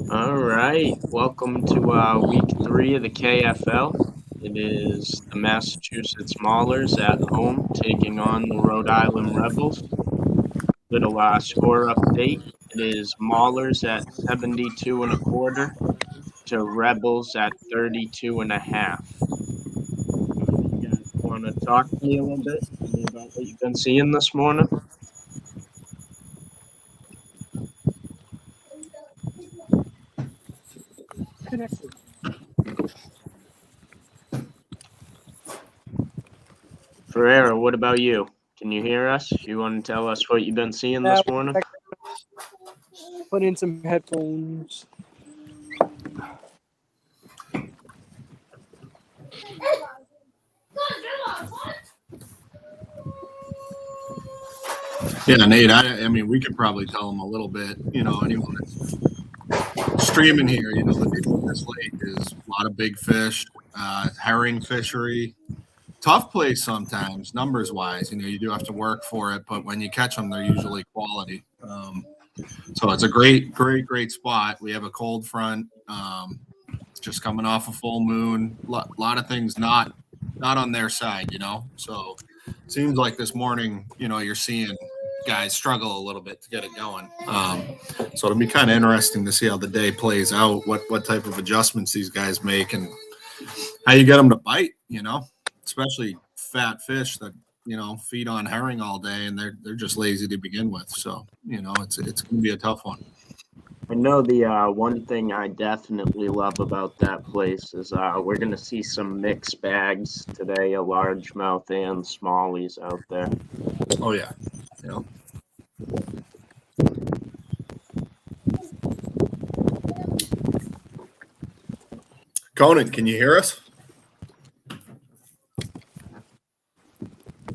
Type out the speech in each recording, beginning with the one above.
All right, welcome to week 3 of the KFL. It is the Massachusetts Maulers at home taking on the Rhode Island Rebels. Little score update. It is Maulers at 72 and a quarter to Rebels at 32 and a half. You guys want to talk to me a little bit about what you've been seeing this morning? Ferreira, what about you? Can you hear us? You want to tell us what you've been seeing Yeah, this morning? put in some headphones. Yeah, Nate, I mean, we could probably tell them a little bit, anyone that's streaming here, the name of this lake is a lot of big fish, herring fishery. Tough place sometimes, numbers wise. You do have to work for it, but when you catch them, they're usually quality. So it's a great spot. We have a cold front, just coming off a full moon. Lot of things not on their side, So it seems like this morning, you're seeing guys struggle a little bit to get it going. So it'll be kind of interesting to see how the day plays out, what type of adjustments these guys make, and how you get them to bite. Especially fat fish that feed on herring all day, and they're just lazy to begin with. So it's going to be a tough one. I know the one thing I definitely love about that place is we're going to see some mixed bags today, a largemouth and smallies out there. Oh, yeah. Conan, can you hear us?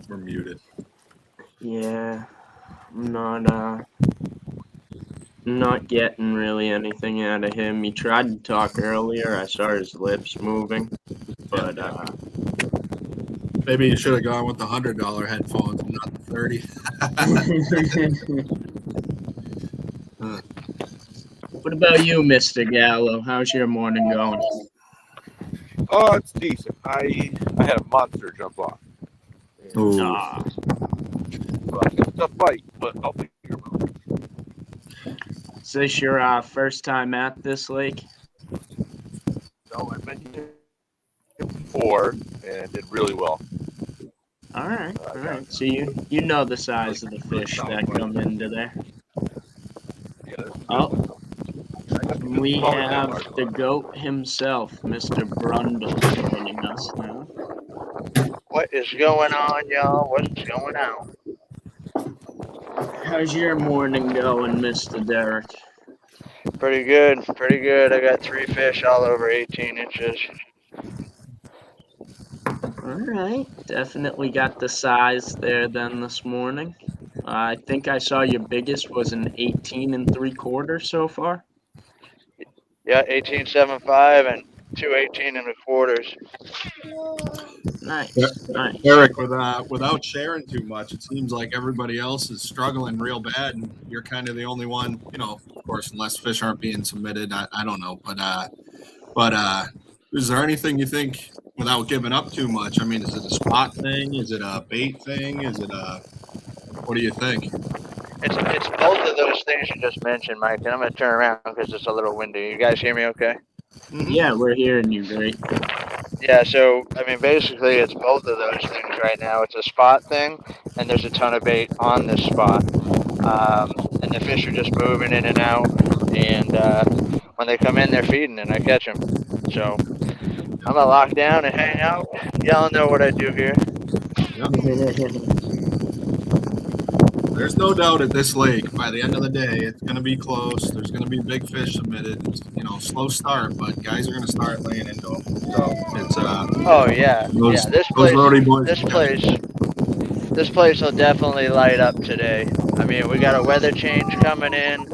We're muted. Yeah, I'm not getting really anything out of him. He tried to talk earlier. I saw his lips moving, but maybe you should have gone with the $100 headphones and not the 30. What about you, Mr. Gallo? How's your morning going? Oh, it's decent. I had a monster jump off. Ooh. So I got a tough fight, but I'll figure it out. Is this your first time at this lake? No, I've been here before and did really well. All right. So you know the size of the fish that come into there. Yeah, Oh, we have the goat himself, Mr. Brundle, joining us now. What is going on, y'all? What's going on? How's your morning going, Mr. Derek? Pretty good. I got 3 fish all over 18 inches. All right, definitely got the size there then this morning. I think I saw your biggest was an 18 3/4 so far. Yeah, 18.75 and 2 18 1/4. Nice. Eric, without sharing too much, it seems like everybody else is struggling real bad, and you're kind of the only one. Of course, unless fish aren't being submitted, I don't know. But is there anything you think, without giving up too much? I mean, is it a spot thing? Is it a bait thing? Is it what do you think? It's both of those things you just mentioned, Mike. And I'm gonna turn around because it's a little windy. You guys hear me okay? Yeah, we're hearing you great. Yeah, so I mean, basically, it's both of those things right now. It's a spot thing, and there's a ton of bait on this spot, and the fish are just moving in and out. And when they come in, they're feeding, and I catch them. So I'm gonna lock down and hang out. Y'all know what I do here. There's no doubt at this lake, by the end of the day, it's going to be close. There's going to be big fish submitted. It's, slow start, but guys are going to start laying into them. So it's oh yeah, those, yeah. This place will definitely light up today. I mean, we got a weather change coming in.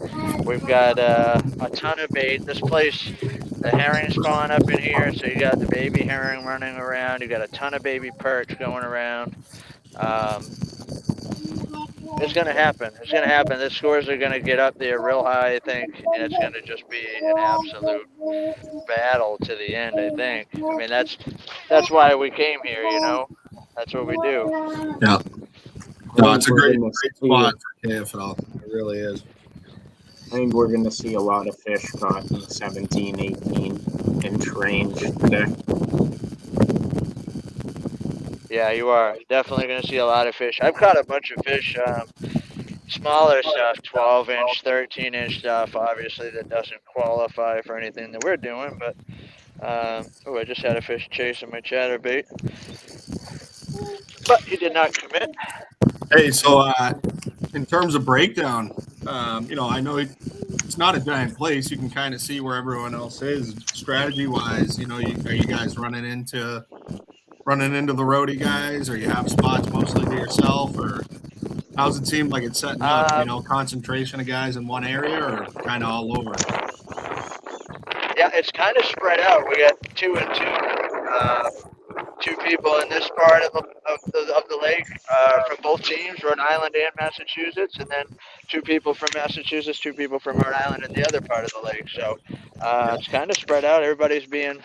We've got a ton of bait. This place, the herring spawn up in here, so you got the baby herring running around. You got a ton of baby perch going around. It's gonna happen. It's gonna happen. The scores are gonna get up there real high, I think, and it's gonna just be an absolute battle to the end. I think. I mean, that's why we came here. You know, that's what we do. Yeah. I No, think it's a we're great gonna see. spot for KFL. It really is. I think we're gonna see a lot of fish caught in the 17, 18-inch range today. Yeah, you are definitely gonna see a lot of fish. I've caught a bunch of fish. Smaller stuff, 12-inch, 13-inch stuff. Obviously, that doesn't qualify for anything that we're doing. But I just had a fish chasing my chatterbait, but he did not commit. Hey, so in terms of breakdown, I know it's not a giant place. You can kind of see where everyone else is strategy wise. Are you guys running into the roadie guys, or you have spots mostly to yourself, or how's it seem like it's setting up? Concentration of guys in one area, or kind of all over? Yeah, it's kind of spread out. We got 2 and 2. Two people in this part of the lake from both teams, Rhode Island and Massachusetts, and then 2 people from Massachusetts, 2 people from Rhode Island in the other part of the lake. So it's kind of spread out. Everybody's being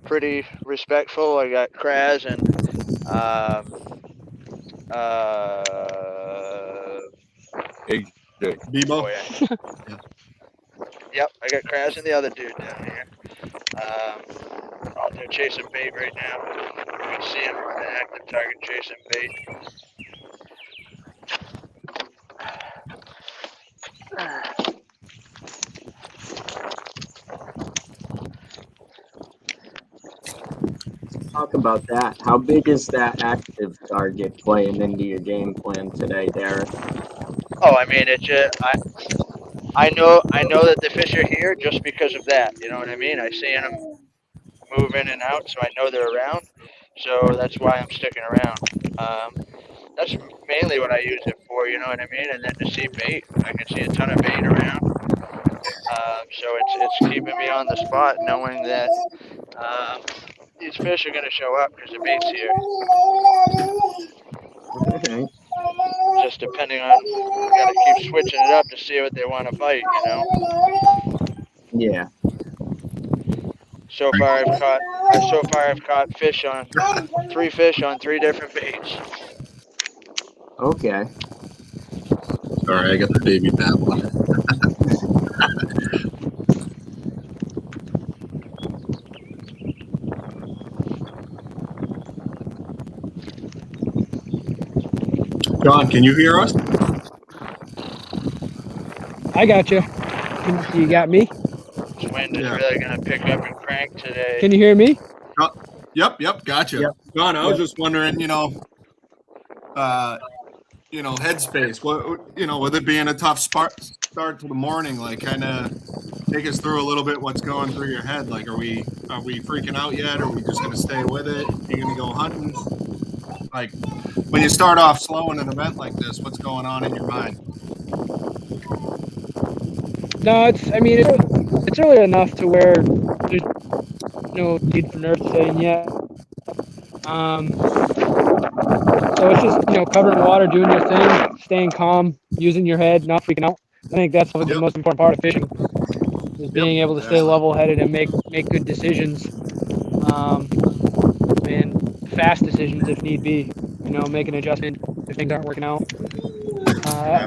pretty respectful. I got Kraz and Bebo? oh yeah. Yep, I got Kraz and the other dude down here. They're chasing bait right now. You can see him an active target chasing bait. Talk about that. How big is that active target playing into your game plan today, Derek? Oh, I mean, it just I know that the fish are here just because of that. You know what I mean? I see them move in and out, so I know they're around. So that's why I'm sticking around. That's mainly what I use it for. You know what I mean? And then to see bait, I can see a ton of bait around. So it's keeping me on the spot, knowing that these fish are going to show up because the bait's here. Okay. Just depending on, you got to keep switching it up to see what they want to bite. You know. Yeah. So far I've caught 3 fish on 3 different baits. Okay. Sorry, I got the baby babbling. John, can you hear us? I got you. You got me? This wind is really going to pick up and crank today. Can you hear me? Yep, gotcha. Yep. John, I was just wondering, headspace. What, with it being a tough start to the morning, like kind of take us through a little bit what's going through your head. Like, are we freaking out yet? Are we just going to stay with it? Are you going to go hunting? Like, when you start off slow in an event like this, what's going on in your mind? No, it's early enough to where there's no need for nerve setting yet. So it's just, covering water, doing your thing, staying calm, using your head, not freaking out. I think that's probably the most important part of fishing, is being able to stay level-headed and make good decisions, and fast decisions if need be. Make an adjustment if things aren't working out.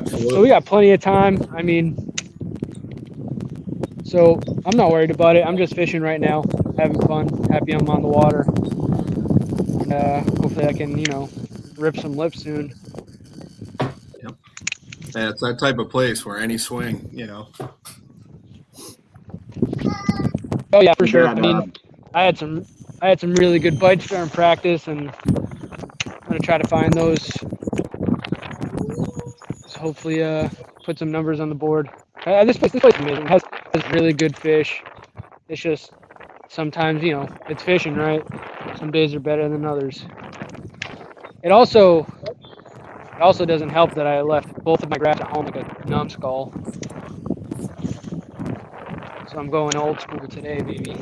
So we got plenty of time. So I'm not worried about it. I'm just fishing right now, having fun, happy I'm on the water. And hopefully I can, rip some lips soon. Yep. Yeah, it's that type of place where any swing, Oh yeah, for sure. I had some really good bites during practice, and I'm gonna try to find those. So hopefully, put some numbers on the board. This place is amazing. It has really good fish. It's just sometimes, it's fishing, right? Some days are better than others. It also doesn't help that I left both of my graphs at home like a numbskull. So I'm going old school today, baby.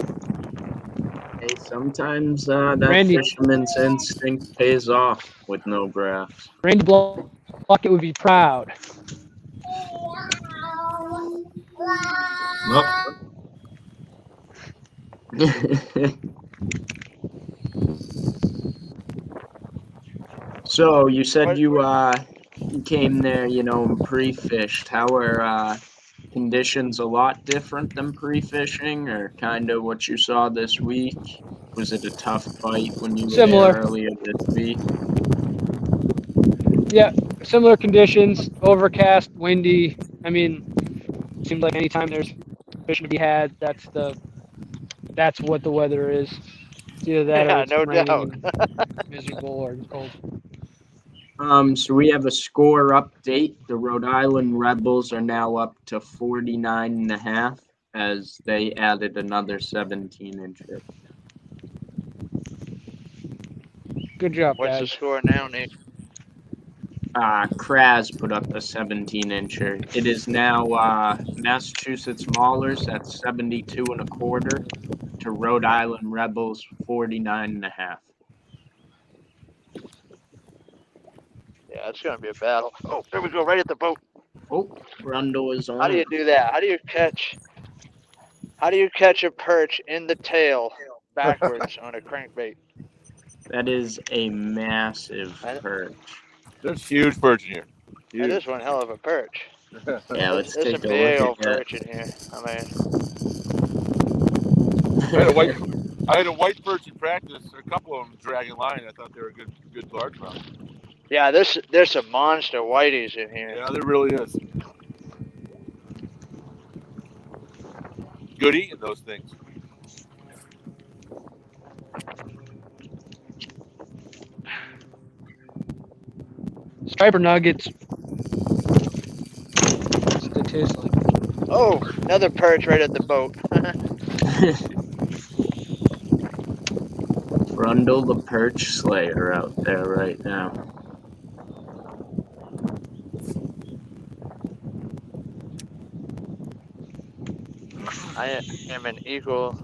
Hey, sometimes that Randy. fisherman's instinct pays off with no graphs. Randy blow Bucket would be proud. Well, So you said What- you came there, and pre-fished. How are conditions a lot different than pre-fishing, or kind of what you saw this week? Was it a tough bite when you were there Similar. earlier this week? Yeah, similar conditions, overcast, windy. I mean, seems like anytime there's fishing to be had, that's what the weather is. It's either that or Yeah, it's no raining doubt. and miserable or cold. So we have a score update. The Rhode Island Rebels are now up to 49.5 as they added another 17 incher. Good job, What's the guys. score now, Nate? Kraz put up a 17 incher. It is now Massachusetts Maulers at 72.25 to Rhode Island Rebels 49.5. Yeah, it's gonna be a battle. Oh, there we go, right at the boat. Oh, Brundle is How do you on. do that? How do you catch a perch in the tail backwards on a crankbait? That is a massive perch. There's huge perch in here. That Huge. is one hell of a perch. Yeah, let's There's a take a big look old at that. perch in here. I mean, I had a white perch in practice. A couple of them dragging line. I thought they were good largemouth. yeah, there's some monster whiteys in here. Yeah, there really is. Good eating those things. Striper nuggets. What's it taste like? Oh, another perch right at the boat. Brundle the perch slayer out there right now. I am an equal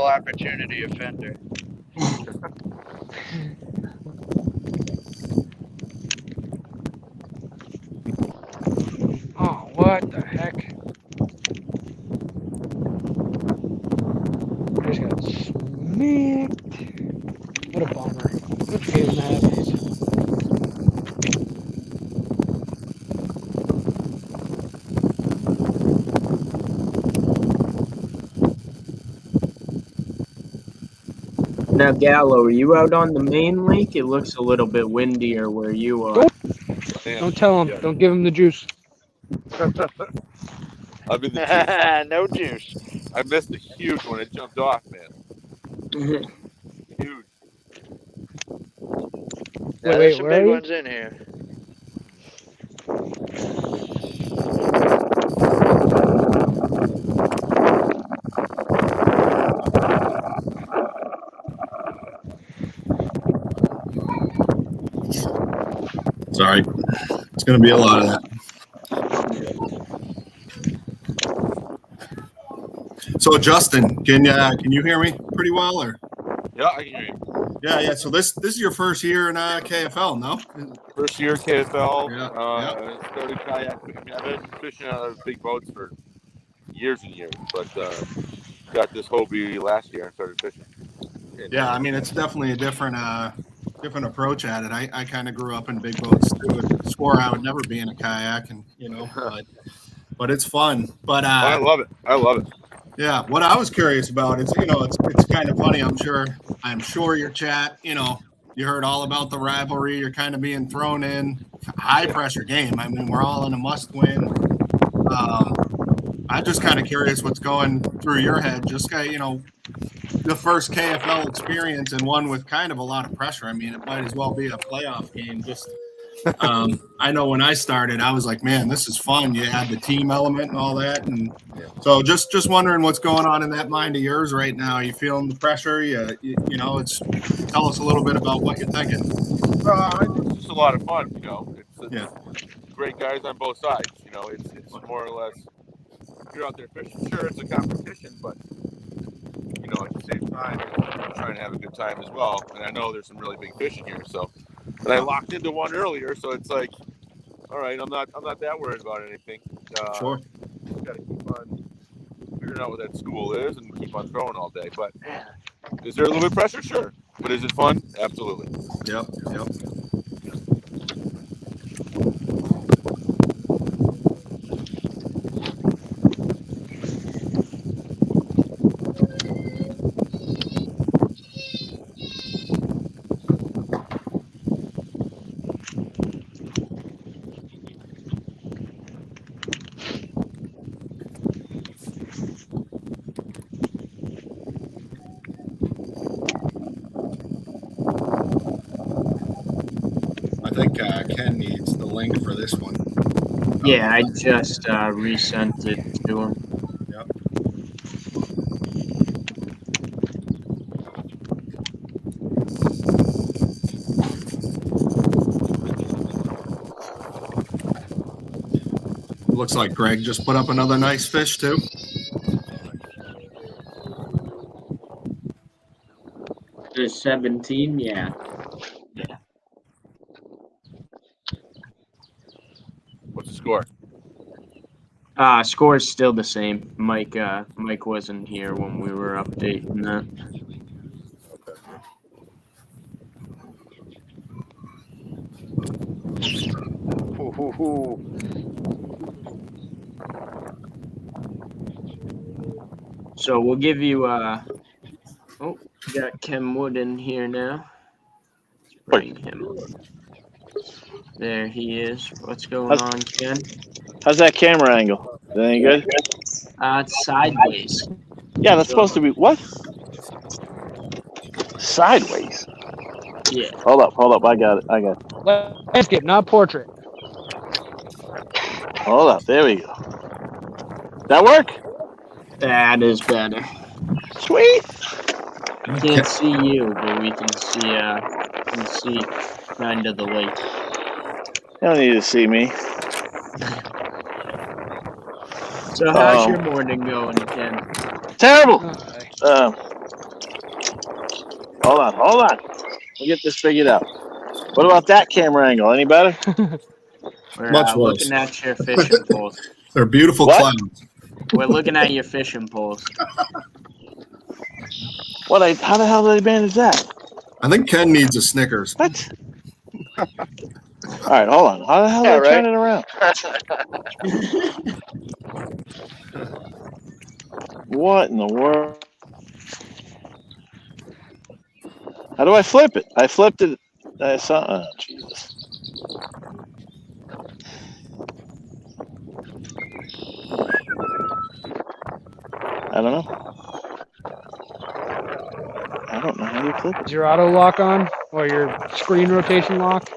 opportunity offender. Oh, what the heck? I just got smacked. What a bummer. What hate when that happens. Now, Gallo, are you out on the main lake? It looks a little bit windier where you are. Man, Don't tell him. yeah. Don't give him the juice. I'm in the juice. No juice. I missed a huge one. It jumped off, man. Huge. Yeah, Wait, there's some where are big you? ones in here. sorry. It's going to be a lot of that. So, Justin, can you hear me pretty well, or? Yeah, I can hear you. Yeah. So this is your first year in KFL, no? First year KFL. Yeah, Started kayaking. I mean, I've been fishing out of big boats for years and years, but got this hobby last year and started fishing. Yeah, I mean, it's definitely a different approach at it. I kind of grew up in big boats too, and swore I would never be in a kayak, and but it's fun. But I love it. I love it. yeah, what I was curious about is, it's kind of funny. I'm sure your chat, you heard all about the rivalry. You're kind of being thrown in high pressure game. I mean, we're all in a must win. I'm just kind of curious what's going through your head. Just the first KFL experience and one with kind of a lot of pressure. I mean, it might as well be a playoff game. Just I know when I started, I was like, man, this is fun. You had the team element and all that, and so just wondering what's going on in that mind of yours right now. Are you feeling the pressure? It's tell us a little bit about what you're thinking. It's just a lot of fun. It's great guys on both sides. It's more or less you're out there fishing. Sure, it's a competition, but at the same time, I'm trying to have a good time as well. And I know there's some really big fish in here, so. But I locked into one earlier, so it's like all right, I'm not that worried about anything. Sure. Got to keep on figuring out what that school is and keep on throwing all day. But is there a little bit of pressure? Sure. But is it fun? Absolutely. Yep. I think Ken needs the link for this one. Yeah, I just resent it to him. Yep. Looks like Greg just put up another nice fish too. The 17, yeah. What's the score? Score's still the same. Mike wasn't here when we were updating that. So we'll give you oh, we got Ken Wood in here now. Let's bring him up. There he is. What's going on, Ken? How's that camera angle? Is that any good? It's sideways. Yeah, that's supposed to be what? Sideways. Yeah. Hold up. I got it. Landscape, not portrait. Hold up. There we go. That work? That is better. Sweet. Can't see you, but we can see kind of the lake. You don't need to see me. So how's your morning going, Ken? Terrible. Okay. Hold on. We'll get this figured out. What about that camera angle? Any better? We're Much worse. looking at your fishing poles. They're beautiful What? clouds. We're looking at your fishing poles. How the hell did I manage that? I think Ken needs a Snickers. What? All right, hold on. How the hell did I turn it around? What in the world? How do I flip it? I flipped it. I saw. Oh, Jesus. I don't know. I don't know how you flip it. Is your auto lock on or your screen rotation lock?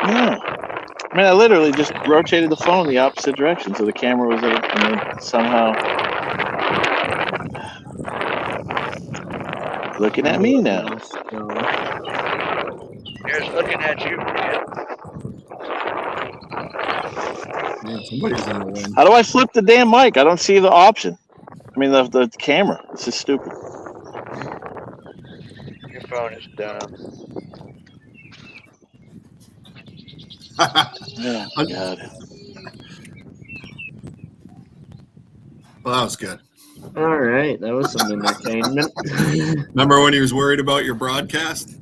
No. I mean, I literally just rotated the phone the opposite direction, so the camera was and then somehow looking at me now. Here's looking at you. Man, somebody's in the wind. How do I flip the damn mic? I don't see the option. I mean, the camera. This is stupid. Your phone is dumb. Oh, God. Well, that was good. All right, that was some entertainment. Remember when he was worried about your broadcast?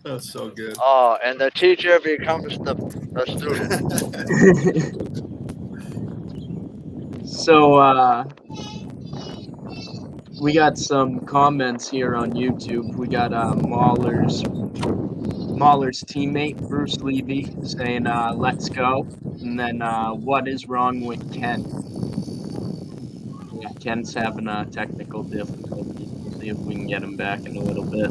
That's so good. Oh, and the teacher becomes the student. So we got some comments here on YouTube. We got Maulers teammate Bruce Levy saying let's go, and then what is wrong with Ken? Yeah, Ken's having a technical difficulty. We'll see if we can get him back in a little bit.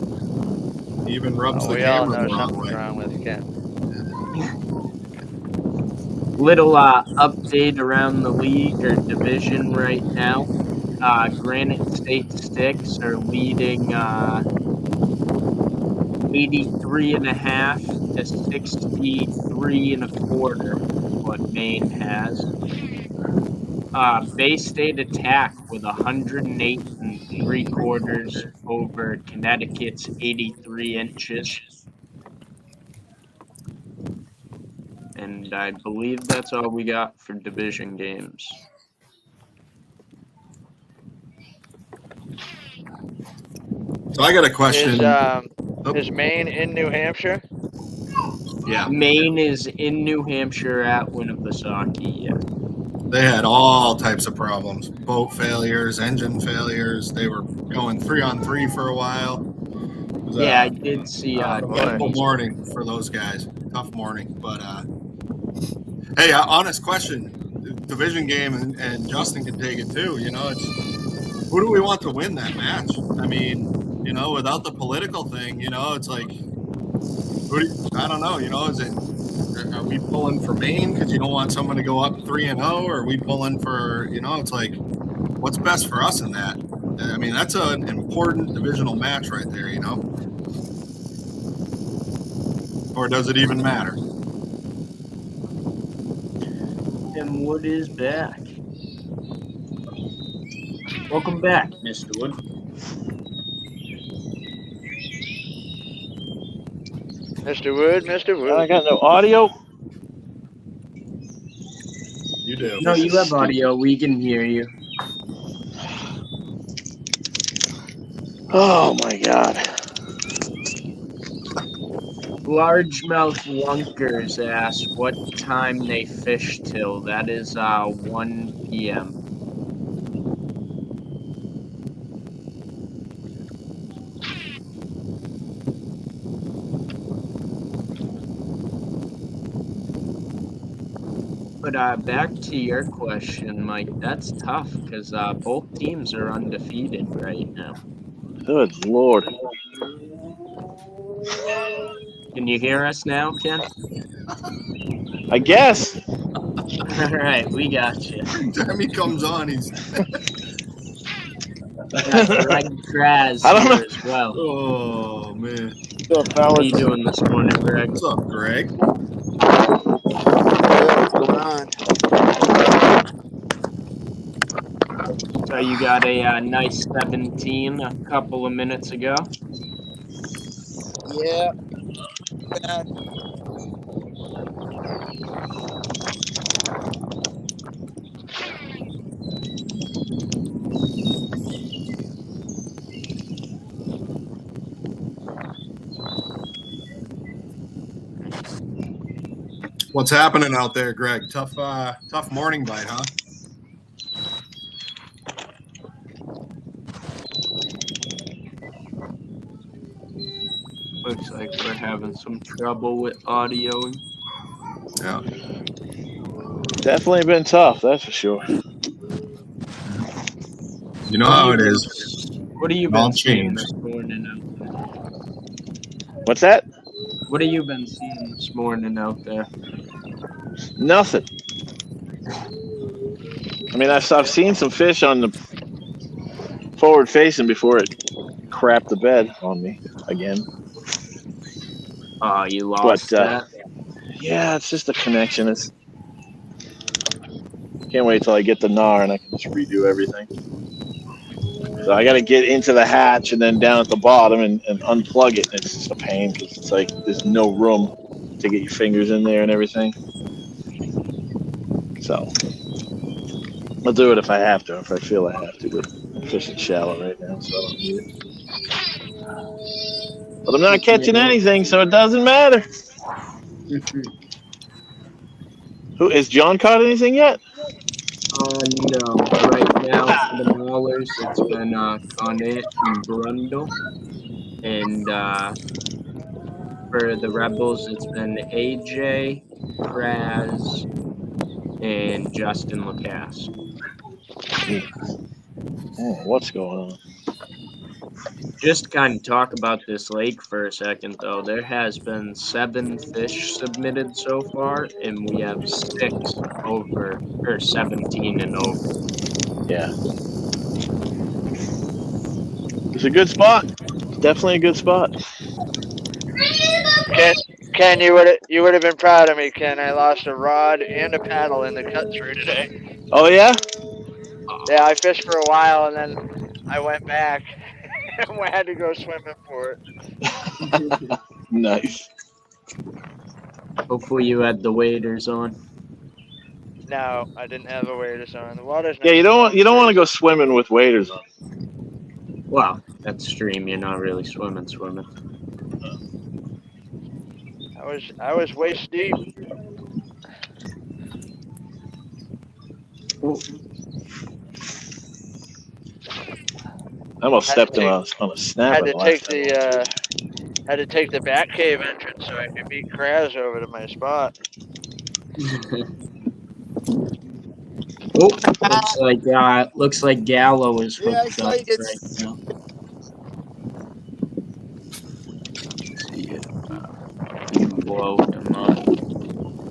He even rubs the We all camera know the wrong something's way. wrong with Ken. Little update around the league or division right now. Granite State Sticks are leading 83.5 to 63.25, what Maine has. Bay State Attack with 108 3/4 over Connecticut's 83 inches. And I believe that's all we got for division games. So I got a question. Is Maine in New Hampshire? Yeah, Maine is in New Hampshire at Winnipesaukee, yeah. they had all types of problems: boat failures, engine failures. They were going 3-on-3 for a while. It was Yeah, I did see difficult morning for those guys. Tough morning, but hey, honest question: division game, and Justin can take it too. You know, it's who do we want to win that match? I mean, you know, without the political thing, you know, it's like I don't know. You know, are we pulling for Maine because you don't want someone to go up 3-0, or are we pulling for, you know, it's like what's best for us in that? I mean, that's an important divisional match right there, you know. Or does it even matter? Tim Wood is back. Welcome back, Mr. Wood. Mr. Wood. I got no audio. You do. No, you have audio. We can hear you. Oh my God. Largemouth Lunkers asked what time they fish till. That is 1 p.m. But back to your question, Mike. That's tough because both teams are undefeated right now. Good Lord. Can you hear us now, Ken? I guess. All right, we got you. Every time he comes on, he's Got Greg Kraz I don't here know. as well. oh man. What's up, How fellas? you doing this morning, Greg? What's up, Greg? What's going on? So you got a nice 17 a couple of minutes ago. Yeah. Bad. What's happening out there, Greg? Tough morning bite, huh? Looks like we're having some trouble with audioing. Yeah. Definitely been tough, that's for sure. You know how it is. What have you All been seeing change. this morning out there? What's that? What have you been seeing this morning out there? Nothing. I mean, I've seen some fish on the forward facing before it crapped the bed on me again. You lost that? Yeah, it's just a connection. Can't wait till I get the gnar and I can just redo everything. So I got to get into the hatch and then down at the bottom and unplug it. And it's just a pain because it's like there's no room to get your fingers in there and everything. So I'll do it if I have to, if I feel I have to. But I'm fishing shallow right now, so I don't need it. But I'm not catching anything, so it doesn't matter. Who is John caught anything yet? No. Right now for the Maulers, it's been Conant and Brundle. And for the Rebels, it's been AJ, Kraz, and Justin Lacasse. Oh, what's going on? Just to kind of talk about this lake for a second, though, there has been 7 fish submitted so far, and we have 6 over, or 17 and over. Yeah. It's a good spot. Definitely a good spot. Ken, you would have been proud of me, Ken. I lost a rod and a paddle in the cut through today. Oh, yeah? Yeah, I fished for a while and then I went back and I had to go swimming for it. Nice. Hopefully you had the waders on. No, I didn't have a waders on. The water's Yeah, nice you don't and want to go swimming with waders on. Well, that's stream. You're not really swimming. I was waist deep. Oh, I almost Had to stepped on a snapper Had the to last take time. had to take the back cave entrance so I could beat Kraz over to my spot. oh, looks like Gallo is Yeah, I hooked saw up you get right now. Let's see if we can blow him up.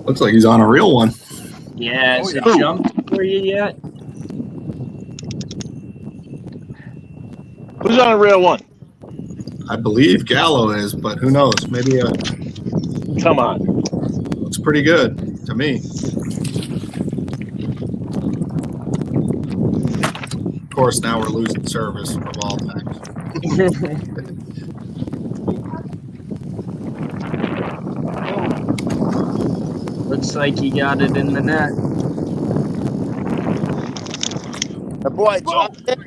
Looks like he's on a real one. Yeah, has it yeah. jumped for you yet? Who's on a real one? I believe Gallo is, but who knows? Maybe Come on. looks pretty good to me. Of course, now we're losing service of all times. Looks like he got it in the net. the boy dropped it.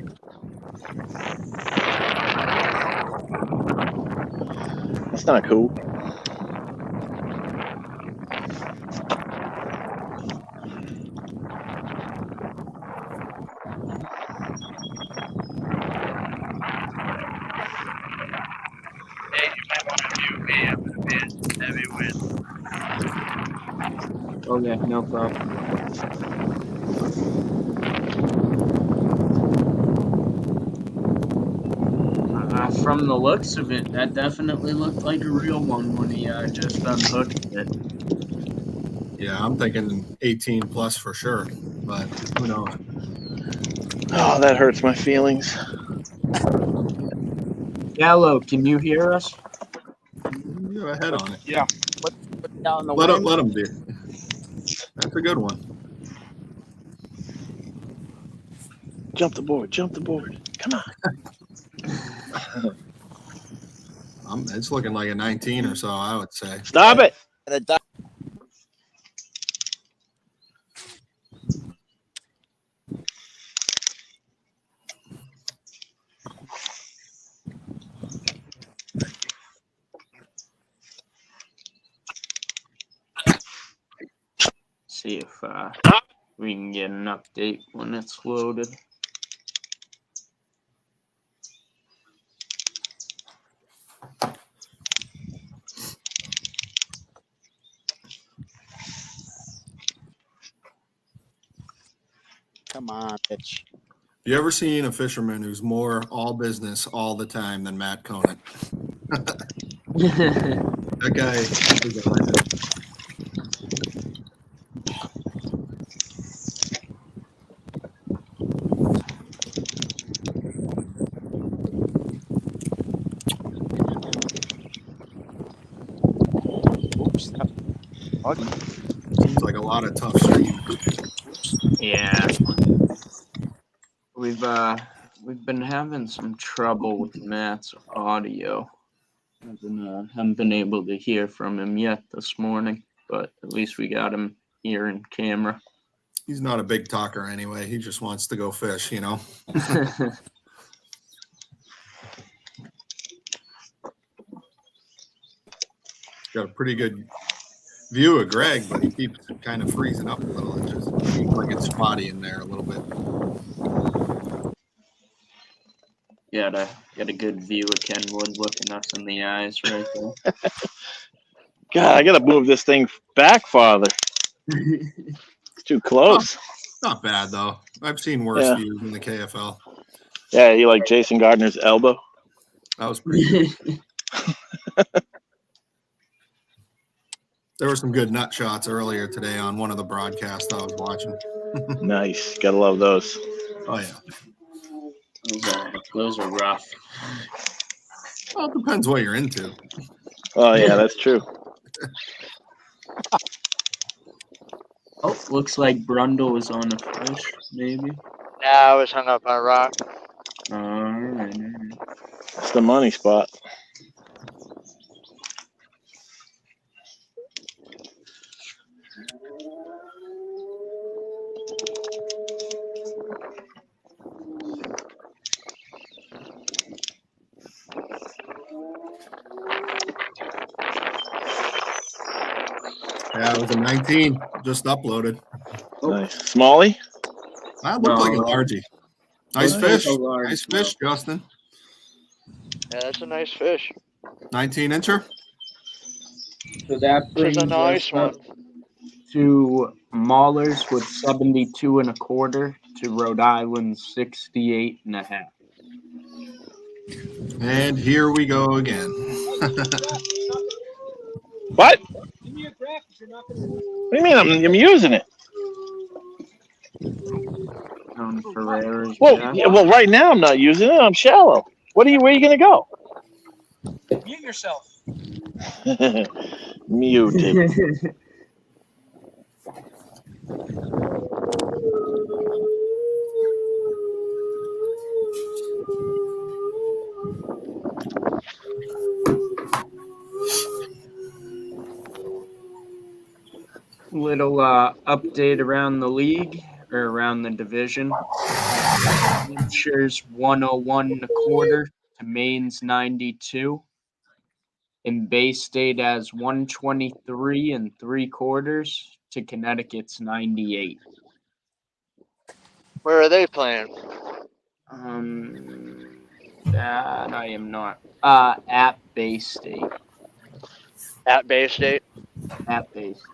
That's not cool. Hey, you might want to mute me. I'm gonna be a heavy wind. Okay, no problem. From the looks of it, that definitely looked like a real one when he just unhooked it. Yeah, I'm thinking 18 plus for sure, but who knows? Oh, that hurts my feelings. Gallo, can you hear us? You have a head on it. Yeah. Put down the Let wind. him be. That's a good one. Jump the board. Jump the board. Come on. It's looking like a 19 or so, I would say. Stop it. The duck. See if we can get an update when it's loaded. Come on, bitch. You ever seen a fisherman who's more all business all the time than Matt Conant? That guy is a legend. Oops. Seems like a lot of tough streams. Yeah. We've been having some trouble with Matt's audio. Haven't been able to hear from him yet this morning, but at least we got him here in camera. He's not a big talker anyway. He just wants to go fish, you know. Got a pretty good view of Greg, but he keeps kind of freezing up a little. It just seems like it's spotty in there a little bit. Got a good view of Kenwood looking us in the eyes right there. God, I gotta move this thing back farther. It's too close. Not bad though. I've seen worse Yeah. views in the KFL. Yeah, you like Jason Gardner's elbow? That was pretty good. There were some good nut shots earlier today on one of the broadcasts I was watching. Nice. Gotta love those. Oh yeah. Those are rough. Well, it depends what you're into. Oh yeah, that's true. Oh, looks like Brundle is on a fish, maybe. Nah, I was hung up on a rock. All That's the money spot. Yeah, it was a 19. Just uploaded. Nice. Smalley? That looked like a largie. Nice Okay. fish. Large, Nice fish, Justin. Yeah, that's a nice fish. 19-incher. So that This is brings a us nice up one. to Maulers with 72.25 to Rhode Island 68.5. And here we go again. What? What do you mean? I'm using it. Ferrera's Well, right now I'm not using it. I'm shallow. Where are you going to go? Mute yourself. Muted. Little update around the league or around the division. Hampshire's 101.25 to Maine's 92. And Bay State has 123.75 to Connecticut's 98. Where are they playing? That I am not. At Bay State. At Bay State? At Bay State.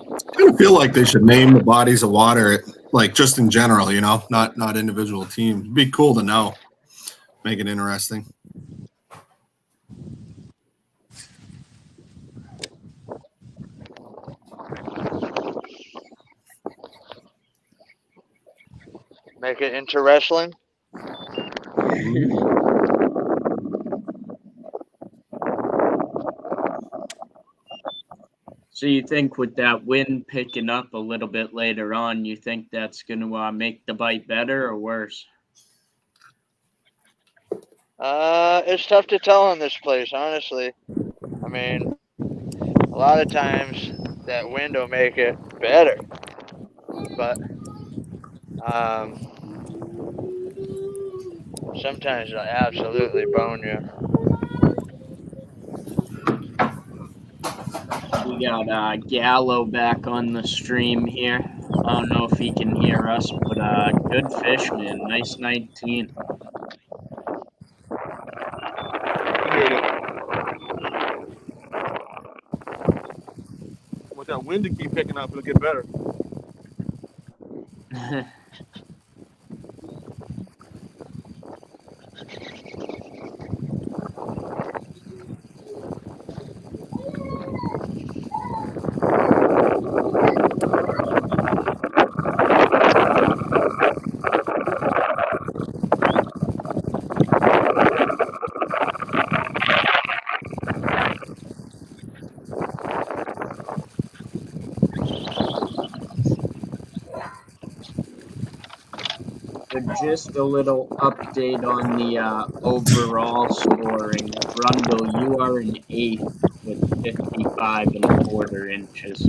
I kind of feel like they should name the bodies of water, like just in general, not individual teams. It'd be cool to know. Make it interesting. Make it into wrestling? So you think with that wind picking up a little bit later on, you think that's going to make the bite better or worse? It's tough to tell in this place, honestly. I mean, a lot of times that wind will make it better, but sometimes it'll absolutely bone you. We got Gallo back on the stream here. I don't know if he can hear us, but good fish, man. Nice 19. With that wind to keep picking up, it'll get better. Just a little update on the overall scoring. Brundle, you are in 8th with 55.25 inches.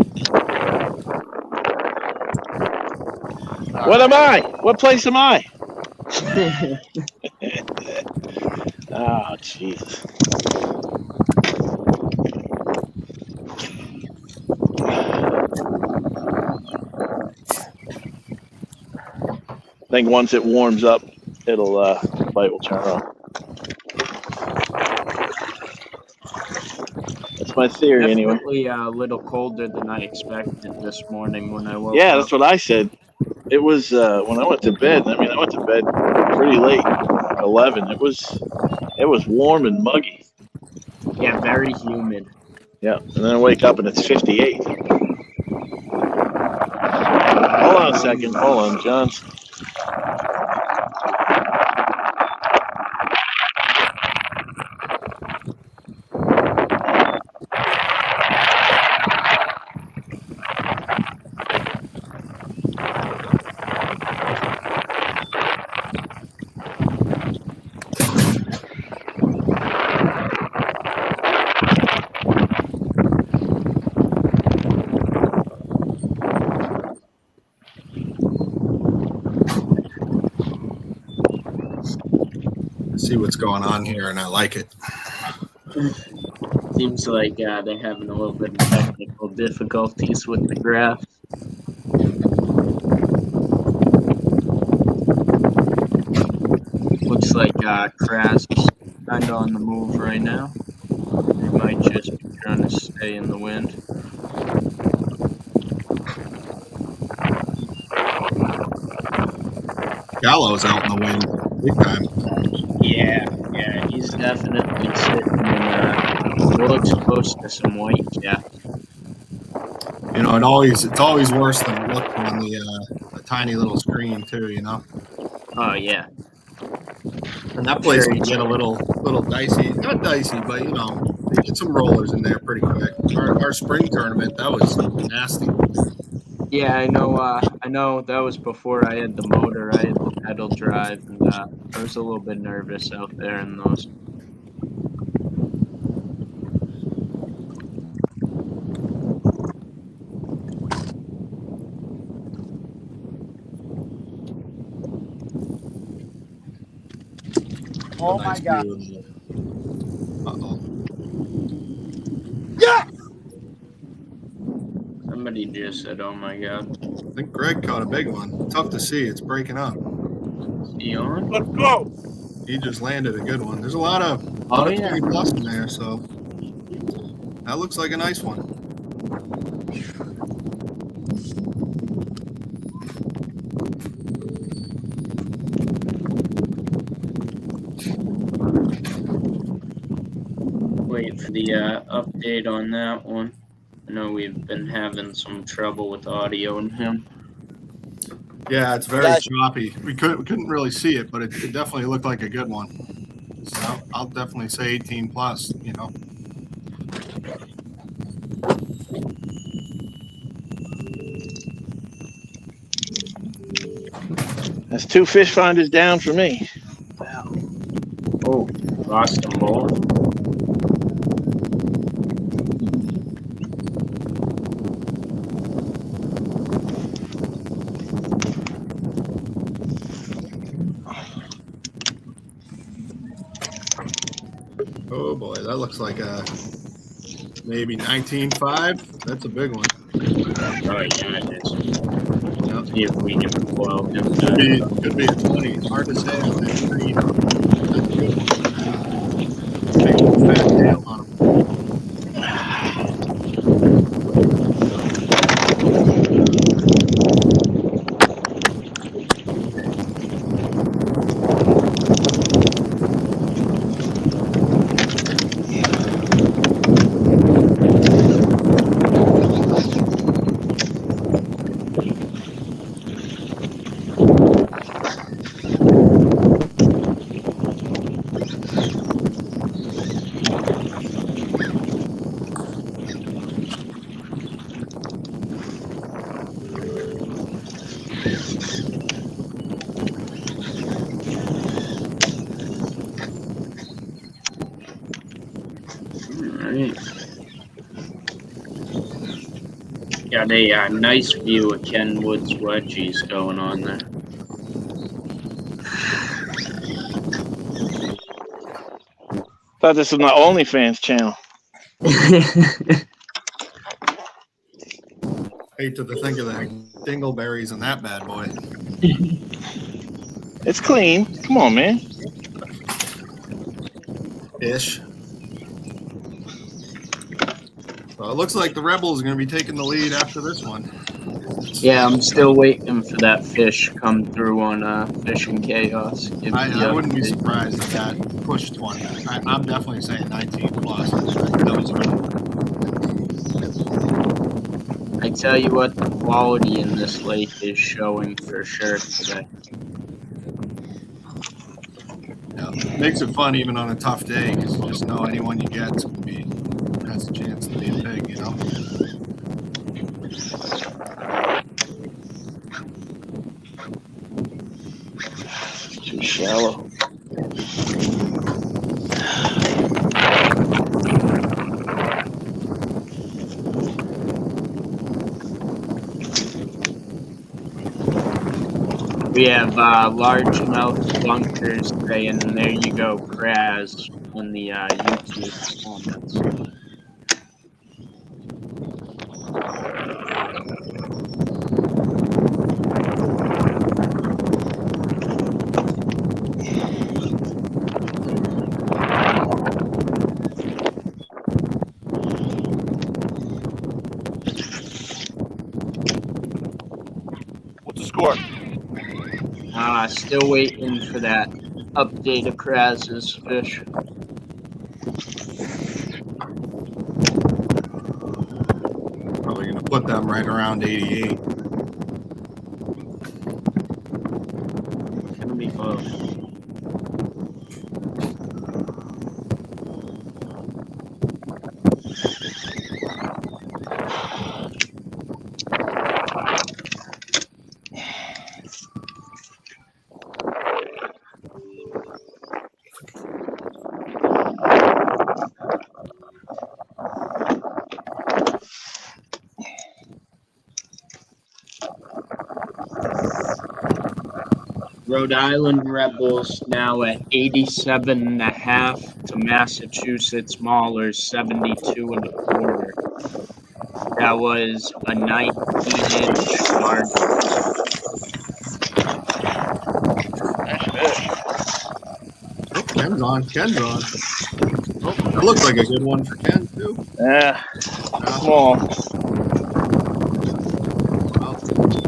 What am I? What place am I? Oh, Jesus. I think once it warms up, it'll bite will turn on. That's my theory, anyway. Definitely a little colder than I expected this morning when I woke up. Yeah, that's what I said. It was when I went to bed. I mean, I went to bed pretty late, 11. It was warm and muggy. Yeah, very humid. Yeah, and then I wake up and it's 58. Hold on a second. Hold on, John. see what's going on here, and I like it. Seems like they're having a little bit of technical difficulties with the graph. Looks like Krask's kind of on the move right now. He might just be trying to stay in the wind. Gallo's out in the wind big time. Yeah, he's definitely sitting in what looks close to some white cap. You know, it's always worse than it looks on the tiny little screen too. You know. Oh yeah. And that place can get a little dicey. Not dicey, but you know, they get some rollers in there pretty quick. Our spring tournament, that was nasty. Yeah, I know that was before I had the motor. I had the pedal drive, and I was a little bit nervous out there in those. Oh my God. Uh-oh. Yeah. Somebody just said, "Oh my God." I think Greg caught a big one. Tough to see. It's breaking up. Is he on? Let's go. He just landed a good one. There's a lot of 20 plus in there, so that looks like a nice one. Wait for the update on that one. I know we've been having some trouble with audio in him. Yeah, it's very choppy. We couldn't really see it, but it definitely looked like a good one. So I'll definitely say 18 plus, you know. That's 2 fish finders down for me. Wow. Oh, lost them both. Oh boy, that looks like a maybe 19.5. That's a big one. Oh yeah, it is. Yep. See if we can pull him Could be a 20. It's hard to say on that screen. That's a good one. Big old fat tail on him. Got a nice view of Kenwood's wedgies going on there. Thought this was my OnlyFans channel. Hate to think of the dingleberries in that bad boy. It's clean. Come on, man. Ish. So it looks like the Rebels are going to be taking the lead after this one. Yeah, I'm still waiting for that fish come through on Fishing Chaos. I wouldn't be surprised if that pushed 20. I'm definitely saying 19 plus. I tell you what, the quality in this lake is showing for sure today. Yeah, makes it fun even on a tough day because you just know anyone you get has a chance to be a pig, you know. Too shallow. We have largemouth bunkers saying, "There you go, Kraz," on the YouTube comments. What's the score? Still waiting for that update of Kraz's fish. Probably going to put them right around 88. Gonna be close. Rhode Island Rebels now at 87.5 to Massachusetts Maulers 72.25. That was a 19-inch margin. Nice fish. Oh, Ken's on. Oh, that looks like a good one for Ken, too. Yeah, small. Well,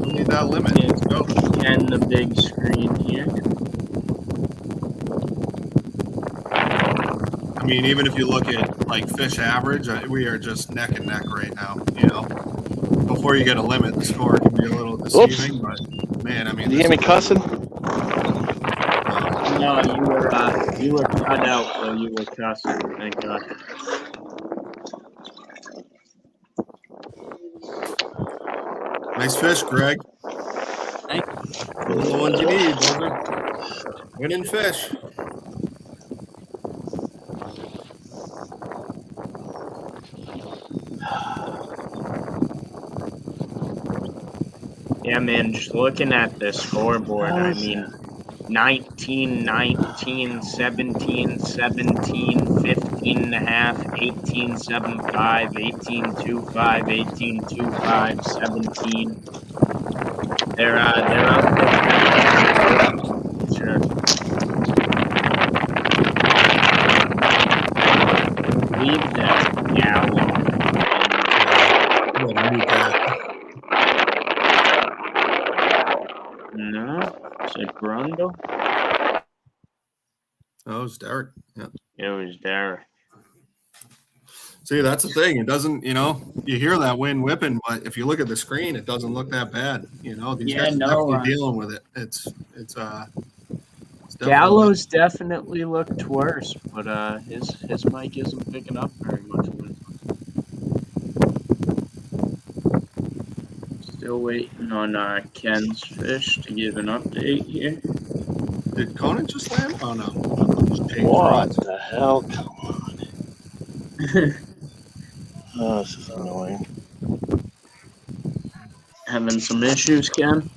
we'll need that limit. Let's go. And the big screen here. I mean, even if you look at like fish average, we are just neck and neck right now. You know, before you get a limit, the score can be a little deceiving. But man, I mean, Did you hear me cussing? No, you were cut out, so you were cussing. Thank God. Nice fish, Greg. Thank Those are the ones you need. Those are winning fish. Yeah, man, just looking at the scoreboard, I mean, 19, 19, 17, 17, 15 and a half, 18, 7, 5, 18, 2, 5, 18, 2, 5, 17. They're up there. Sure. Leave that gallon. No, is it Grundle? Oh, it's Derek. Yeah. It was Derek. See, that's the thing. It doesn't, you hear that wind whipping, but if you look at the screen, it doesn't look that bad. These guys are definitely dealing with it. It's Gallows definitely looked worse, but his mic isn't picking up very much. Still waiting on Ken's fish to give an update here. Did Conan just land? Oh no. What the hell? Come on. Oh, this is annoying. Having some issues, Ken?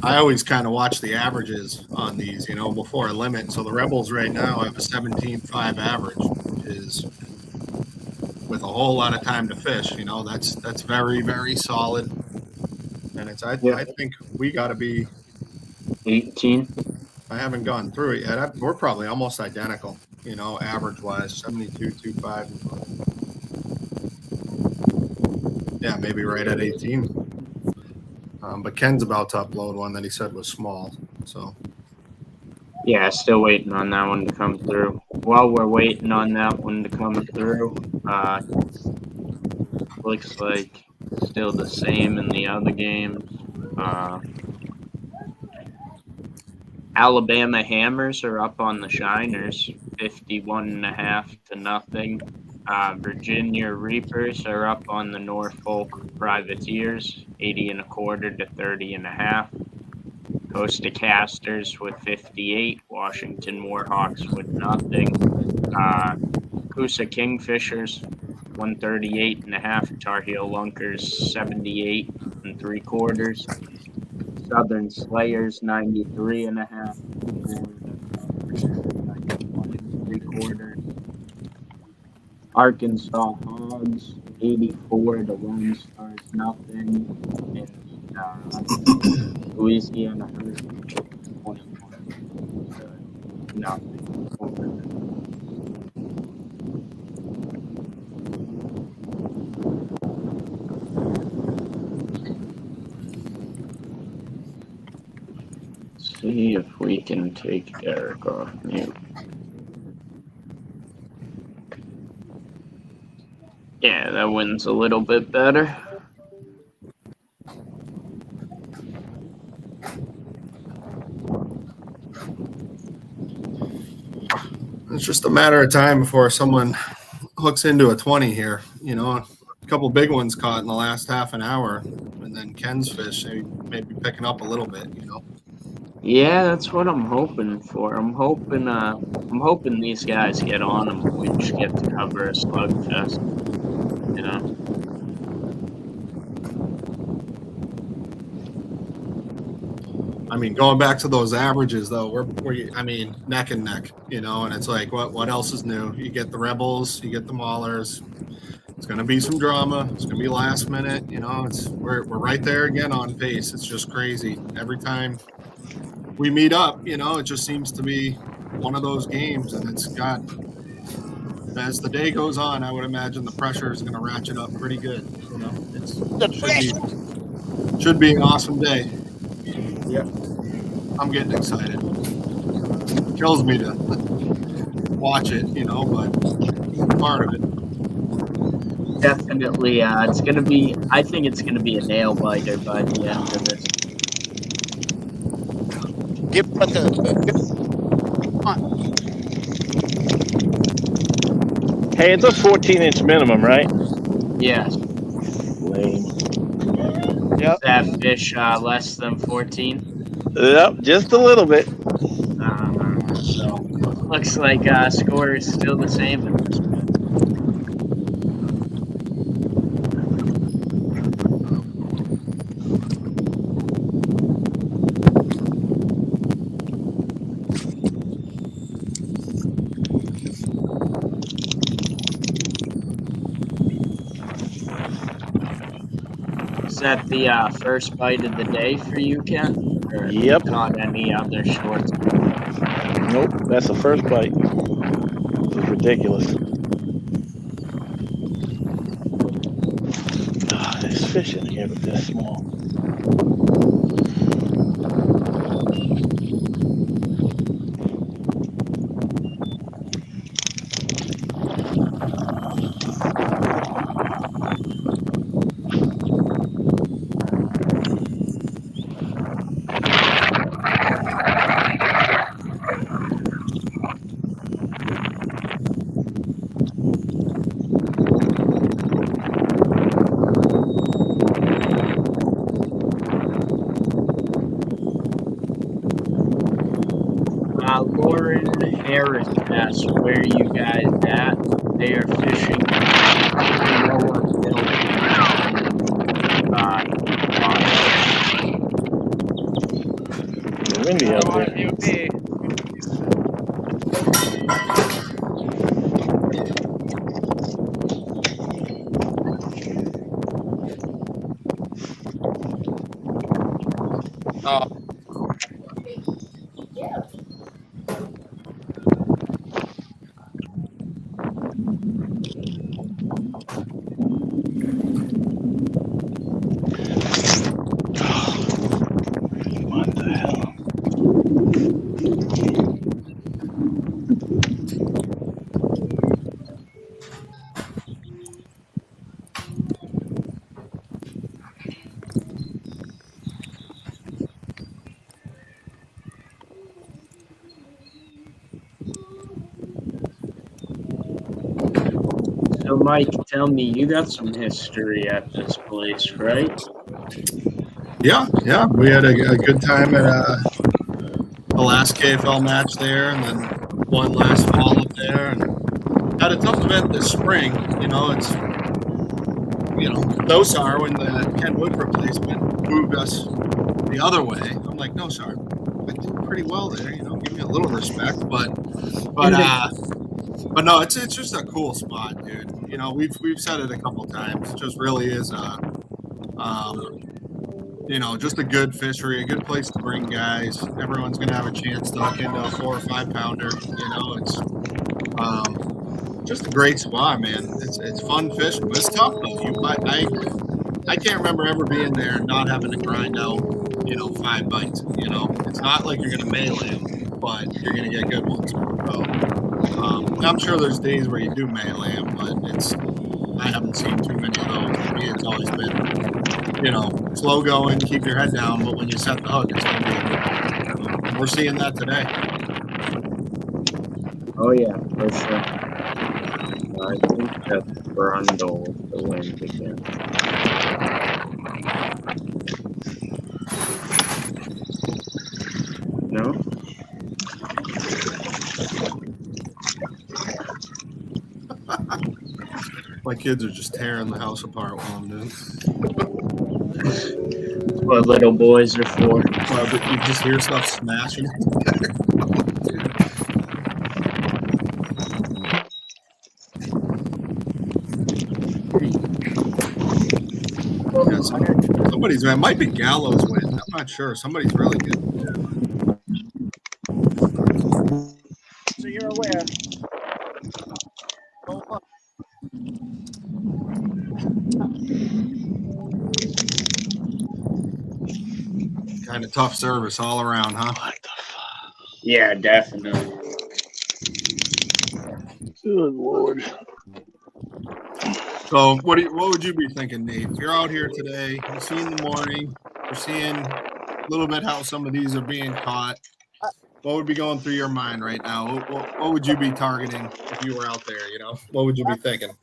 I always kind of watch the averages on these, before a limit. So the Rebels right now have a 17.5 average, which is with a whole lot of time to fish. That's very, very solid. and it's I Yeah. I think we got to be. 18. I haven't gone through it yet. We're probably almost identical, average wise, 72.25. Yeah, maybe right at 18. But Ken's about to upload one that he said was small. So Yeah, still waiting on that one to come through. While we're waiting on that one to come through, looks like still the same in the other games. Alabama Hammers are up on the Shiners, 51.5 to 0. Virginia Reapers are up on the Norfolk Privateers, 80.25 to 30.5. Costa Casters with 58. Washington Warhawks with nothing. Coosa Kingfishers, 138.5. Tar Heel Lunkers, 78.75. Southern Slayers, 93.5. Florida Gators, 91.75. Arkansas Hogs, 84 to Lone Stars, nothing. And Louisiana Hurricanes, 21 to nothing over the. See if we can take Derek off mute. Yeah, that wind's a little bit better. it's just a matter of time before someone hooks into a 20 here. A couple big ones caught in the last half an hour, and then Ken's fish maybe picking up a little bit. Yeah, that's what I'm hoping for. I'm hoping these guys get on them and we just get to cover a slugfest. I mean, going back to those averages though, we're neck and neck, and it's like what else is new? You get the Rebels, you get the Maulers. It's going to be some drama. It's going to be last minute. We're right there again on pace. It's just crazy every time we meet up. It just seems to be one of those games, and it's got. As the day goes on, I would imagine the pressure is going to ratchet up pretty good. It should be an awesome day. Yep. I'm getting excited. It kills me to watch it, but it's part of it. Definitely, it's gonna be. I think it's gonna be a nail biter by the end of this. Give us Hey, it's a 14-inch minimum, right? Yes. Lame. Yep. Is that fish less than 14? Yep, just a little bit. So looks like score is still the same at this point. Is that the first bite of the day for you, Ken? Or Yep. caught any other shorts? Nope, that's the first bite. This is ridiculous. There's fish in here, but they're small. Lauren Harris asked where you guys at. They are fishing lower hill. It's windy out there. What the hell? So, Mike, tell me, you got some history at this place, right? Yeah. We had a good time at the last KFL match there, and then one last fall up there, and had a tough event this spring. It's Nosar, when the Ken Wood replacement moved us the other way. I'm like, Nosar, I did pretty well there. Give me a little respect, but no, it's just a cool spot, dude. We've said it a couple times. It just really is just a good fishery, a good place to bring guys. Everyone's gonna have a chance to hook into a 4 or 5 pounder. It's just a great spot, man. It's fun fishing, but it's tough though. I can't remember ever being there and not having to grind out 5 bites. It's not like you're gonna melee them, but you're gonna get good ones. So I'm sure there's days where you do melee them, but I haven't seen too many of those. For me, it's always been slow going, keep your head down, but when you set the hook, it's gonna be a good one. And we're seeing that today. Oh, yeah, for sure. I think that's Brundle with the wind again. No? My kids are just tearing the house apart while I'm doing. That's what little boys are for. But you just hear stuff smashing. Somebody's, man, might be Gallows wind. I'm not sure. Somebody's really good. So you're aware. Kind of tough service all around, huh? What the fuck? Yeah, definitely. Good Lord. So what would you be thinking, Nate? If you're out here today, you're seeing the morning, you're seeing a little bit how some of these are being caught. What would be going through your mind right now? What would you be targeting if you were out there? What would you be thinking?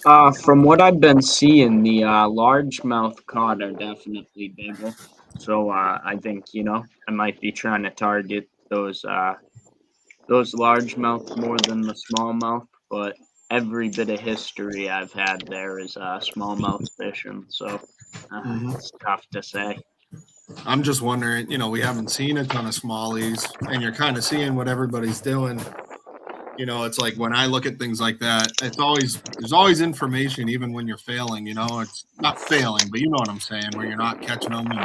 From what I've been seeing, the largemouth cod are definitely bigger. So I think I might be trying to target those largemouth more than the smallmouth. But every bit of history I've had there is smallmouth fishing. So it's tough to say. I'm just wondering. We haven't seen a ton of smallies, and you're kind of seeing what everybody's doing. It's like when I look at things like that, there's always information, even when you're failing. It's not failing, but you know what I'm saying, where you're not catching them. And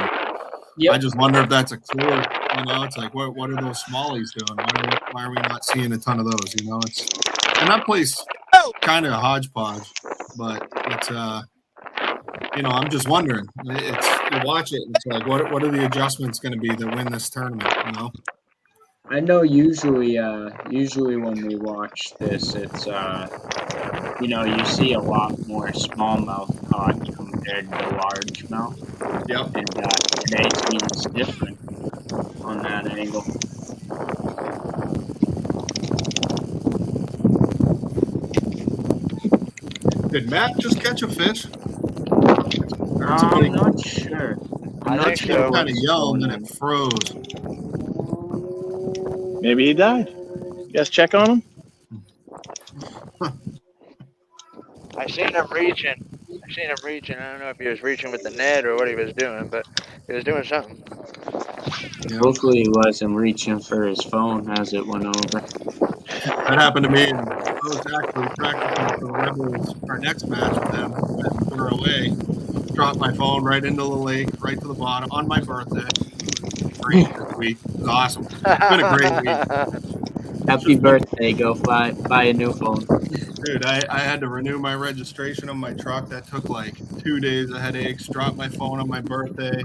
I just wonder if that's a clue. It's like what are those smallies doing? Why are we not seeing a ton of those? And that place kind of a hodgepodge, but it's I'm just wondering. You watch it, and it's like what are the adjustments going to be to win this tournament? I know usually when we watch this, it's you see a lot more smallmouth cod compared to largemouth. Yep. And today seems different on that angle. Did Matt just catch a fish? I'm not sure. I think so. Kind of yelled and it froze. Maybe he died. You guys check on him? I seen him reaching. I don't know if he was reaching with the net or what he was doing, but he was doing something. Yeah. Hopefully he wasn't reaching for his phone as it went over. That happened to me. I was actually practicing for the Rebels, our next match with them, at 408. dropped my phone right into the lake, right to the bottom on my birthday. Great this week. It was awesome. It's been a great week. Happy birthday. Go buy a new phone. Dude, I had to renew my registration on my truck. That took like 2 days of headaches. Dropped my phone on my birthday.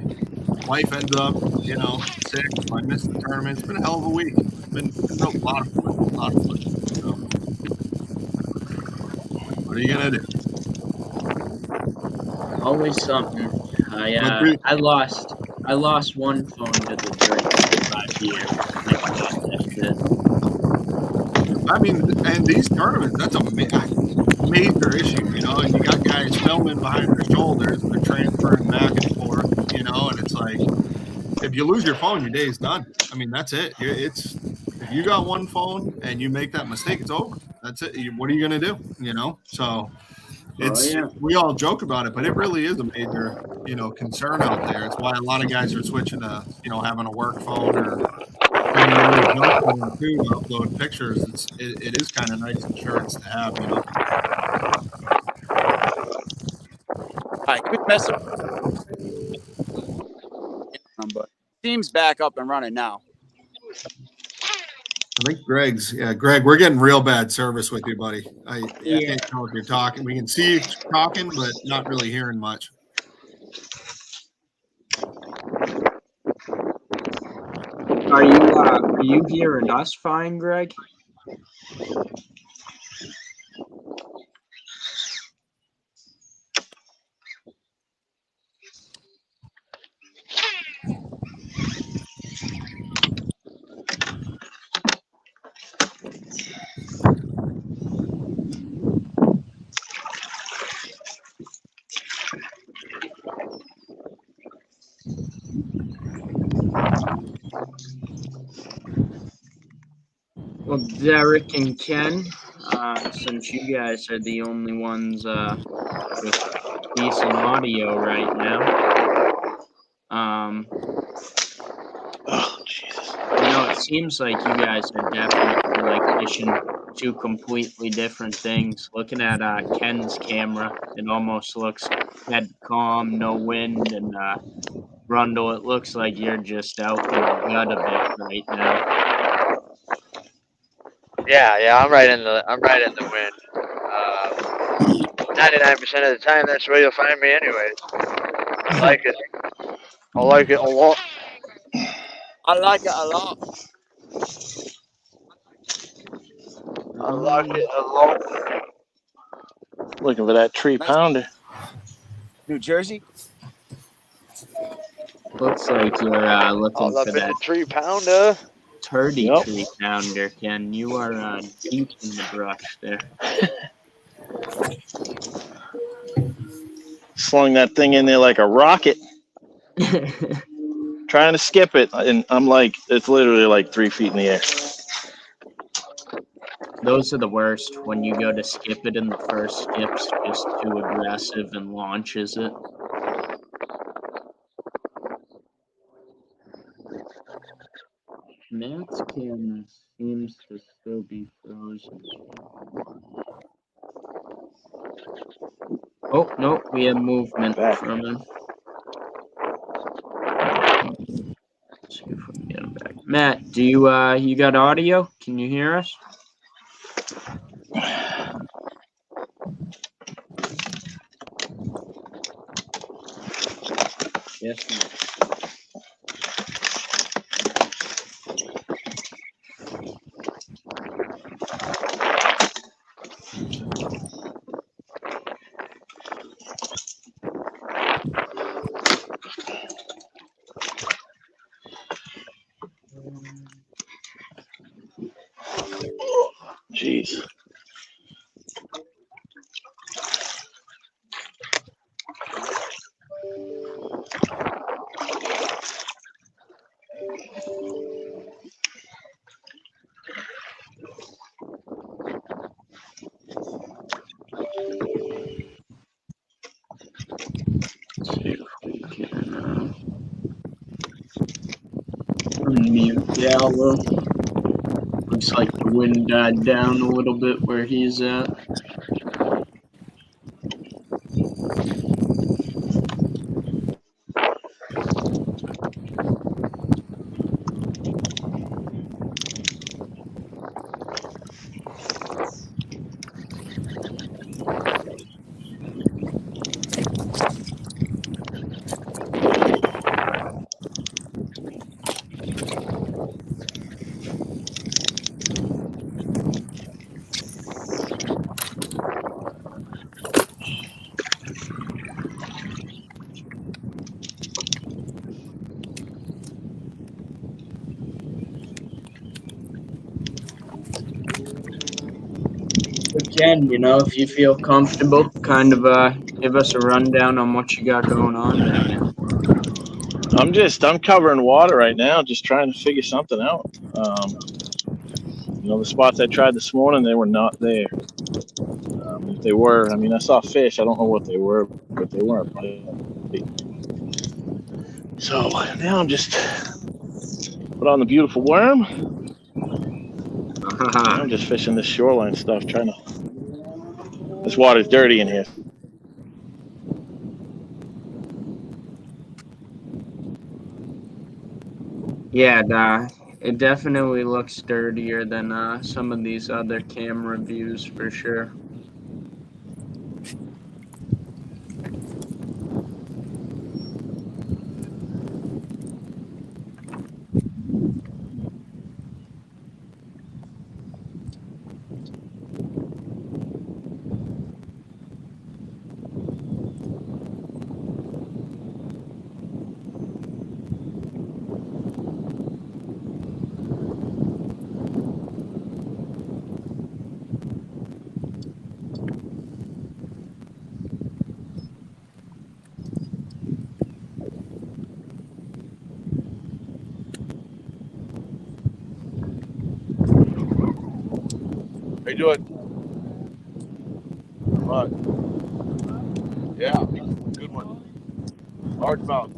Wife ends up, sick. So I missed the tournament. It's been a hell of a week. It's been a lot of fun. A lot of fun. So, what are you gonna do? Always something. I lost one phone to the drink for 5 years. I mean, and these tournaments, that's a major issue, and you got guys filming behind their shoulders and they're transferring back and forth, and it's like, if you lose your phone, your day's done. I mean, that's it. If you got one phone and you make that mistake, it's over. That's it. What are you going to do? So we all joke about it, but it really is a major, concern out there. It's why a lot of guys are switching to, having a work phone or having a little junk phone too to upload pictures. It is kind of nice insurance to have, Hi, quick message. But team's back up and running now. I think Greg, we're getting real bad service with you, buddy. I can't tell if you're talking. We can see you talking, but not really hearing much. Are you hearing us fine, Greg? Well, Derek and Ken, since you guys are the only ones with decent audio right now, Oh, Jesus. it seems like you guys are definitely like fishing two completely different things. Looking at Ken's camera, it almost looks dead calm, no wind, and Rundle, it looks like you're just out in the gut of it right now. Yeah, I'm right in the wind. 99% of the time, that's where you'll find me, anyways. I like it. I like it a lot. I like it a lot. I like it a lot. Looking for that 3-pounder. New Jersey. Looks like you're looking for that 3-pounder. 33-pounder, Ken. You are deep in the brush there. Slung that thing in there like a rocket. Trying to skip it, and I'm like, it's literally like 3 feet in the air. Those are the worst, when you go to skip it and the first skip's just too aggressive and launches it. Matt's camera seems to still be frozen. Oh, no, we have movement from him. Let's see if we can get him back. Matt, do you got audio? Can you hear us? Yes, Matt. Jeez. See if we can unmute Gallo. Looks like the wind died down a little bit where he's at. again, if you feel comfortable, kind of give us a rundown on what you got going on right now. I'm covering water right now, just trying to figure something out. The spots I tried this morning, they were not there. If they were, I saw fish. I don't know what they were, but they weren't biting. So now I'm just put on the beautiful worm. I'm just fishing this shoreline stuff, trying to. This water's dirty in here. Yeah, it definitely looks dirtier than some of these other camera views for sure. How you doing? What? Yeah, good one. Largemouth.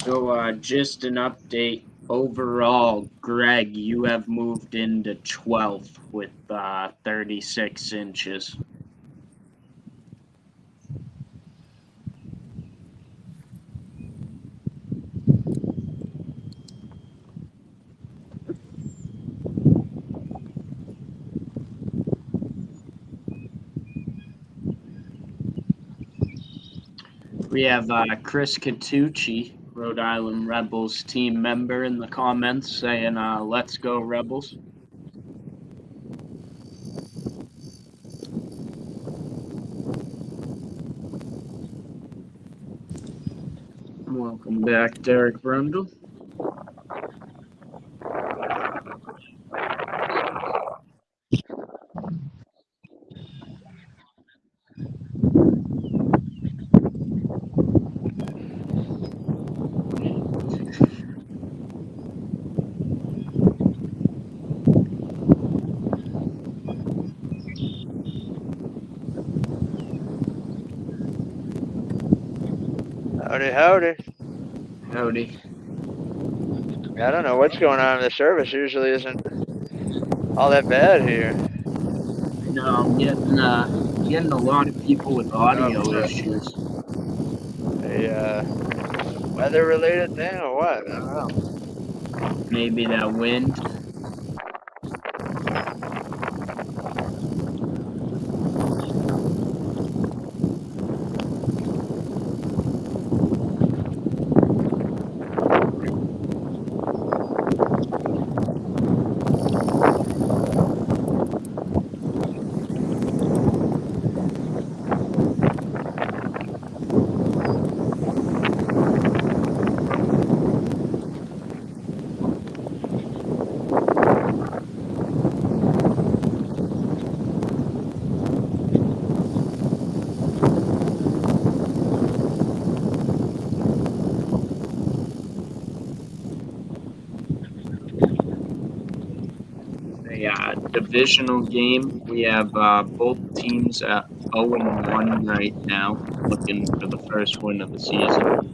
So, just an update. Overall, Greg, you have moved into 12th with 36 inches. We have Chris Catucci, Rhode Island Rebels team member, in the comments saying, let's go Rebels. Welcome back, Derek Brundle. Howdy, howdy. Howdy. I don't know what's going on. The service usually isn't all that bad here. No, I'm getting a lot of people with audio issues. A weather-related thing or what? I don't know. Maybe that wind. Divisional game. We have both teams at 0-1 right now, looking for the first win of the season.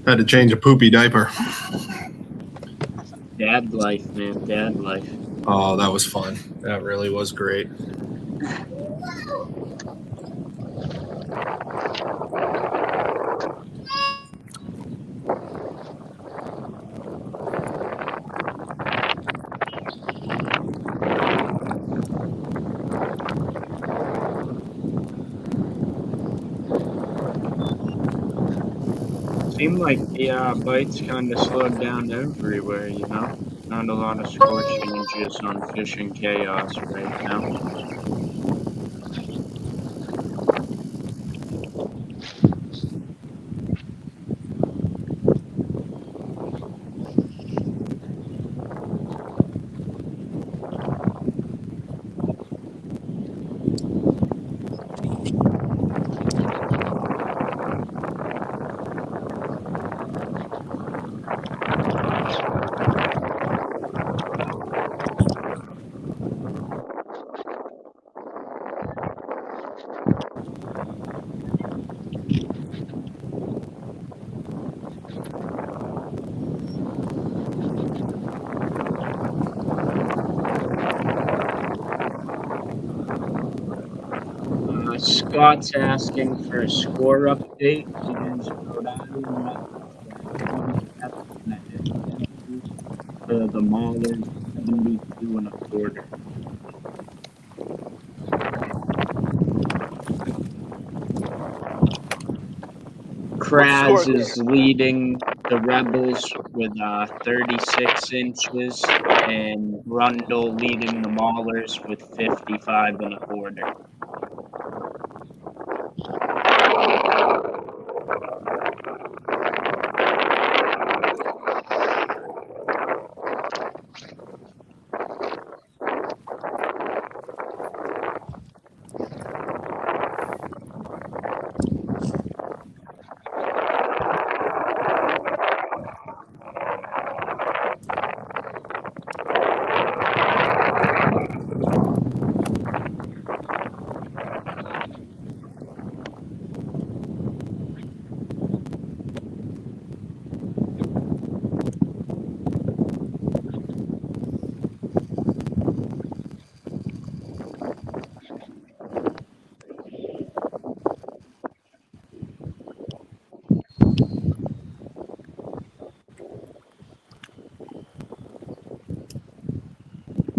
Had to change a poopy diaper. Dad life, man. Dad life. Oh, that was fun. That really was great. seemed like the bites kind of slowed down everywhere, you know? Not a lot of score changes on Fishing Chaos right now. Scott's asking for a score update. It is Rhode Island Rebels 87 to the Maulers 72 1/4. Kraz is leading the Rebels with 36 inches, and Rundle leading the Maulers with 55 1/4.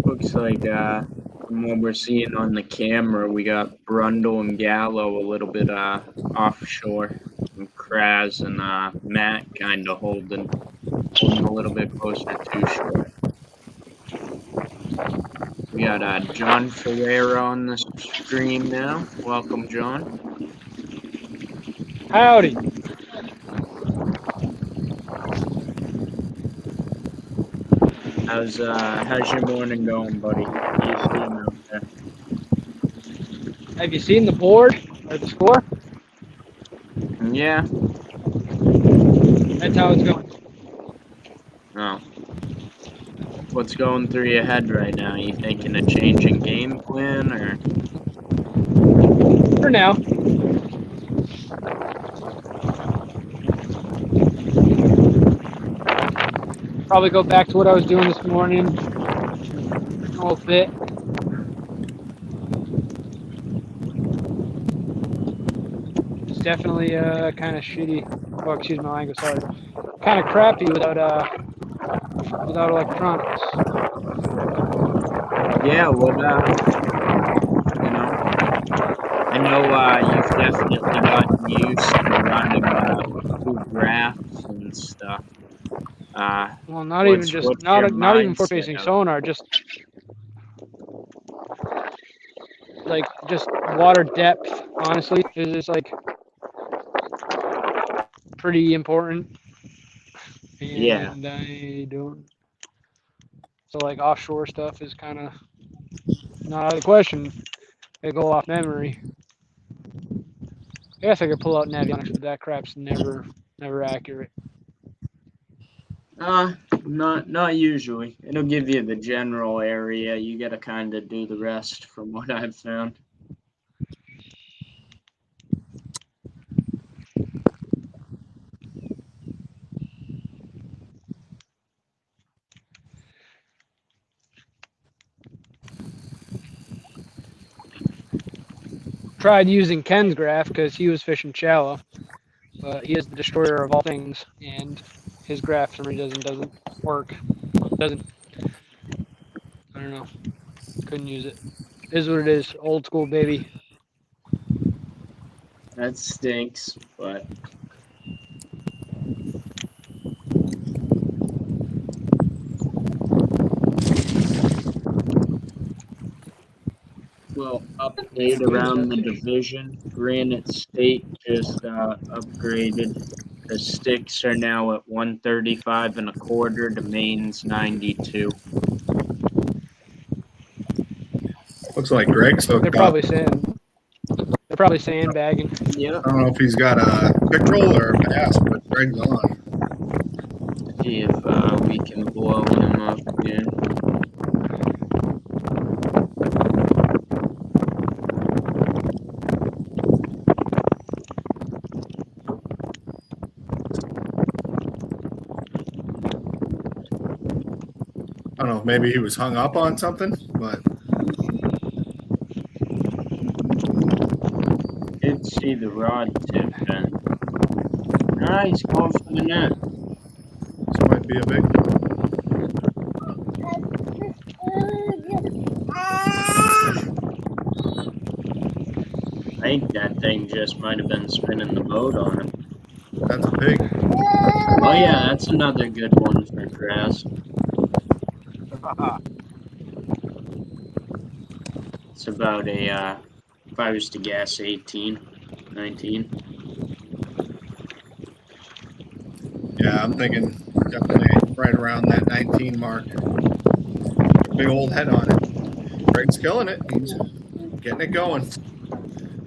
Looks like from what we're seeing on the camera, we got Brundle and Gallo a little bit offshore, and Kraz and Matt kind of holding a little bit closer to shore. We got John Ferreira on the stream now. Welcome, John. Howdy. How's your morning going, buddy? How you feeling out there? Have you seen the board or the score? Yeah. That's how it's going. Oh. What's going through your head right now? You thinking of changing game plan, or? For now. Probably go back to what I was doing this morning a little bit. It's definitely kind of shitty. Oh, excuse my language. Sorry. Kind of crappy without electronics. Yeah, what you know, I know you've definitely gotten used to running two graphs and stuff. Well, not even forward facing sonar, just like water depth. Honestly, is like pretty important. And yeah. I don't. So like offshore stuff is kind of not out of the question. They go off memory. I guess I could pull out Navionics, but that crap's never accurate. Not usually. It'll give you the general area. You gotta kind of do the rest, from what I've found. Tried using Ken's graph because he was fishing shallow, but he is the destroyer of all things, and his graph for me doesn't work. Doesn't. I don't know. Couldn't use it. It is what it is. Old school, baby. That stinks, but little update around the division. Granite State just upgraded. The sticks are now at 135 and a quarter. The main's 92. Looks like Greg's hooked They're up. probably sandbagging. Yep. I don't know if he's got a pickerel or a bass, but Greg's on. See if we can blow him up here. I don't know. Maybe he was hung up on something, but Did see the rod tip then. Ah, he's going for the net. this might be a big one. I think that thing just might have been spinning the boat on him. That's a pig. Oh yeah, that's another good one for grass. It's about a, if I was to guess, 18, 19. Yeah, I'm thinking definitely right around that 19 mark. Big old head on it. Greg's killing it. He's getting it going.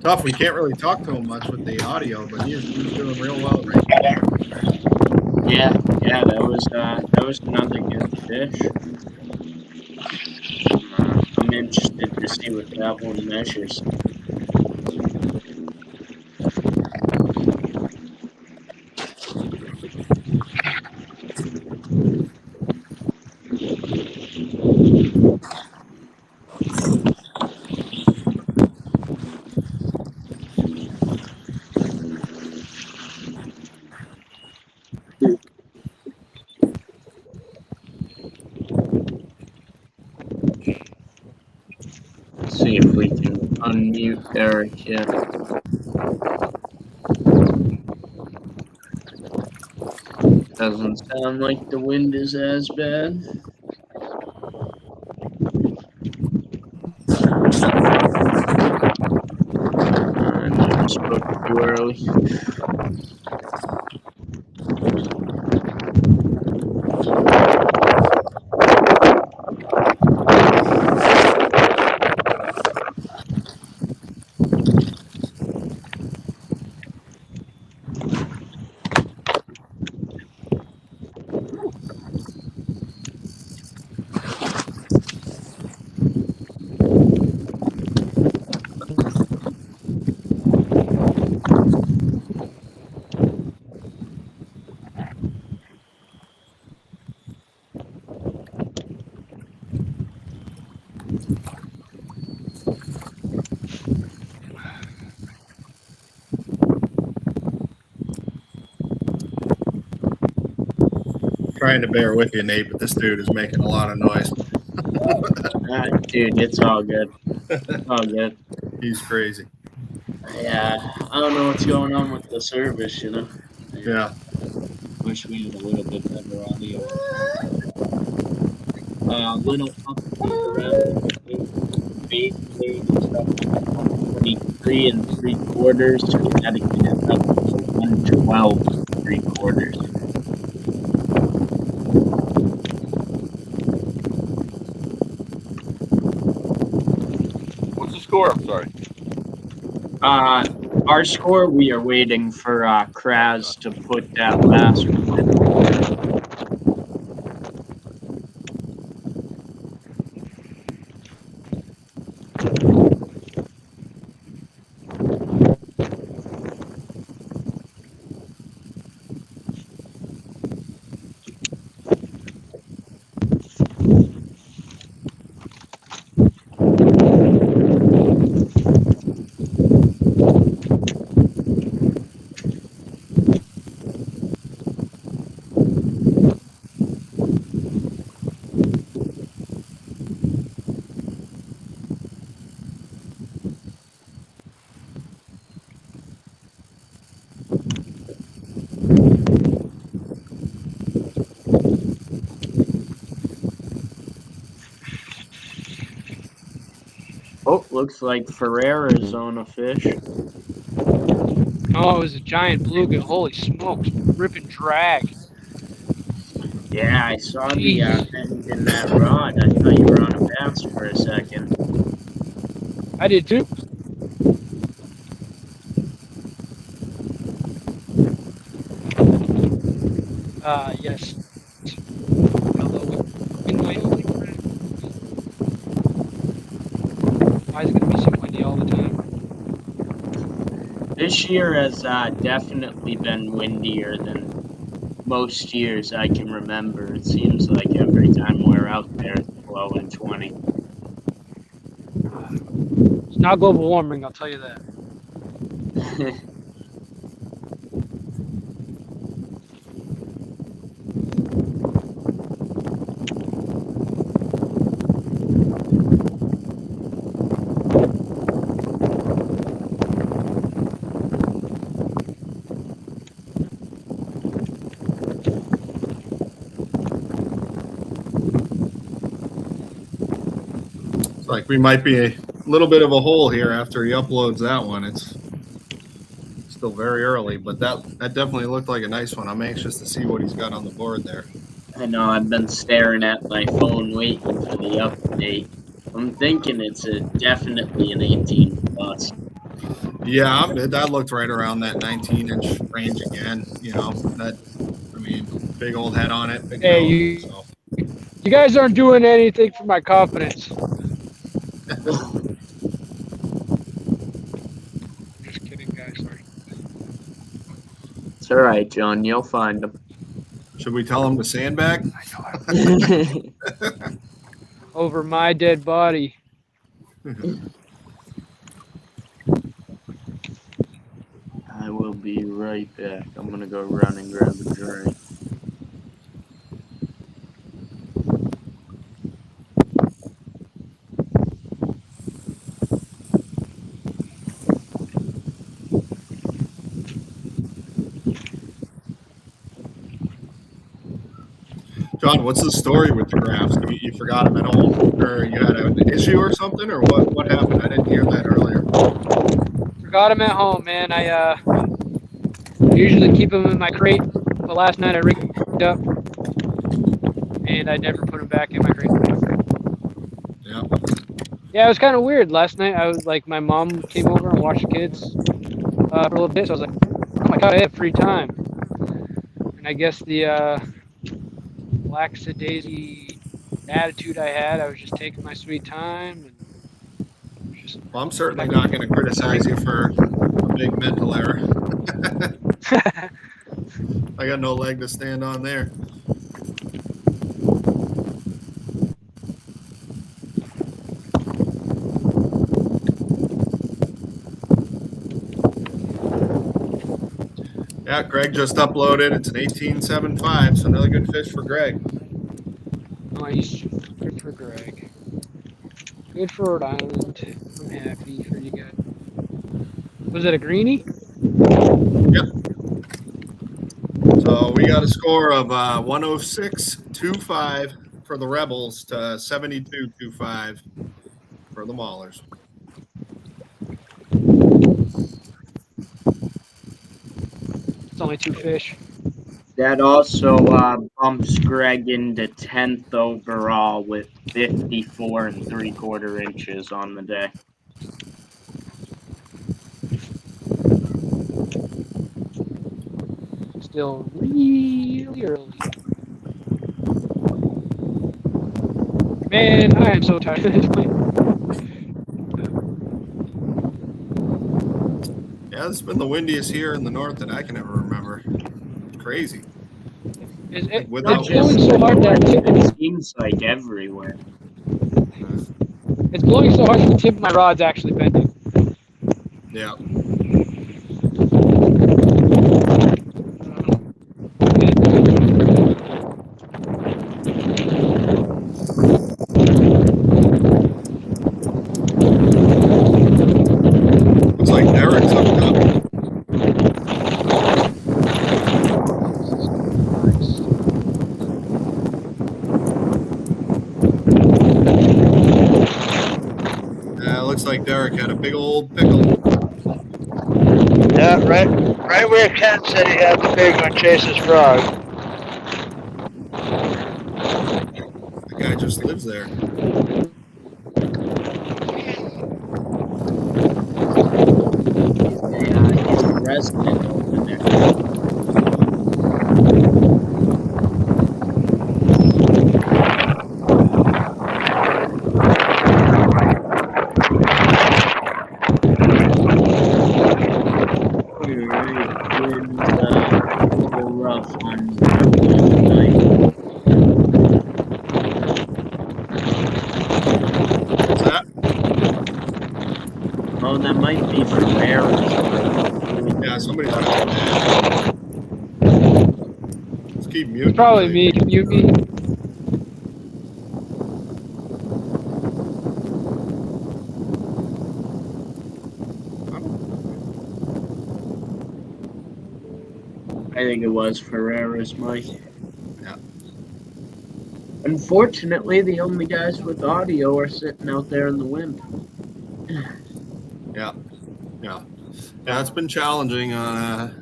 Tough. We can't really talk to him much with the audio, but he's doing real well right now. Yeah, that was another good fish. I'm interested to see what that one measures. See if we can unmute Derek here. Doesn't sound like the wind is as bad. I maybe spoke too early. Trying to bear with you, Nate, but this dude is making a lot of noise. Dude, it's all good. It's all good. He's crazy. Yeah, I don't know what's going on with the service, you know. Yeah. Wish we had a little bit better audio. Little update around the bait weight is up 23 and 3/4. So we gotta get it up to 112 3/4. What's the score? I'm sorry. Our score, we are waiting for Kraz to put that last one in. Oh, looks like Ferreira's on a fish. Oh, it was a giant bluegill. Holy smokes. Rip and drag. Yeah, I saw the Jeez. bend in that rod. I thought you were on a bass for a second. I did too. Yes. Hello. In Wyoming. Why is it going to be so windy all the time? This year has definitely been windier than most years I can remember. It seems like every time we're out there, it's blowing 20. It's not global warming, I'll tell you that. It's like we might be a little bit of a hole here after he uploads that one. It's still very early, but that definitely looked like a nice one. I'm anxious to see what he's got on the board there. I know, I've been staring at my phone waiting for the update. I'm thinking it's definitely an 18 plus. Yeah, that looked right around that 19-inch range again. You know, big old head on it. Big Hey, mouth, so. you guys aren't doing anything for my confidence. Just kidding, guys. Sorry. It's all right, John. You'll find them. Should we tell him to sandbag? Over my dead body. I will be right back. I'm gonna go run and grab a drink. John, what's the story with the graphs? You forgot them at home, or you had an issue or something, or what happened? I didn't hear that earlier. Forgot them at home, man. I usually keep them in my crate, but last night I rigged up, and I never put them back in my crate. Yeah. Yeah, it was kind of weird. Last night I was like, my mom came over and watched the kids for a little bit, so I was like, oh my god, I have free time. And I guess the lackadaisy attitude I had, I was just taking my sweet time. And just Well, I'm certainly not going to criticize you for a big mental error. I got no leg to stand on there. Yeah, Greg just uploaded. It's an 18.75, so another good fish for Greg. Nice. Good for Greg. Good for Rhode Island. I'm happy for you guys. Was it a greenie? Yep. So we got a score of 106.25 for the Rebels to 72.25 for the Maulers. It's only 2 fish. That also bumps Greg into 10th overall with 54 3/4 inches on the day. Still really early. Man, I am so tired of this point. Yeah, it's been the windiest here in the north that I can ever remember. It's crazy. It's Without blowing so hard that It seems like everywhere. it's blowing so hard that the tip of my rod's actually bending. Yeah. Looks like Derek's up top. looks like Derek had a big old pickle. Yeah, right where Ken said he had the big one chase his frog. The guy just lives there. He's a resident over there. Rough on tonight. What's that? Oh, that might be Ferreira. Yeah, somebody's got that. Let's keep muting. It's probably me. Can you mute me? I think it was Ferreira's mic. Yeah. Unfortunately, the only guys with audio are sitting out there in the wind. Yeah. It's been challenging on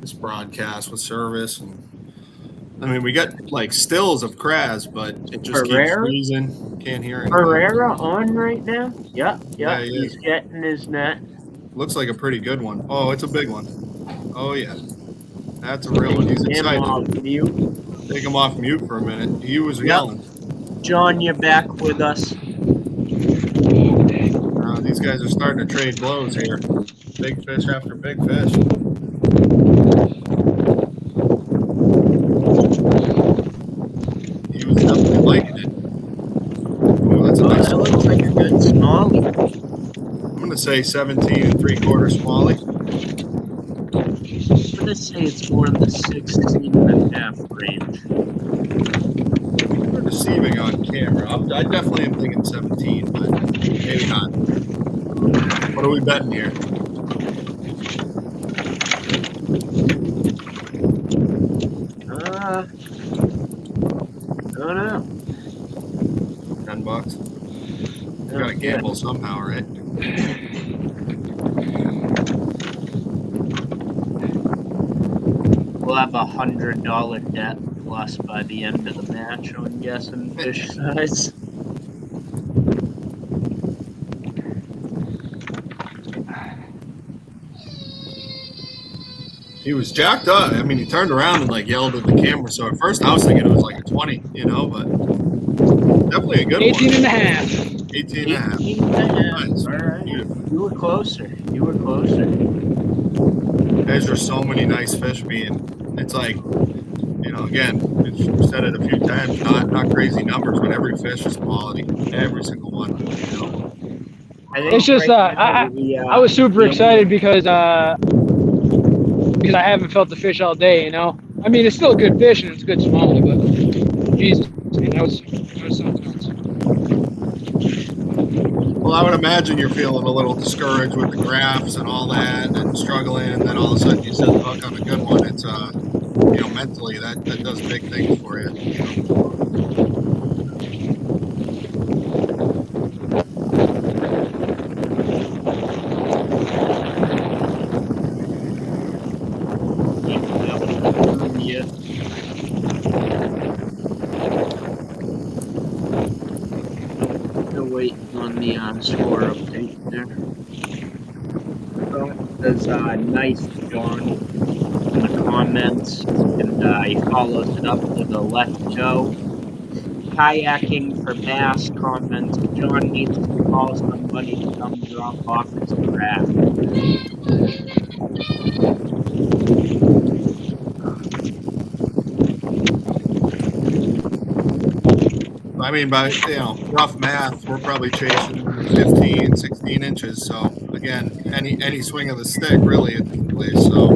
this broadcast with service, and I mean we got like stills of Kraz, but it just keeps freezing. Can't hear anything. Ferreira on right now? Yeah, Yeah, he's getting his net. Looks like a pretty good one. Oh, it's a big one. Oh yeah. That's a real one. He's excited. Take him off mute for a minute. He was yelling. John, you're back with us. These guys are starting to trade blows here. Big fish after big fish. He was definitely liking it. Oh, that's a nice that looks like a good smallie. I'm going to say 17 3/4 smallie. I'm going to say it's more in the 16.5 range. You're deceiving on camera. I definitely am thinking 17, but maybe not. What are we betting here? I don't know. $10. You got to gamble somehow, right? We'll have $100 debt plus by the end of the match, I'm guessing, fish size. He was jacked up. I mean, he turned around and like yelled at the camera. So at first I was thinking it was like a 20, but definitely a good 18 one. and a half. 18 and a half. 18 and a half. Nice. All right. Beautiful. You were closer. There's just so many nice fish being. It's like, again, we've said it a few times, not crazy numbers, but every fish is quality. Every single one. It's just I was super excited because I haven't felt the fish all day. I mean, it's still good fish and it's good smallie, but Jesus, man, that was something else. Well, I would imagine you're feeling a little discouraged with the graphs and all that, and struggling, and then all of a sudden you set the hook on a good one. It's mentally that does big things for you. Still waiting on the score update there. So there's nice John in the comments, and he follows it up with a let's go. Kayaking for bass comments. John needs to call somebody to come drop off his craft. I mean, by rough math, we're probably chasing 15, 16 inches. So again, any swing of the stick really at this place. So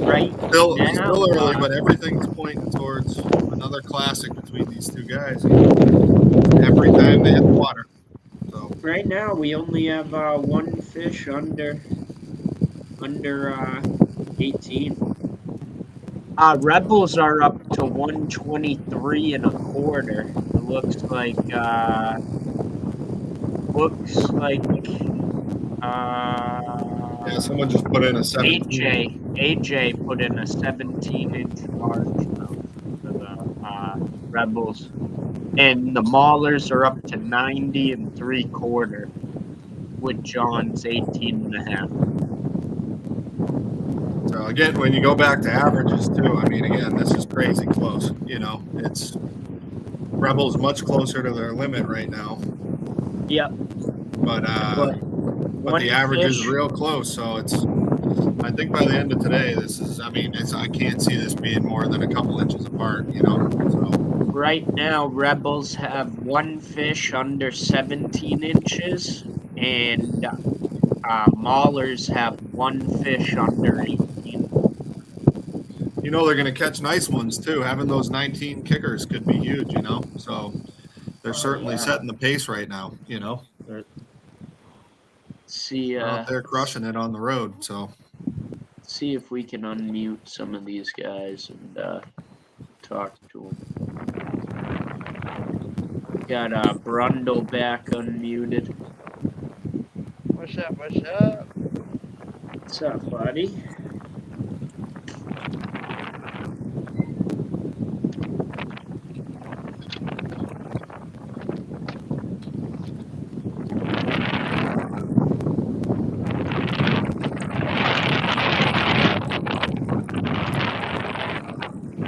right still now, early, but everything's pointing towards another classic between these two guys. Every time they hit the water. So right now we only have one fish under 18. Rebels are up to 123 1/4. It looks like looks like Yeah, someone just put in a 17. AJ put in a 17-inch largemouth for the Rebels, and the Maulers are up to 90 3/4, with John's 18.5. So again, when you go back to averages too, I mean, again, this is crazy close. You know, it's Rebels much closer to their limit right now. Yep. But the average is real close. So it's, I think by the end of today, this is, I mean, I can't see this being more than a couple inches apart, you know. So right now, Rebels have one fish under 17 inches, and Maulers have one fish under 18. you know they're going to catch nice ones too. Having those 19 kickers could be huge, you know. So they're certainly setting the pace right now, you know. They're out there crushing it on the road. So see if we can unmute some of these guys and talk to them. Got Brundle back unmuted. What's up? What's up? What's up, buddy?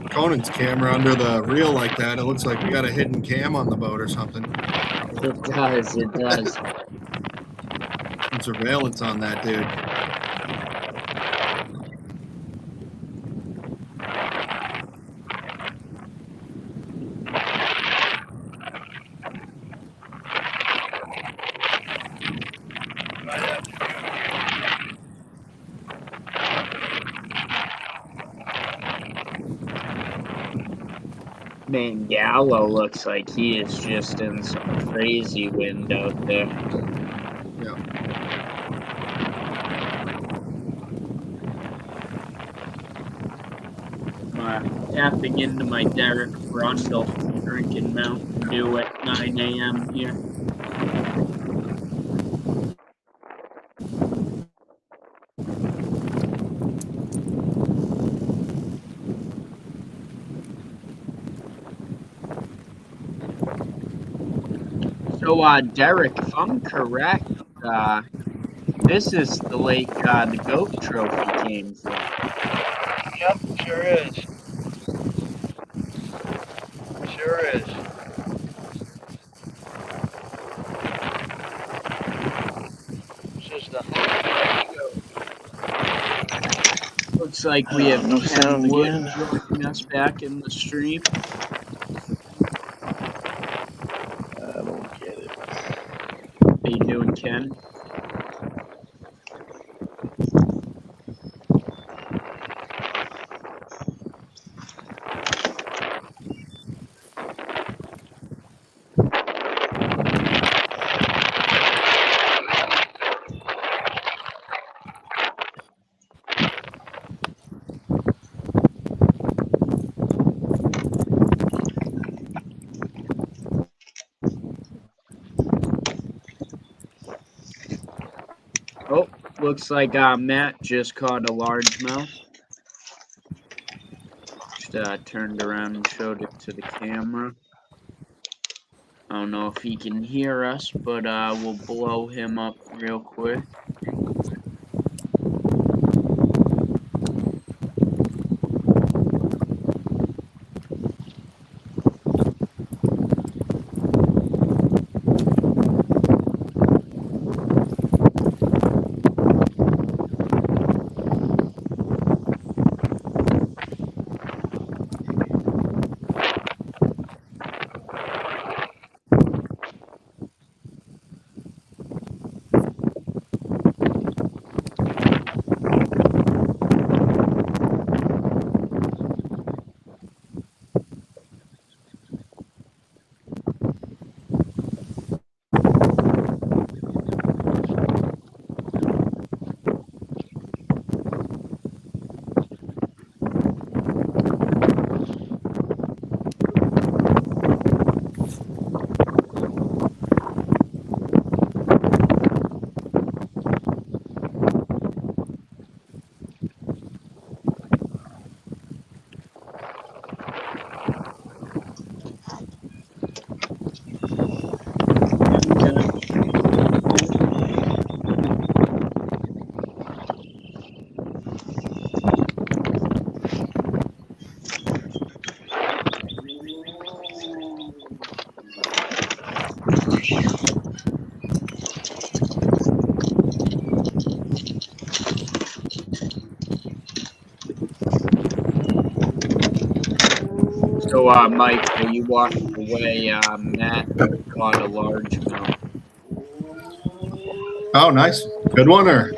Conan's camera under the reel like that, it looks like we got a hidden cam on the boat or something. It does. It does. Some surveillance on that dude. Man, Gallo looks like he is just in some crazy wind out there. Yeah. Tapping into my Derek Brundle, drinking Mountain Dew at 9 a.m. here. So, Derek, if I'm correct, this is the lake the GOAT trophy came from. Yep, sure is. Sure is. This is the Looks like we have No Ken sound again wind. joining us back in the stream. I don't get it. How you doing, Ken? Oh, looks like Matt just caught a largemouth. Just turned around and showed it to the camera. I don't know if he can hear us, but we'll blow him up real quick. Mike, while you walked away, Matt caught a largemouth. Oh, nice. Good one, or?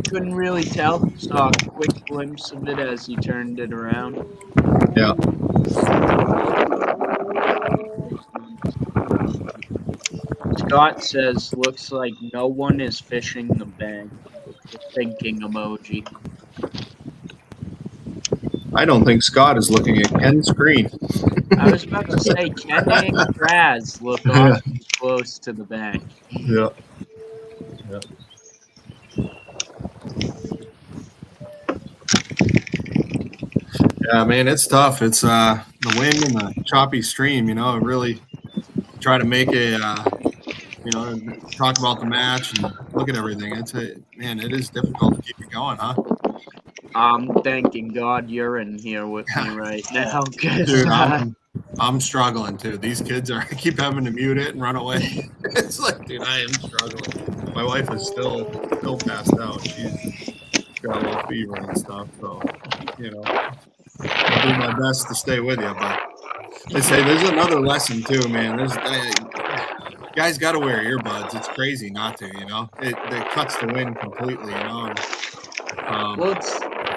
Couldn't really tell. Saw a quick glimpse of it as he turned it around. Yeah. Scott says, looks like no one is fishing the bank. The thinking emoji. I don't think Scott is looking at Ken's screen. I was about to say, Ken and Kraz look Yeah. awfully close to the bank. Yeah. Yeah. Yeah, man, it's tough. It's the wind and the choppy stream, really try to make talk about the match and look at everything. It is difficult to keep it going, huh? I'm thanking God you're in here with me right now, because Dude, I'm struggling too. These kids I keep having to mute it and run away. It's like, dude, I am struggling. My wife is still passed out. She's got a little fever and stuff, so I'll do my best to stay with you. But they say there's another lesson too, man. Guys got to wear earbuds. It's crazy not to, It cuts the wind completely, well,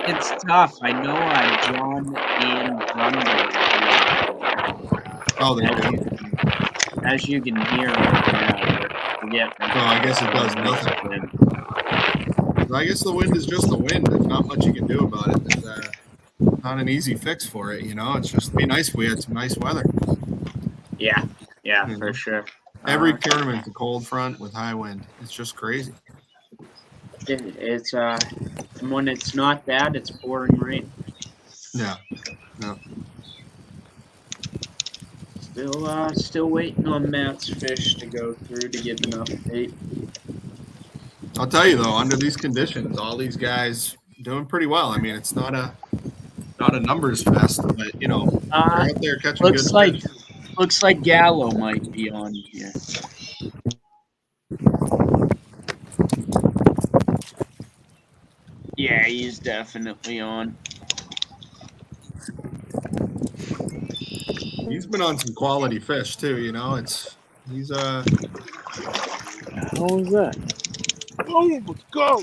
it's tough. I know John and Grundle. Oh, they do. As you can hear right now, I guess it does nothing. I guess the wind is just the wind. There's not much you can do about it. There's not an easy fix for it, It's just be nice if we had some nice weather. Yeah, for sure. Every tournament's a cold front with high wind. It's just crazy. It's and when it's not bad, it's pouring rain. Yeah. Still waiting on Matt's fish to go through to give enough bait. I'll tell you though, under these conditions, all these guys doing pretty well. I mean, it's not a numbers fest, but they're out there catching good fish. Looks like Gallo might be on here. Yeah, he's definitely on. He's been on some quality fish too, he's How was that? Boom, let's go.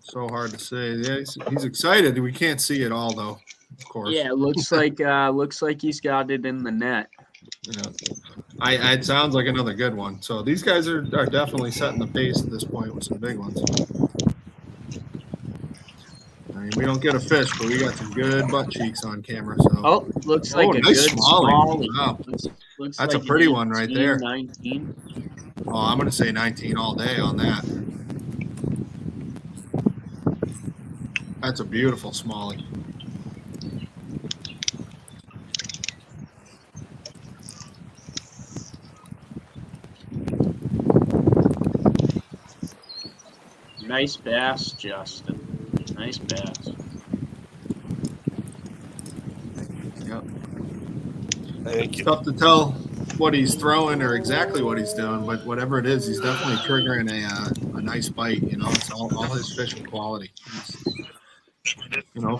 So hard to say. Yeah, he's excited. We can't see it all though, of course. Yeah, looks like he's got it in the net. Yeah. It sounds like another good one. So these guys are definitely setting the pace at this point with some big ones. I mean, we don't get a fish, but we got some good butt cheeks on camera. So looks like a nice good smallie. Wow. Looks That's like a pretty one right there. 19. Oh, I'm going to say 19 all day on that. That's a beautiful smallie. Nice bass, Justin. Nice bass. Yep. Thank It's tough to tell what he's throwing or exactly what he's doing, but whatever it is, he's definitely triggering a nice bite. It's all his fishing quality.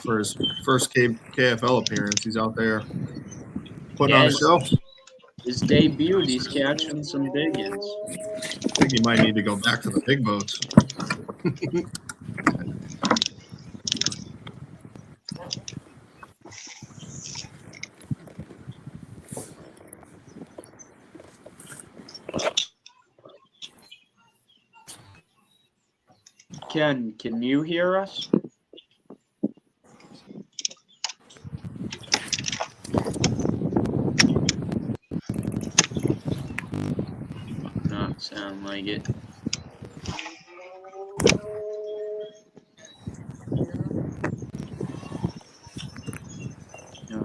For his first KFL appearance, he's out there putting on a show. His debut, he's catching some big ones. I think he might need to go back to the big boats. Ken, can you hear us? Not sound like it.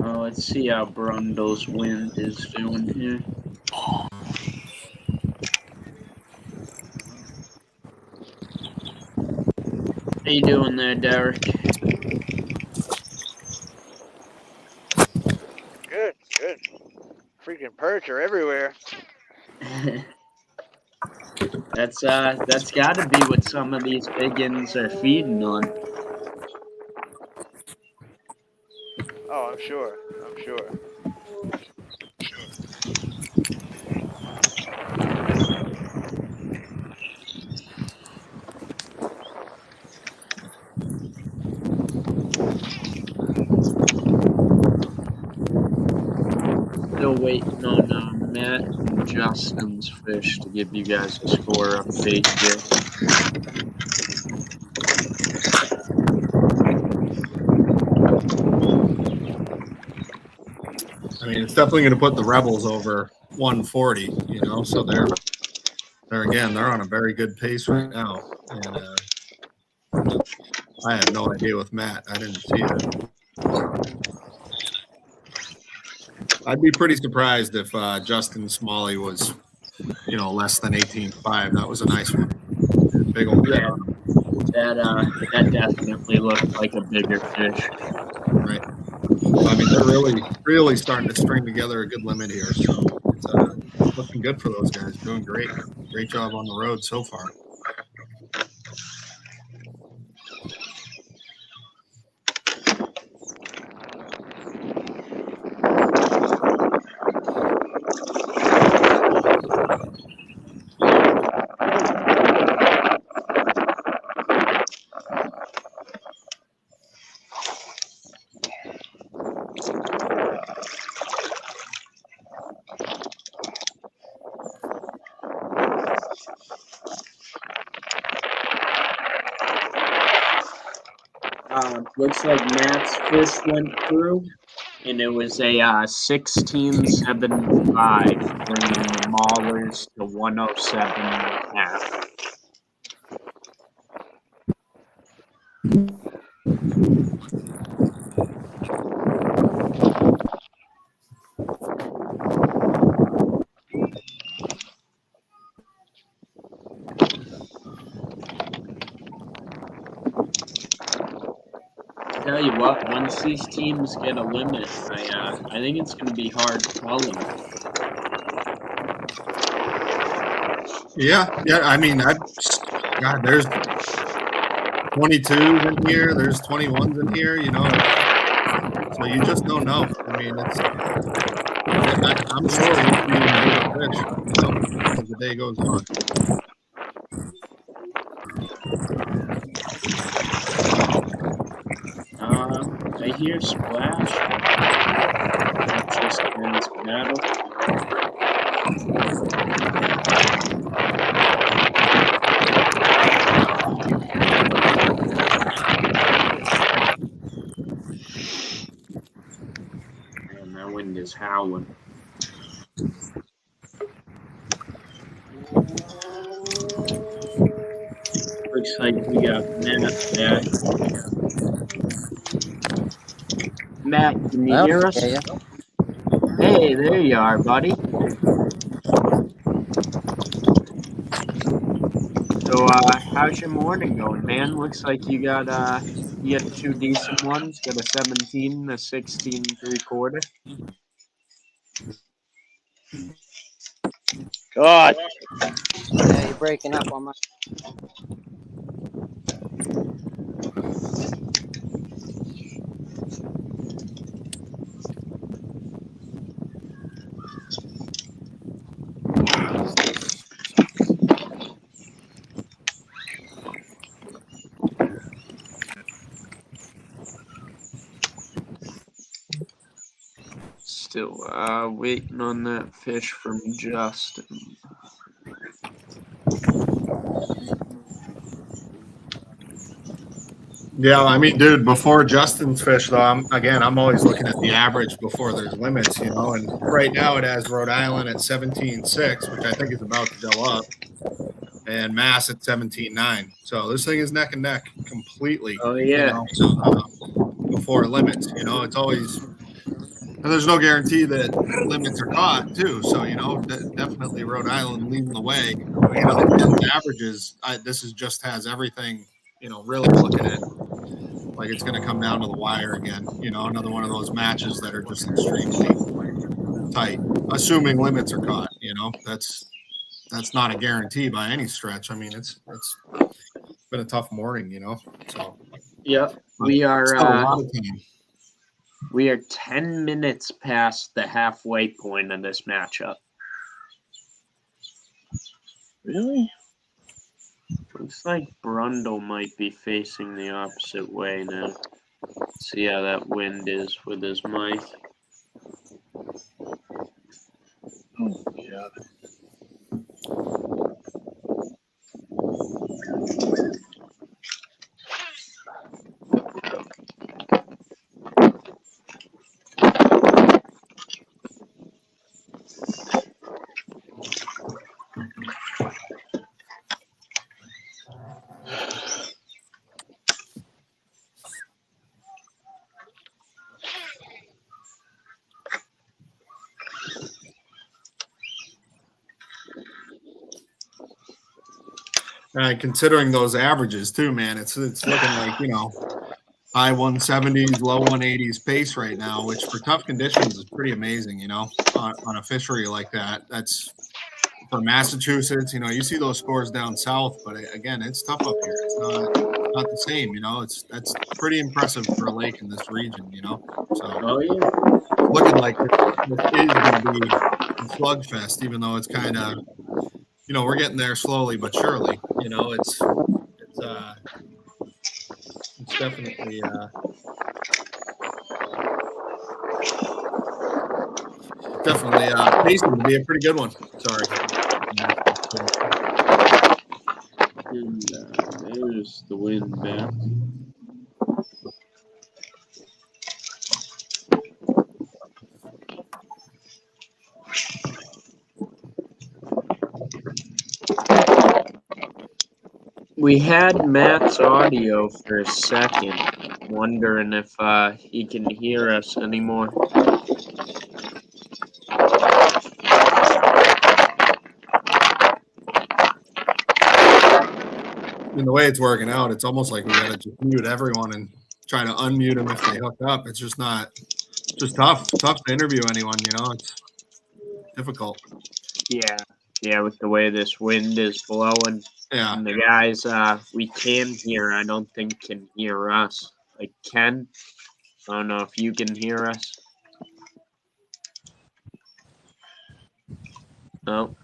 Let's see how Brundle's wind is doing here. How you doing there, Derek? Good. Freaking perch are everywhere. That's got to be what some of these big uns are feeding on. Oh, I'm sure. I'm sure. Still waiting on Matt and Justin's fish to give you guys a score update here. I mean, it's definitely going to put the Rebels over 140, you know, so they're on a very good pace right now. And I had no idea with Matt. I didn't see it. I'd be pretty surprised if Justin Smalley was, you know, less than 18.5. That was a nice one. Big old Yeah, that definitely looked like a bigger fish. right. I mean, they're really starting to string together a good limit here. So it's looking good for those guys. Doing great. Great job on the road so far. Looks like Matt's fish went through, and it was a 16.75, bringing the Maulers to 107.5. Tell you what, once these teams get a limit, I think it's going to be hard calling. Yeah. I mean, God, there's 22s in here. There's 21s in here. You know, so you just don't know. I mean, I'm sure we'll see even bigger fish, you know, as the day goes on. I hear splash. That's just Ben's battle. Man, that wind is howling. Looks like we got Matt back. Matt, can you hear us? Yeah. Hey, there you are, buddy. So, how's your morning going, man? Looks like you got two decent ones. Got a 17 and a 16.75. God. Yeah, you're breaking up on my. Still waiting on that fish from Justin. Yeah, I mean, dude, before Justin's fish, though, I'm always looking at the average before there's limits, you know. And right now it has Rhode Island at 17.6, which I think is about to go up, and Mass at 17.9. So this thing is neck and neck completely. Oh yeah. You know, before limits, you know, it's always. And there's no guarantee that limits are caught too. So you know, definitely Rhode Island leading the way. You know, the averages. This is just has everything. You know, really looking at like it's going to come down to the wire again. You know, another one of those matches that are just extremely tight, assuming limits are caught. You know, that's not a guarantee by any stretch. I mean, it's been a tough morning. You know, so Yep, we are. still a lot of time. We are 10 minutes past the halfway point of this matchup. Really? Looks like Brundle might be facing the opposite way now. See how that wind is with his mic. Oh, yeah. Considering those averages too, man, it's looking like, high 170s, low 180s pace right now, which for tough conditions is pretty amazing, on a fishery like that. That's for Massachusetts. You see those scores down south, but again, it's tough up here. It's not the same. That's pretty impressive for a lake in this region. So Oh yeah. looking like this is going to be a slugfest, even though it's kind of, we're getting there slowly but surely. It's definitely pacing to be a pretty good one. Sorry. And there's the wind back. We had Matt's audio for a second, wondering if he can hear us anymore. In the way it's working out, it's almost like we got to just mute everyone and try to unmute them if they hook up. It's just tough to interview anyone. It's difficult. Yeah, with the way this wind is blowing. Yeah. And the guys we can hear, I don't think can hear us. Like Ken, I don't know if you can hear us. No.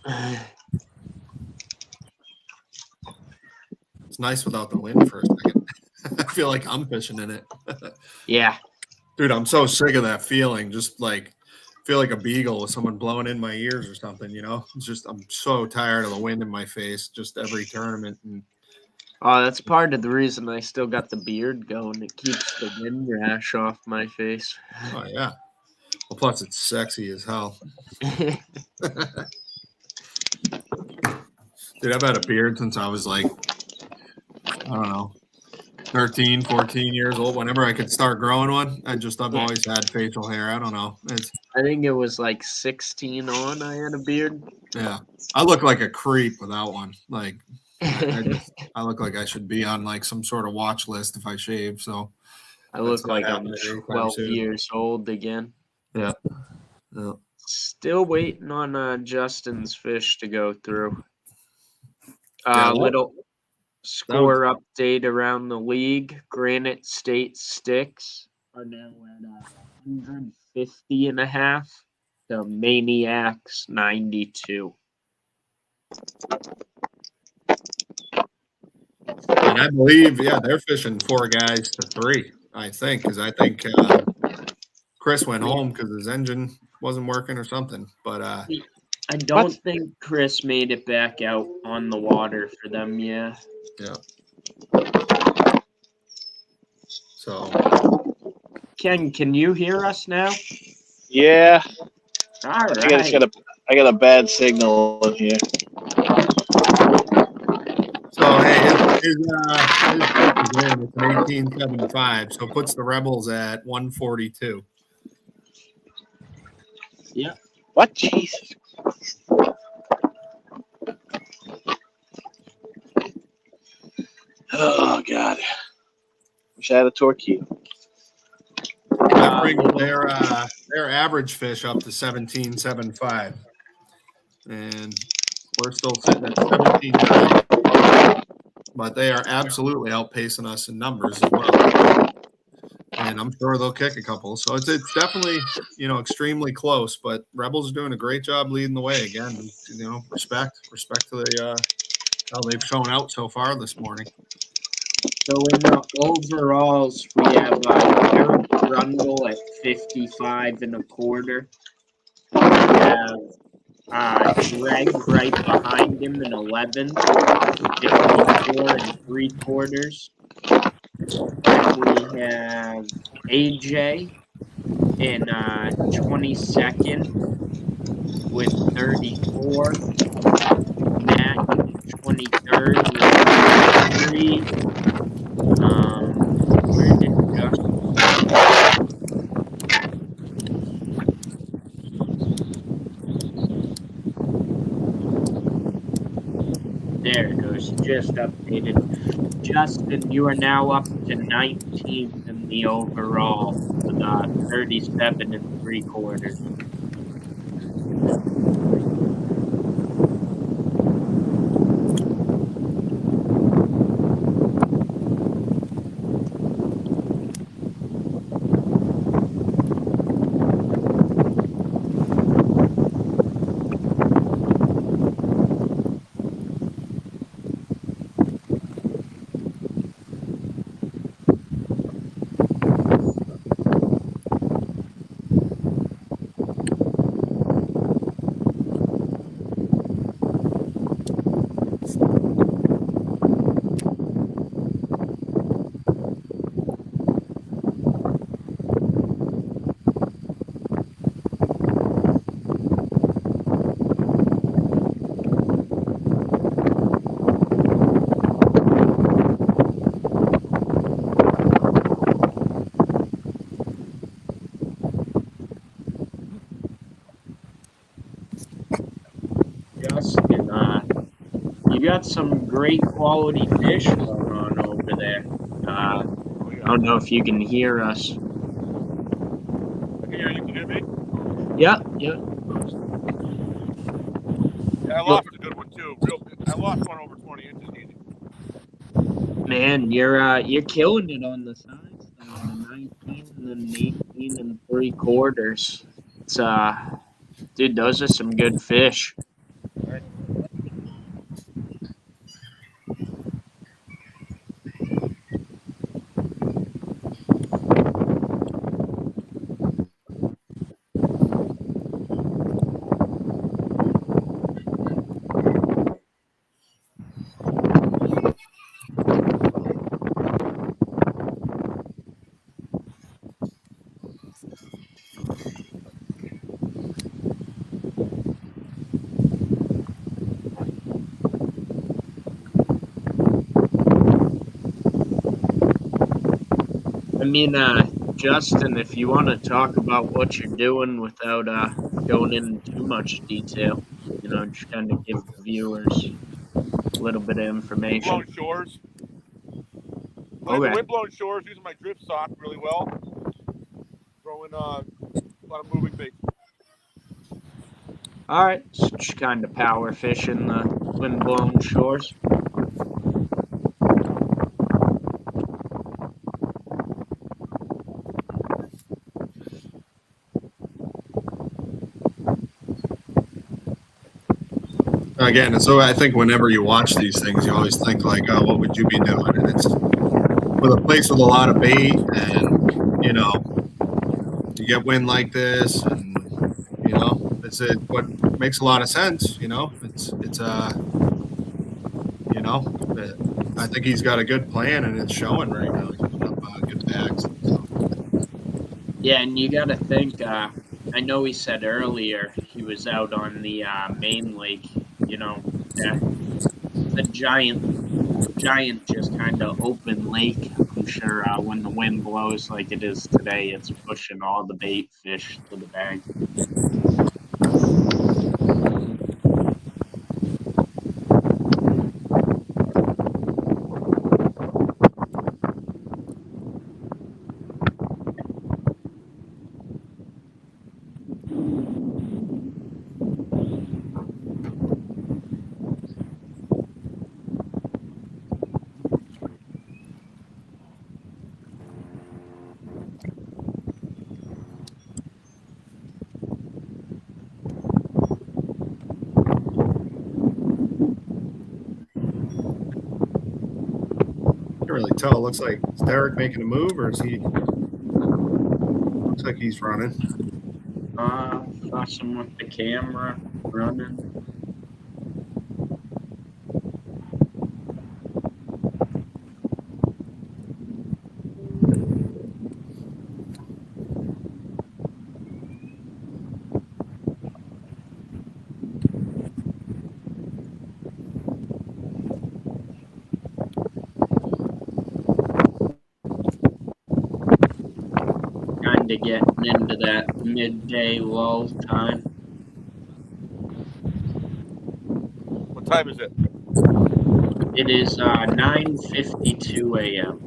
It's nice without the wind for a second. I feel like I'm fishing in it. Yeah. Dude, I'm so sick of that feeling. Just like feel like a beagle with someone blowing in my ears or something, It's just I'm so tired of the wind in my face just every tournament. And Oh, that's part of the reason I still got the beard going. It keeps the wind rash off my face. oh yeah. Well, plus it's sexy as hell. Dude, I've had a beard since I was like, I don't know, 13, 14 years old. Whenever I could start growing one, I've always had facial hair. I don't know. I think it was like 16 on I had a beard. Yeah. I look like a creep without one. Like I look like I should be on like some sort of watch list if I shave. So I look like I'm 12 years old again. Yeah. Still waiting on Justin's fish to go through. Little score update around the league. Granite State Sticks are now at 150.5. The Maniacs 92. And I believe, they're fishing 4 guys to 3, I think, because I think Chris went home because his engine wasn't working or something. But I don't think Chris made it back out on the water for them, yeah. So, Ken, can you hear us now? Yeah. All I right. think I got a bad signal in here. So hey, his win is an 18.75, so puts the Rebels at 142. Yeah. What? Jesus. Oh God. Wish I had a torpedo. That brings their average fish up to 17.75, and we're still sitting at 17.9. But they are absolutely outpacing us in numbers as well. And and I'm sure they'll kick a couple. So it's definitely, extremely close. But Rebels are doing a great job leading the way again. Respect to the how they've shown out so far this morning. So in the overalls, we have Eric Brundle at 55 and a quarter. We have Greg right behind him in 11th, 54 and three quarters. Then we have AJ in 22nd with 34. Matt in 23rd with 33. Where did Justin go? There it goes. Just updated. Justin, you are now up to 19th in the overall with 37 and three quarters. Justin, you got some great quality fish going on over there. I don't know if you can hear us. Okay, you can hear me? Yeah. Yeah, I lost a good one too. I lost one over 20 inches easy. Man, you're killing it on the size though. The 19 and then 18 and three quarters. It's dude, those are some good fish. Right. I mean, Justin, if you want to talk about what you're doing without going into too much detail, just kind of give the viewers a little bit of information. Windblown shores. Playing the Okay. windblown shores, using my drip sock really well. Throwing a lot of moving bait. All right. So just kind of power fishing the windblown shores. Again, and so I think whenever you watch these things, you always think like, oh, what would you be doing? And it's with a place with a lot of bait, and you get wind like this, and it's what makes a lot of sense. I think he's got a good plan, and it's showing right now. He's putting up good bags. So. Yeah, and you got to think. I know he said earlier he was out on the main lake. A giant, just kind of open lake. I'm sure when the wind blows like it is today, it's pushing all the bait fish to the bank. to tell. It looks like, is Derek making a move, or is he? Looks like he's running. Fussing with the camera, running. Kind of getting into that midday lull time. What time is it? It is 9:52 a.m.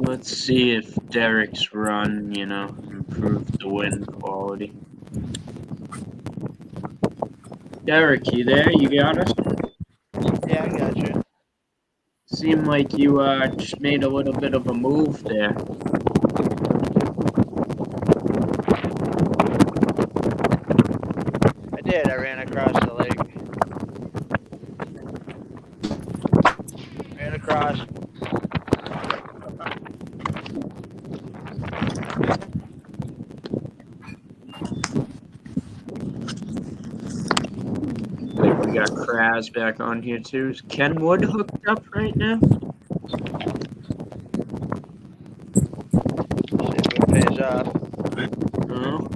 Let's see if Derek's run, improved the wind quality. Derek, you there? You got us? Yeah, I got you. Seemed like you just made a little bit of a move there. I did. I ran across the lake. Ran across. We got Kraz back on here too. Is Ken Wood hooked up right now? See if it pays off. No.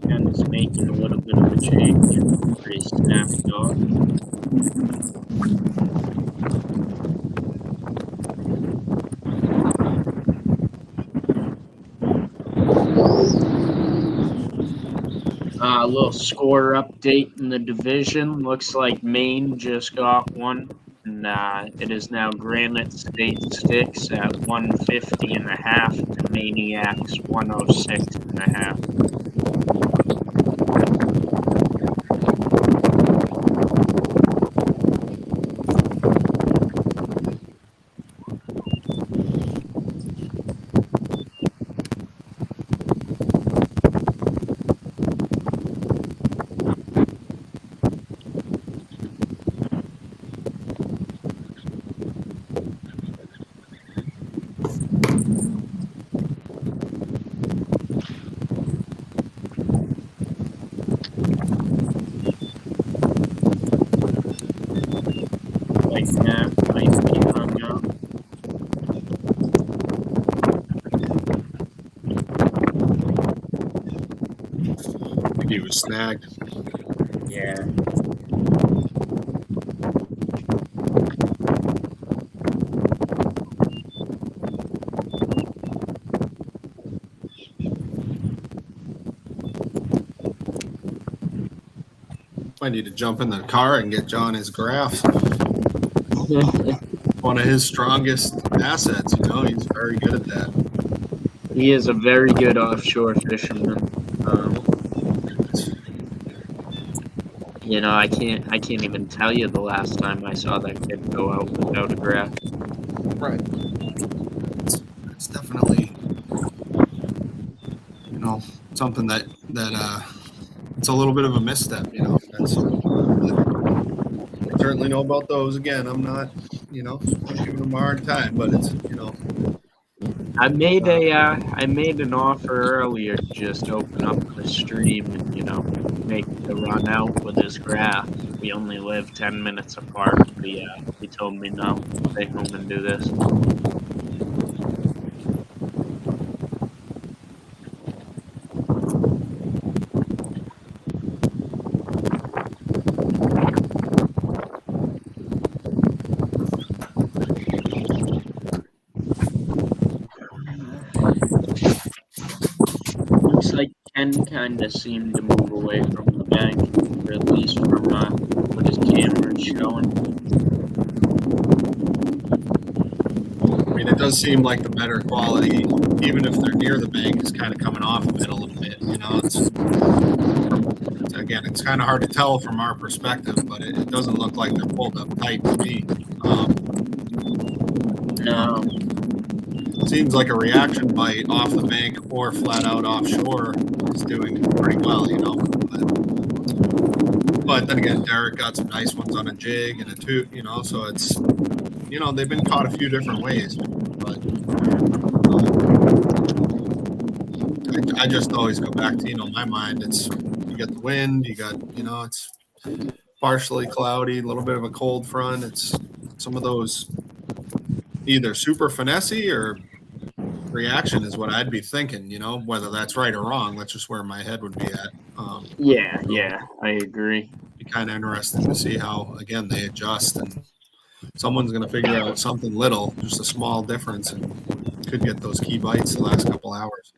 Ken is making a little bit of a change. Pretty snapped off. A little score update in the division. Looks like Maine just got one, and it is now Granite State 6 at 150.5 to Maniacs 106.5. Like that might be hung up. I think he was snagged. Yeah. I need to jump in the car and get John his graphs. One of his strongest assets, he's very good at that. He is a very good offshore fisherman. I can't even tell you the last time I saw that kid go out without a graph. Right. It's definitely, something that it's a little bit of a misstep, That's, I certainly know about those. Again, I'm not, giving them a hard time, but it's, I made an offer earlier to just open up the stream and make the run out with his graph. We only live 10 minutes apart. But he told me no. Stay home and do this. Looks like Ken kind of seemed to move away from the bank, or at least from what his camera's showing. I mean, it does seem like the better quality, even if they're near the bank, is kind of coming off of it a little bit. It's kind of hard to tell from our perspective, but it doesn't look like they're pulled up tight to me. No. Seems like a reaction bite off the bank or flat out offshore is doing pretty well, But then again, Derek got some nice ones on a jig and a toot, so it's, they've been caught a few different ways. But I just always go back to, my mind, it's, you got the wind, you got, it's partially cloudy, a little bit of a cold front. It's some of those either super finessey or reaction is what I'd be thinking, whether that's right or wrong. That's just where my head would be at. Yeah, I agree. Be kind of interesting to see how, again, they adjust, and someone's going to figure out something little, just a small difference, and could get those key bites the last couple hours.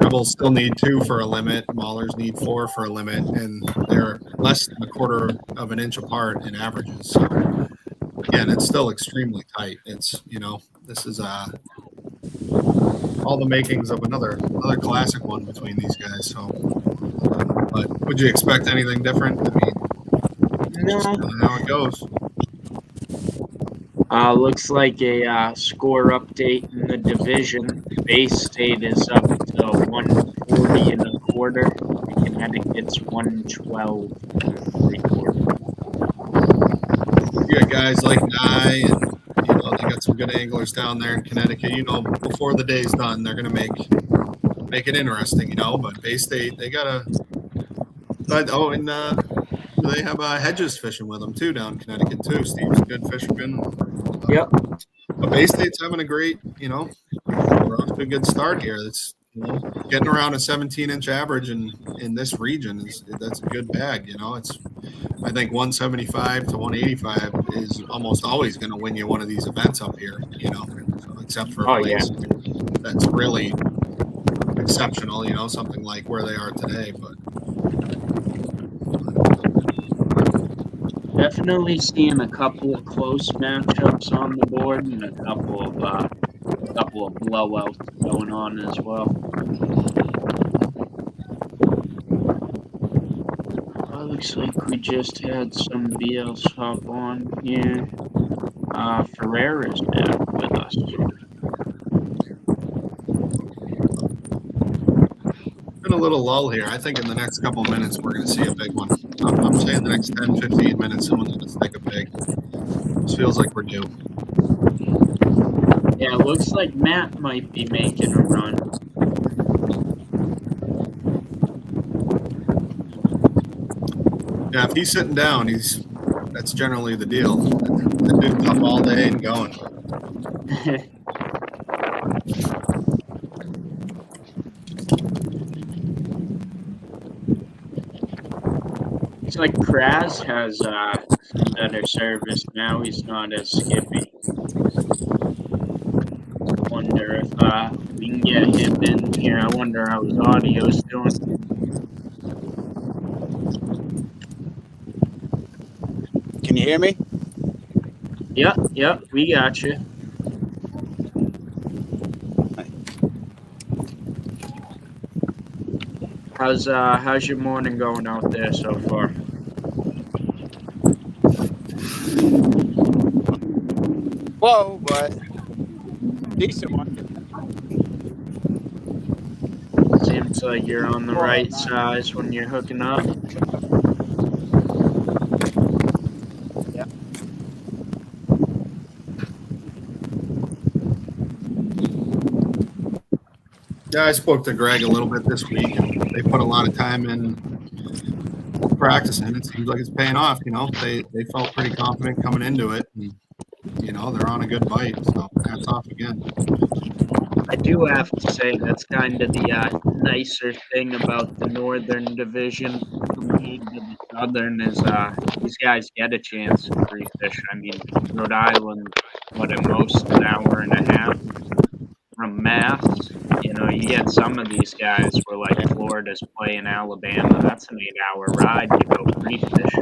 Rebels still need 2 for a limit. Maulers need 4 for a limit, and they're less than a quarter of an inch apart in averages. So, again, it's still extremely tight. It's, this is all the makings of another classic one between these guys. So, but would you expect anything different? I mean, no. Just how it goes. Looks like a score update in the division. Bay State is up to 140 and a quarter. Connecticut's 112 and 3/4. You got guys like Nye, and they got some good anglers down there in Connecticut. Before the day's done, they're gonna make it interesting. But Bay State, they got they have Hedges fishing with them too down in Connecticut too. Steve's a good fisherman. Yep. But Bay State's having a great, we're off to a good start here. It's getting around a 17-inch average in this region that's a good bag. It's, I think 175 to 185 is almost always going to win you one of these events up here. So except for a place that's really exceptional. Something like where they are today, but. Definitely seeing a couple of close matchups on the board and a couple of blowouts going on as well. Looks like we just had somebody else hop on here. Ferreira's back with us. Been a little lull here. I think in the next couple of minutes we're going to see a big one. I'm saying the next 10, 15 minutes someone's going to stick a pig. This feels like we're due. Yeah, it looks like Matt might be making a run. Yeah, if he's sitting down, that's generally the deal. That dude's up all day and going. It's like Kraz has some better service now. He's not as skippy. Wonder if we can get him in here. I wonder how his audio's doing. Can you hear me? Yep, we got you. How's your morning going out there so far? Whoa, but decent one. Seems like you're on the right size when you're hooking up. Yeah, I spoke to Greg a little bit this week, and they put a lot of time in practicing. It seems like it's paying off. They felt pretty confident coming into it, and they're on a good bite. So hats off again. I do have to say that's kind of the nicer thing about the Northern Division compared to the Southern is these guys get a chance to free fish. I mean, Rhode Island, what, at most an hour and a half from Mass. You get some of these guys where like Florida's playing Alabama. That's an 8-hour ride to go free fish.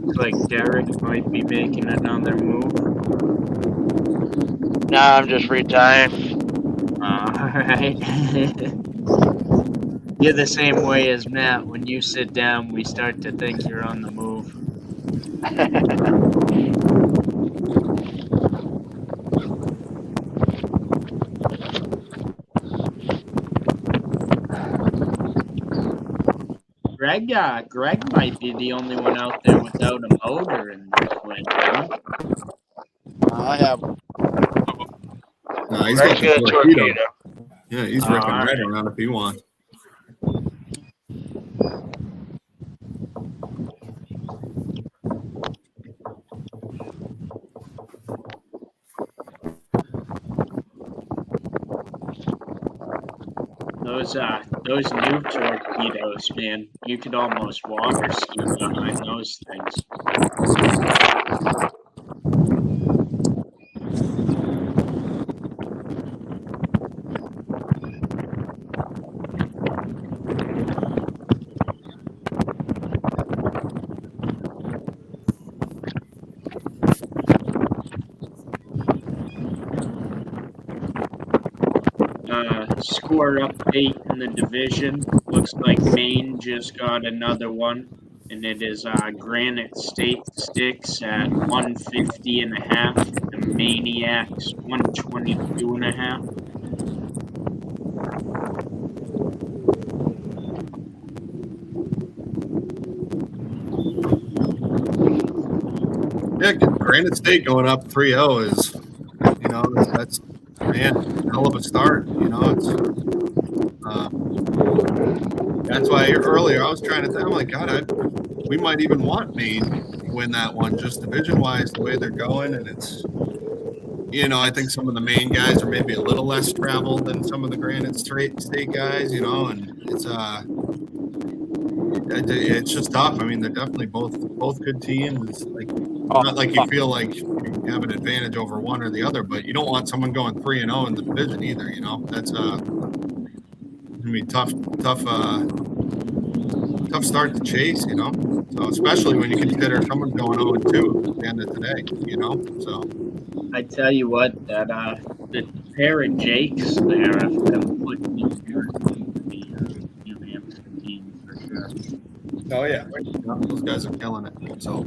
Looks like Derek might be making another move. Nah, I'm just retiring. Alright. You're the same way as Matt. When you sit down, we start to think you're on the move. Greg might be the only one out there without a motor in this wind. Huh? I have. No, he's Greg's got the got a torpedo. torpedo. Yeah, he's ripping All right right. around if he wants. Those new torpedoes, man, you could almost water ski behind those things. Score update in the division. Looks like Maine just got another one, and it is Granite State Sticks at 150.5 and Maniacs 122.5. Yeah, Granite State going up 3-0 is, that's hell of a start. That's why earlier I was trying to think. I'm like, God, we might even want Maine to win that one, just division wise, the way they're going, and it's. I think some of the Maine guys are maybe a little less traveled than some of the Granite State guys, and it's just tough. I mean, they're definitely both good teams. It's like not like you feel like you have an advantage over one or the other, but you don't want someone going 3-0 in the division either. That's gonna be tough start to chase. So especially when you consider someone's going 0-2 at the end of today. So. I tell you what, that the pair of Jakes there have been putting in the New Hampshire team for sure. Oh yeah, those guys are killing it. So,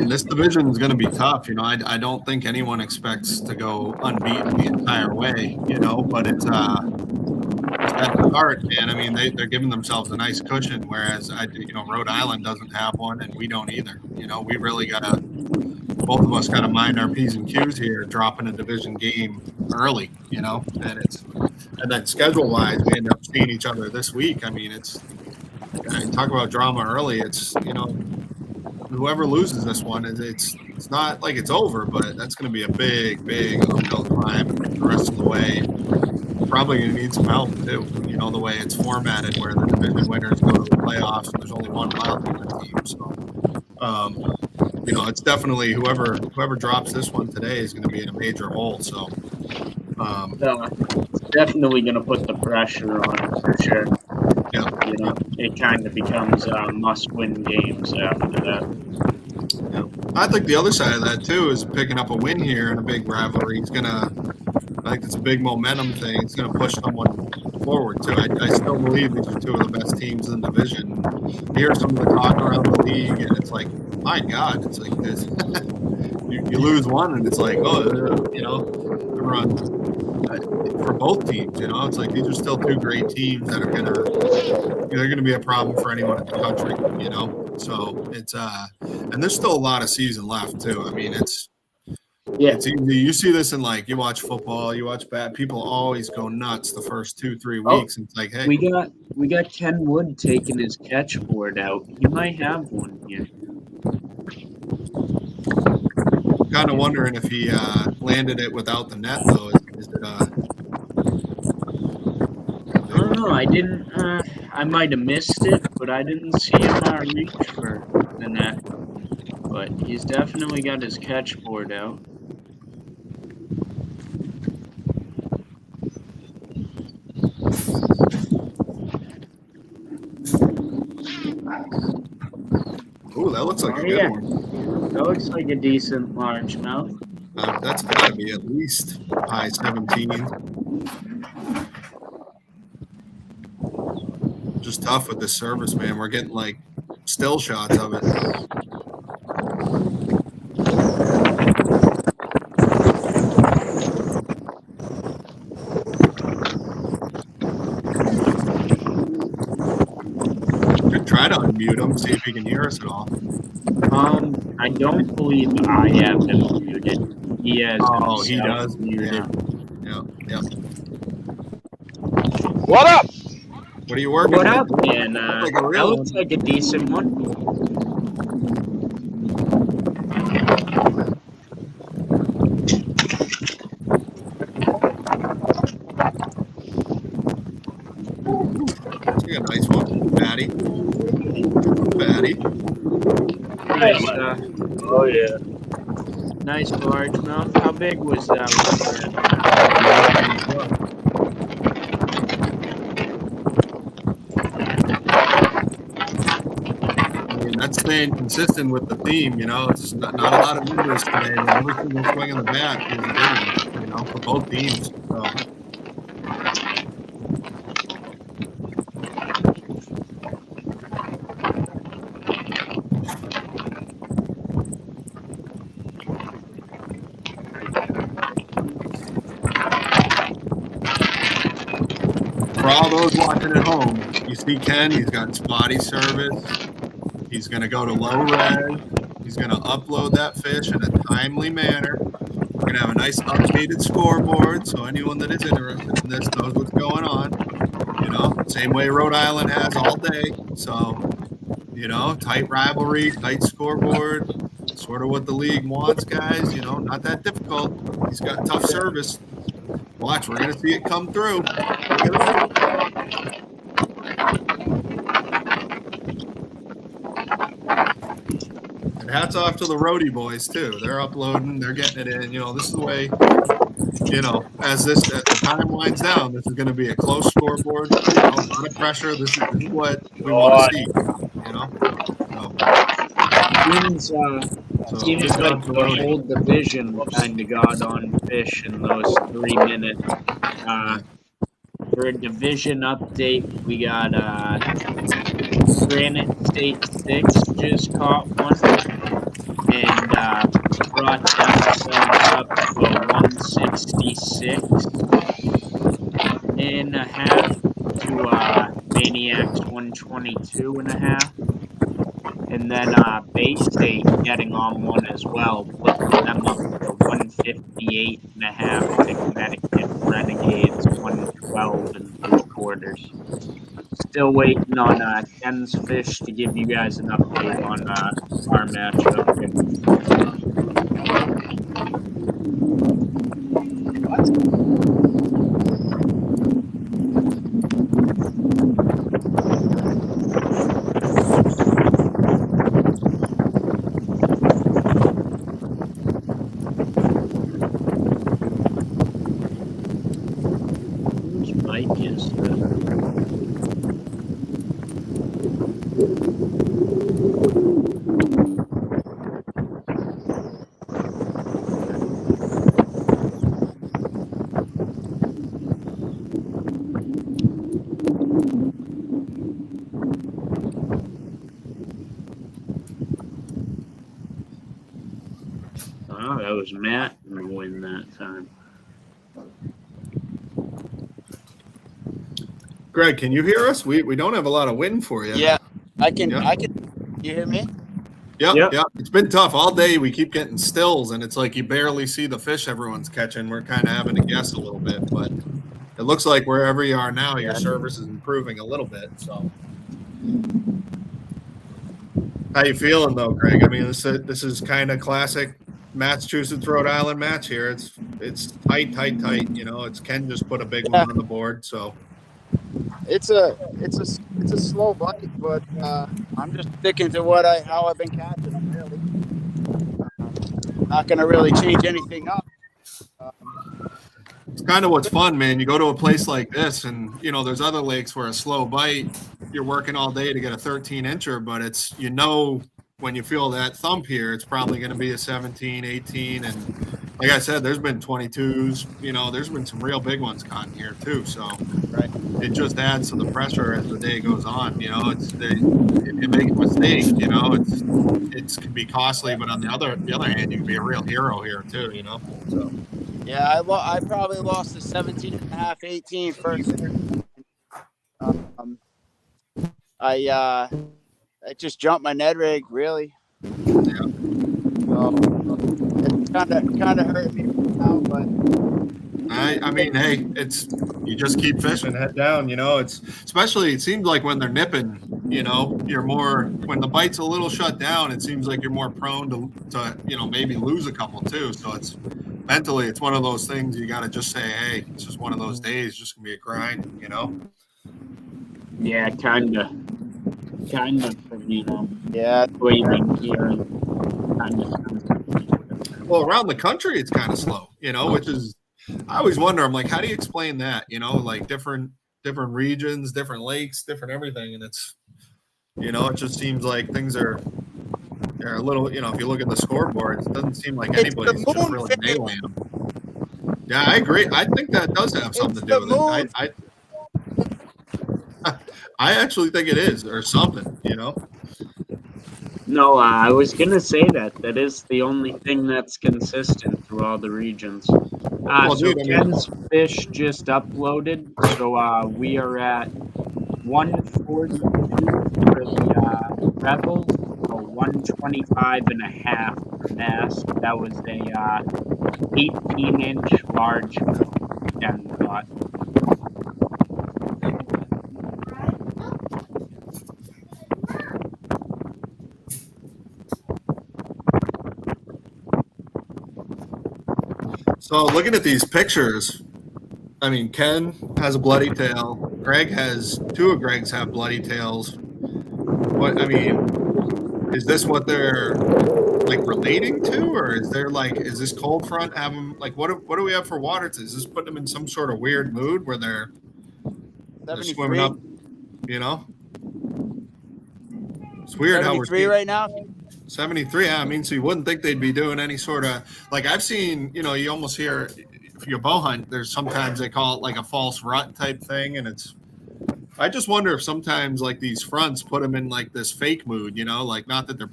this division is going to be tough. I don't think anyone expects to go unbeaten the entire way. But it's at the start, man. I mean, they're giving themselves a nice cushion, whereas Rhode Island doesn't have one, and we don't either. We really gotta. Both of us got to mind our P's and Q's here, dropping a division game early, and then schedule wise, we end up seeing each other this week. I mean, talk about drama early. It's, whoever loses this one, it's not like it's over, but that's going to be a big uphill climb the rest of the way. Probably going to need some help too. The way it's formatted, where the division winners go to the playoffs, and there's only one wild card team. So, it's definitely whoever drops this one today is going to be in a major hole. So, it's definitely going to put the pressure on it for sure. Yeah, it kind of becomes must-win games after that. Yeah. I think the other side of that too is picking up a win here in a big rivalry. I think it's a big momentum thing. It's going to push someone forward too. I still believe these are two of the best teams in the division. You hear some of the talk around the league, and it's like, my God, it's like this. you lose one, and it's like, everyone for both teams. It's like these are still two great teams that are they're gonna be a problem for anyone in the country. So it's and there's still a lot of season left too. I mean, it's easy. You see this in you watch football, you watch people always go nuts the first 2-3 weeks. And it's like, hey, we got Ken Wood taking his catchboard out. He might have one here. Kind of wondering if he landed it without the net though. Is it I don't know. I didn't. I might have missed it, but I didn't see him reach for the net. But he's definitely got his catchboard out. Ooh, that looks like a good one. That looks like a decent largemouth. That's got to be at least high 17. Just tough with this service, man. We're getting still shots of it. Could try to unmute him, see if he can hear us at all. I don't believe I have him muted. He has. Oh, he does. Muted. Yeah. What up? What are you working What with? up, man? That looks like a decent one. That's a nice one. Fatty. Nice. Oh, yeah. Nice largemouth. How big was that one? That's staying consistent with the theme, It's not a lot of numbers today. Every single swing of the bat is a big one, for both teams. So. For all those watching at home, you see Ken, he's got spotty service. He's going to go to low res. He's going to upload that fish in a timely manner. We're going to have a nice updated scoreboard, so anyone that is interested in this knows what's going on. Same way Rhode Island has all day. So, tight rivalry, tight scoreboard, sort of what the league wants, guys. Not that difficult. He's got tough service. Watch, we're going to see it come through. And hats off to the roadie boys too. They're uploading, they're getting it in. This is the way. As the time winds down, this is going to be a close scoreboard. A lot of pressure. This is what we want to see. Seems like the whole division kind of got on fish in those 3 minutes. For a division update, we got Granite State 6 just caught one and brought themselves up to a 166.5 to Maniacs 122.5. And then Bay State getting on one as well, lifting them up to 158.5 to Connecticut Renegades 112.75. Still waiting on Ken's Fish to give you guys an update on our matchup. Whose mic is that? Oh, that was Matt in the win that time. Greg, can you hear us? We don't have a lot of wind for you. Yeah, I can. Yeah. I can. You hear me? Yep. It's been tough all day. We keep getting stills, and it's like you barely see the fish everyone's catching. We're kind of having to guess a little bit, but it looks like wherever you are now, your service is improving a little bit. So, how you feeling though, Greg? I mean, this is kind of classic Massachusetts Rhode Island match here. It's tight. You know, it's Ken just put a big one on the board. So It's a slow bite, but I'm just sticking to how I've been catching them. Really, not going to really change anything up. it's kind of what's fun, man. You go to a place like this, and you know, there's other lakes where a slow bite, you're working all day to get a 13-incher, but it's, you know, when you feel that thump here, it's probably going to be a 17, 18. And like I said, there's been 22s, you know, there's been some real big ones caught in here too. So it just adds to the pressure as the day goes on. You know, if you make a mistake, you know, it can be costly, but on the other hand, you can be a real hero here too, you know. So yeah, I probably lost the 17 and a half, 18 first. I just jumped my Ned rig, really. Yeah. So it's kind of hurt me now, but I mean, hey, it's, you just keep fishing, head down. You know, it's, especially, it seems like when they're nipping, you know, you're more, when the bite's a little shut down, it seems like you're more prone to you know, maybe lose a couple too. So it's mentally, it's one of those things you got to just say, hey, it's just one of those days, just gonna be a grind, you know. Yeah, kind of from, you know, yeah, waiting here and kind of. Well, around the country, it's kind of slow, you know, which is, I always wonder, I'm like, how do you explain that? You know, like different regions, different lakes, different everything. And it's, you know, it just seems like things are a little, you know, if you look at the scoreboard, it doesn't seem like anybody's just really nailing them. Yeah, I agree. I think that does have something to do with it. I actually think it is, or something, you know. No, I was gonna say that is the only thing that's consistent through all the regions. Well, So dude, I mean, Ken's fish just uploaded. So we are at 142 for the Rebels, so 125 and a half for Mass. That was a 18-inch large Ken caught. So looking at these pictures, I mean, Ken has a bloody tail. Greg has, two of Greg's have bloody tails. What, I mean, is this what they're like relating to, or is there like, is this cold front have them like, what do we have for water? Is this putting them in some sort of weird mood where they're swimming up, you know? It's weird how we're seeing right now. 73. I mean, so you wouldn't think they'd be doing any sort of, like, I've seen, you know, you almost hear, if you bow hunt, there's sometimes they call it like a false rut type thing. And it's, I just wonder if sometimes like these fronts put them in like this fake mood, you know, like not that they're,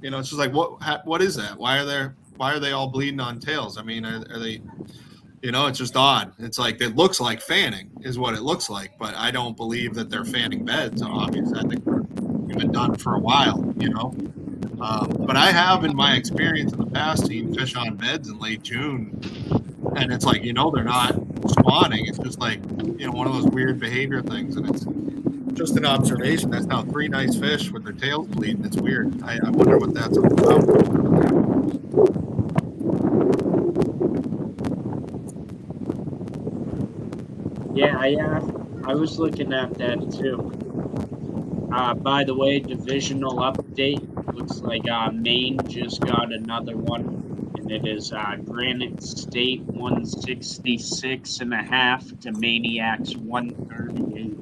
you know, it's just like, what is that? Why are they all bleeding on tails? I mean, are they, you know, it's just odd. It's like, it looks like fanning is what it looks like, but I don't believe that they're fanning beds. Obviously, I think we've been done for a while, you know. But I have, in my experience in the past, seen fish on beds in late June, and it's like, you know, they're not spawning. It's just like, you know, one of those weird behavior things, and it's just an observation. That's now 3 nice fish with their tails bleeding. It's weird. I wonder what that's all about. Yeah, I was looking at that too. By the way, divisional update. Looks like Maine just got another one, and it is Granite State 166 and a half to Maniacs 138.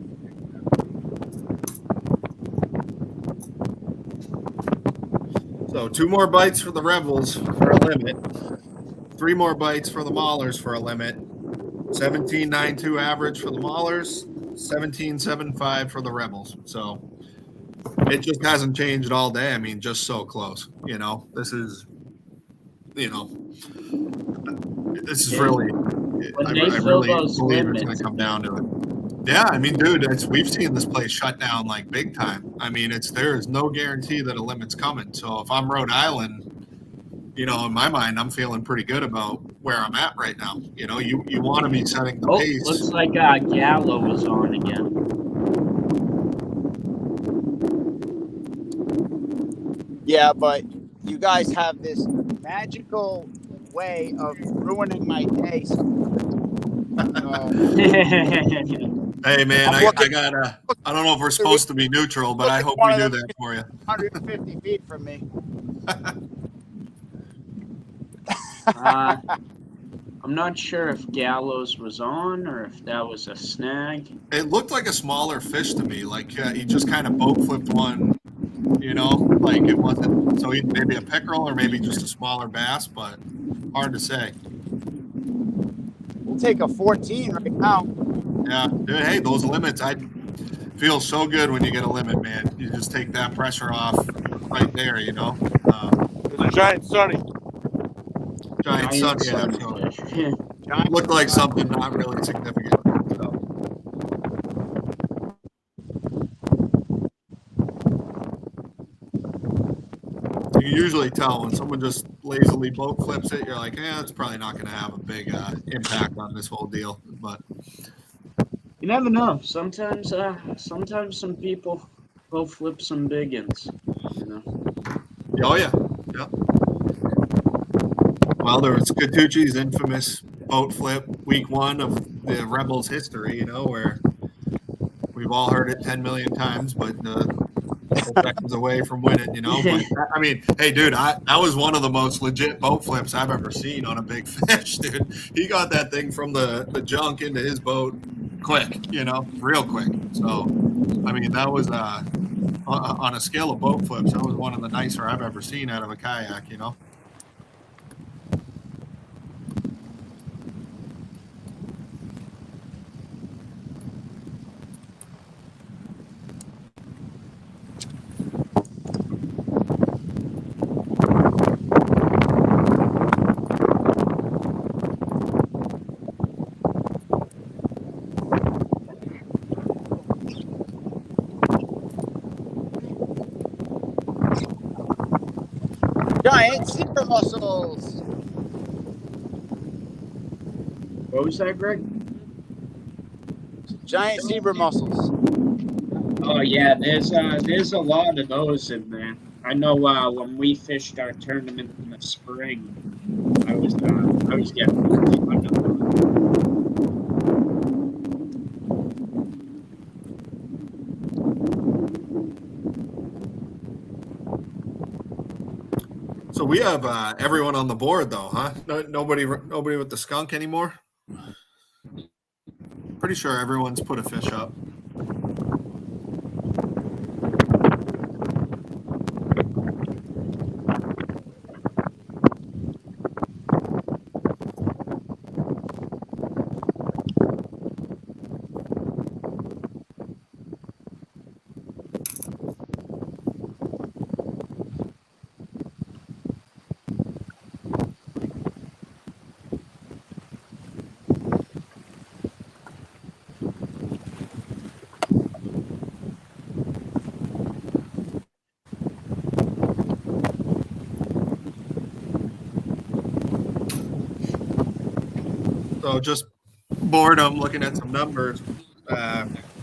So 2 more bites for the Rebels for a limit. 3 more bites for the Maulers for a limit. 17.92 average for the Maulers, 17.75 for the Rebels. So it just hasn't changed all day. I mean, just so close. This is, this is really. When I they fill really those believe it's going limits, to come down to it. Yeah, I mean, dude, we've seen this place shut down like big time. I mean, there is no guarantee that a limit's coming. So if I'm Rhode Island, in my mind, I'm feeling pretty good about where I'm at right now. You want to be setting the pace. Looks like Gallo was on again. Yeah, but you guys have this magical way of ruining my day. Hey, man, I gotta. I don't know if we're supposed to be neutral, but I hope we do that for you. 150 feet from me. I'm not sure if Gallows was on or if that was a snag. It looked like a smaller fish to me. Like he just kind of boat flipped one. Like it wasn't. So maybe a pickerel or maybe just a smaller bass, but hard to say. We'll take a 14 right now. Yeah, dude, hey, those limits, I feel so good when you get a limit, man. You just take that pressure off right there, It's a giant sunny. Giant sun, yeah. So looked like something not really significant. So. You can usually tell when someone just lazily boat flips it, you're like, it's probably not going to have a big impact on this whole deal. But you never know. Sometimes some people boat flip some big ones. Oh yeah. Well, there was Catucci's infamous boat flip week 1 of the Rebels history, where we've all heard it 10 million times, but seconds away from winning, But I mean, hey, dude, that was one of the most legit boat flips I've ever seen on a big fish, dude. He got that thing from the junk into his boat quick, real quick. So, I mean, that was on a scale of boat flips, that was one of the nicer I've ever seen out of a kayak, Giant zebra mussels. What was that, Greg? Giant zebra mussels. Oh yeah, there's a lot of those in there. I know when we fished our tournament in the spring, I was getting a ton of them. So we have everyone on the board, though, huh? Nobody with the skunk anymore. Pretty sure everyone's put a fish up. So just boredom, looking at some numbers.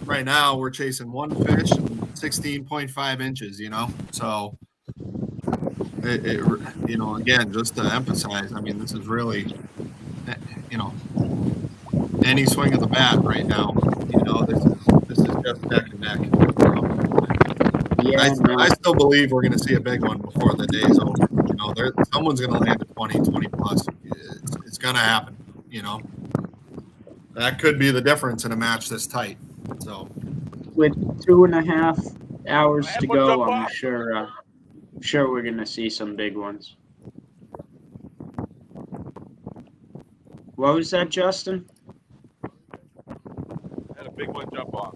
Right now, we're chasing one fish, 16.5 inches. So again, just to emphasize, I mean, this is really, any swing of the bat right now. This is just neck and neck. Yeah, I still believe we're going to see a big one before the day's over. Someone's going to land a 20 plus. It's going to happen. That could be the difference in a match this tight. So, with 2.5 hours to go, I'm sure we're gonna see some big ones. What was that, Justin? Had a big one jump off.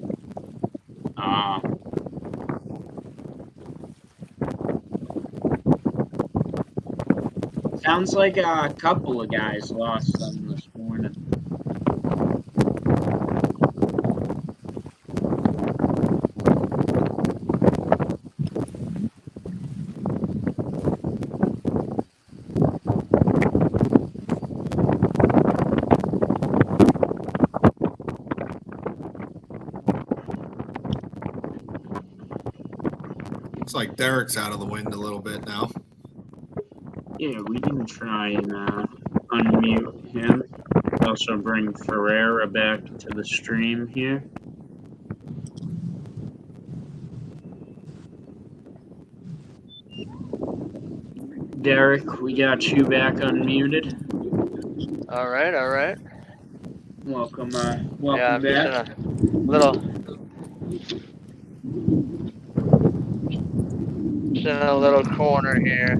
Sounds like a couple of guys lost them this morning. Looks like Derek's out of the wind a little bit now. Yeah, we can try and unmute him. Also bring Ferreira back to the stream here. Derek, we got you back unmuted. All right. Welcome Yeah, I'm back. just in a little corner here.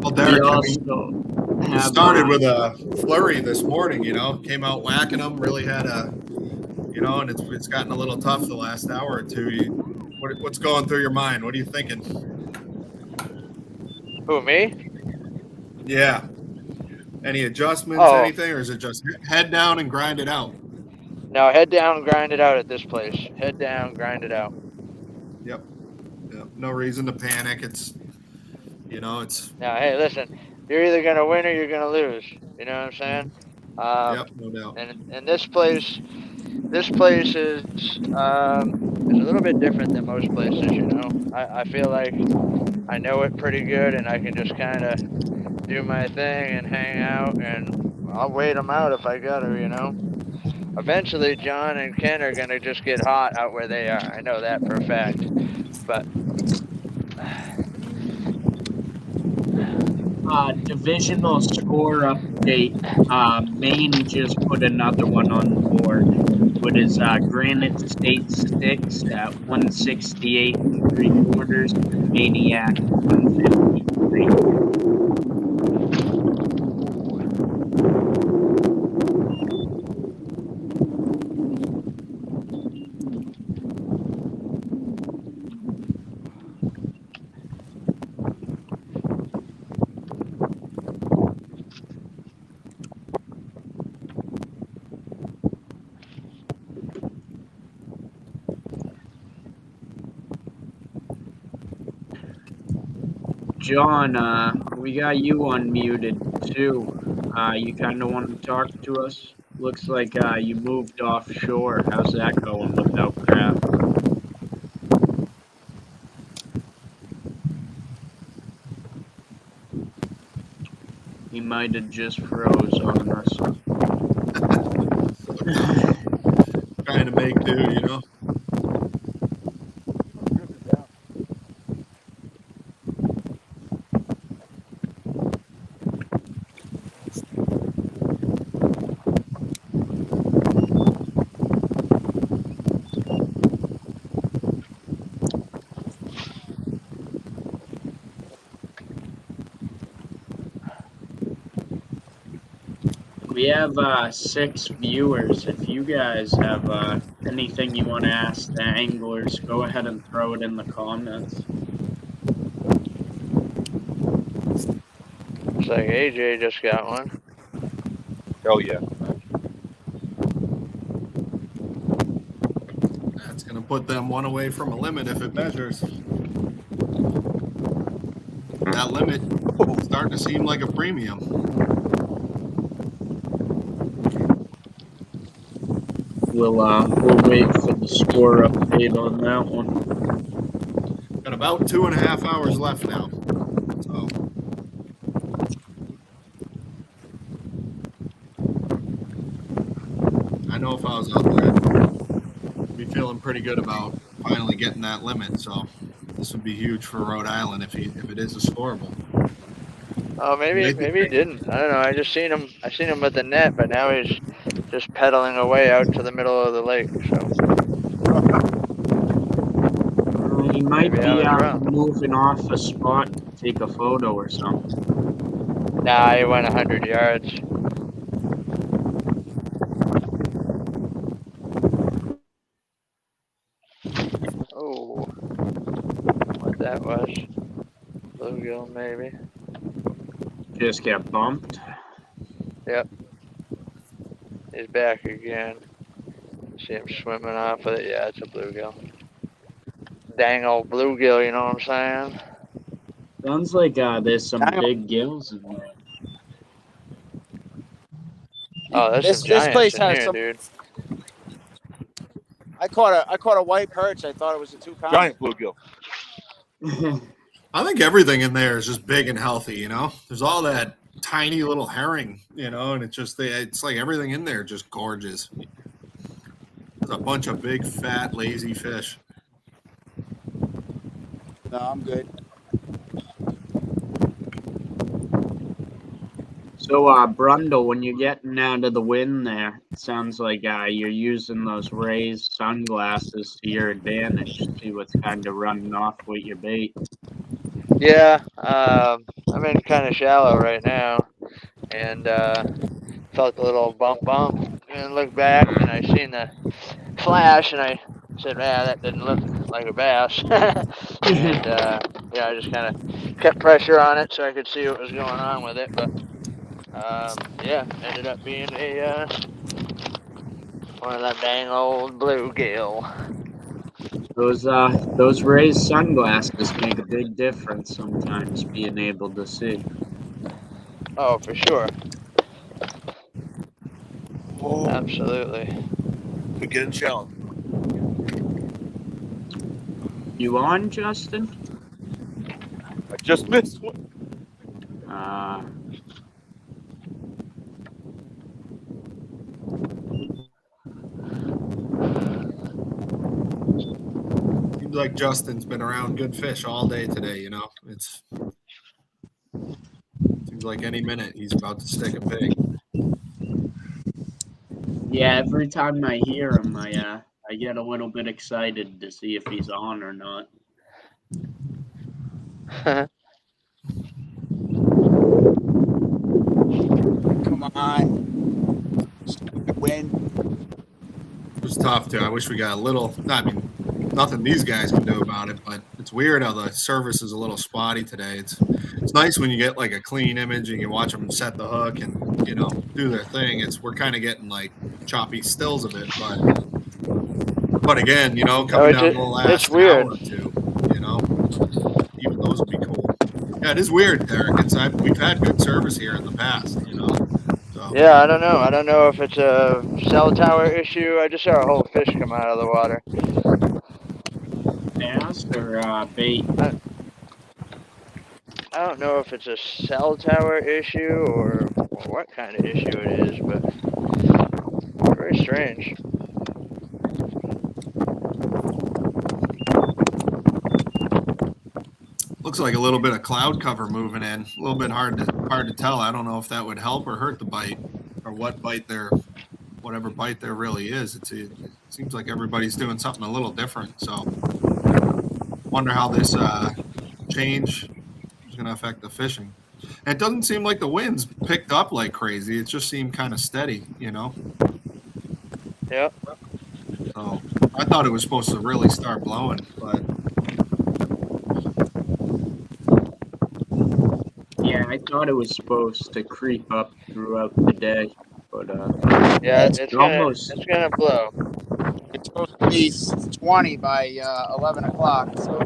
Well, Derek, We he started with a flurry this morning, came out whacking them, really had and it's gotten a little tough the last hour or two. What's going through your mind? What are you thinking? Who, me? Yeah. Any adjustments, anything, or is it just head down and grind it out? No, head down, grind it out at this place. Head down, grind it out. Yep. No reason to panic. It's. Now, hey, listen, you're either gonna win or you're gonna lose. You know what I'm saying? Yep, no doubt. And this place is a little bit different than most places. I feel like I know it pretty good, and I can just kind of do my thing and hang out, and I'll wait them out if I gotta. Eventually, John and Ken are gonna just get hot out where they are. I know that for a fact. But divisional score update. Maine just put another one on the board. What is Granite State 6 at 168 3/4, Maniac 153. John, we got you unmuted too. You kind of want to talk to us? Looks like you moved offshore. How's that going without craft? He might have just froze on us. Trying to make do, We have 6 viewers. If you guys have anything you want to ask the anglers, go ahead and throw it in the comments. looks like AJ just got one. Hell yeah. That's going to put them one away from a limit if it measures. That limit is starting to seem like a premium. We'll wait for the score update on that one. Got about 2.5 hours left now. So I know if I was out there, I'd be feeling pretty good about finally getting that limit. So this would be huge for Rhode Island if it is a scoreable. Oh, maybe he didn't. I don't know. I seen him with the net, but now he's just pedaling away out to the middle of the lake. So he might be moving off a spot take a photo or something? Nah, he went 100 yards. Oh, what that was? Bluegill, maybe. Just get bumped. Yep. He's back again. See him swimming off with it. Yeah, it's a bluegill. Dang old bluegill, you know what I'm saying? Sounds like there's some Dang. big gills in there. Oh, there's This some this giants place in has here, some. dude. I caught a white perch. I thought it was a 2-pound. Giant bluegill. I think everything in there is just big and healthy. You know, there's all that tiny little herring. You know, and it's like everything in there just gorgeous. There's a bunch of big, fat, lazy fish. No, I'm good. So, Brundle, when you're getting out of the wind there, it sounds like you're using those raised sunglasses to your advantage. See what's kind of running off with your bait. Yeah, I'm in kind of shallow right now, and felt a little bump, and looked back, and I seen the flash, and I said, "Man, that didn't look like a bass." And yeah, I just kind of kept pressure on it so I could see what was going on with it. But yeah, ended up being a one of them dang old bluegill. Those raised sunglasses make a big difference sometimes, being able to see. Oh, for sure. Oh, Absolutely. we're getting shallow. You on, Justin? I just missed one. Seems like Justin's been around good fish all day today. You know, seems like any minute he's about to stick a pig. Yeah, every time I hear him, I get a little bit excited to see if he's on or not. Come on. Stupid wind. It was tough too. I wish we got a little. I mean, nothing these guys can do about it, but it's weird how the service is a little spotty today. It's nice when you get like a clean image and you watch them set the hook and do their thing. We're kind of getting like choppy stills of it, but again, coming down to the last hour or two, even those will be cool. Yeah, it is weird, Derek. We've had good service here in the past, So. Yeah, I don't know. I don't know if it's a cell tower issue. I just saw a whole fish come out of the water. Bass or bait? I don't know if it's a cell tower issue or what kind of issue it is, but very strange. Looks like a little bit of cloud cover moving in. A little bit hard to tell. I don't know if that would help or hurt the bite, or whatever bite there really is. It seems like everybody's doing something a little different. So, wonder how this change is going to affect the fishing. And it doesn't seem like the wind's picked up like crazy. It just seemed kind of steady, Yep. So I thought it was supposed to really start blowing, but. Yeah, I thought it was supposed to creep up throughout the day, but yeah, it's gonna blow. It's supposed to be 20 by 11 o'clock. So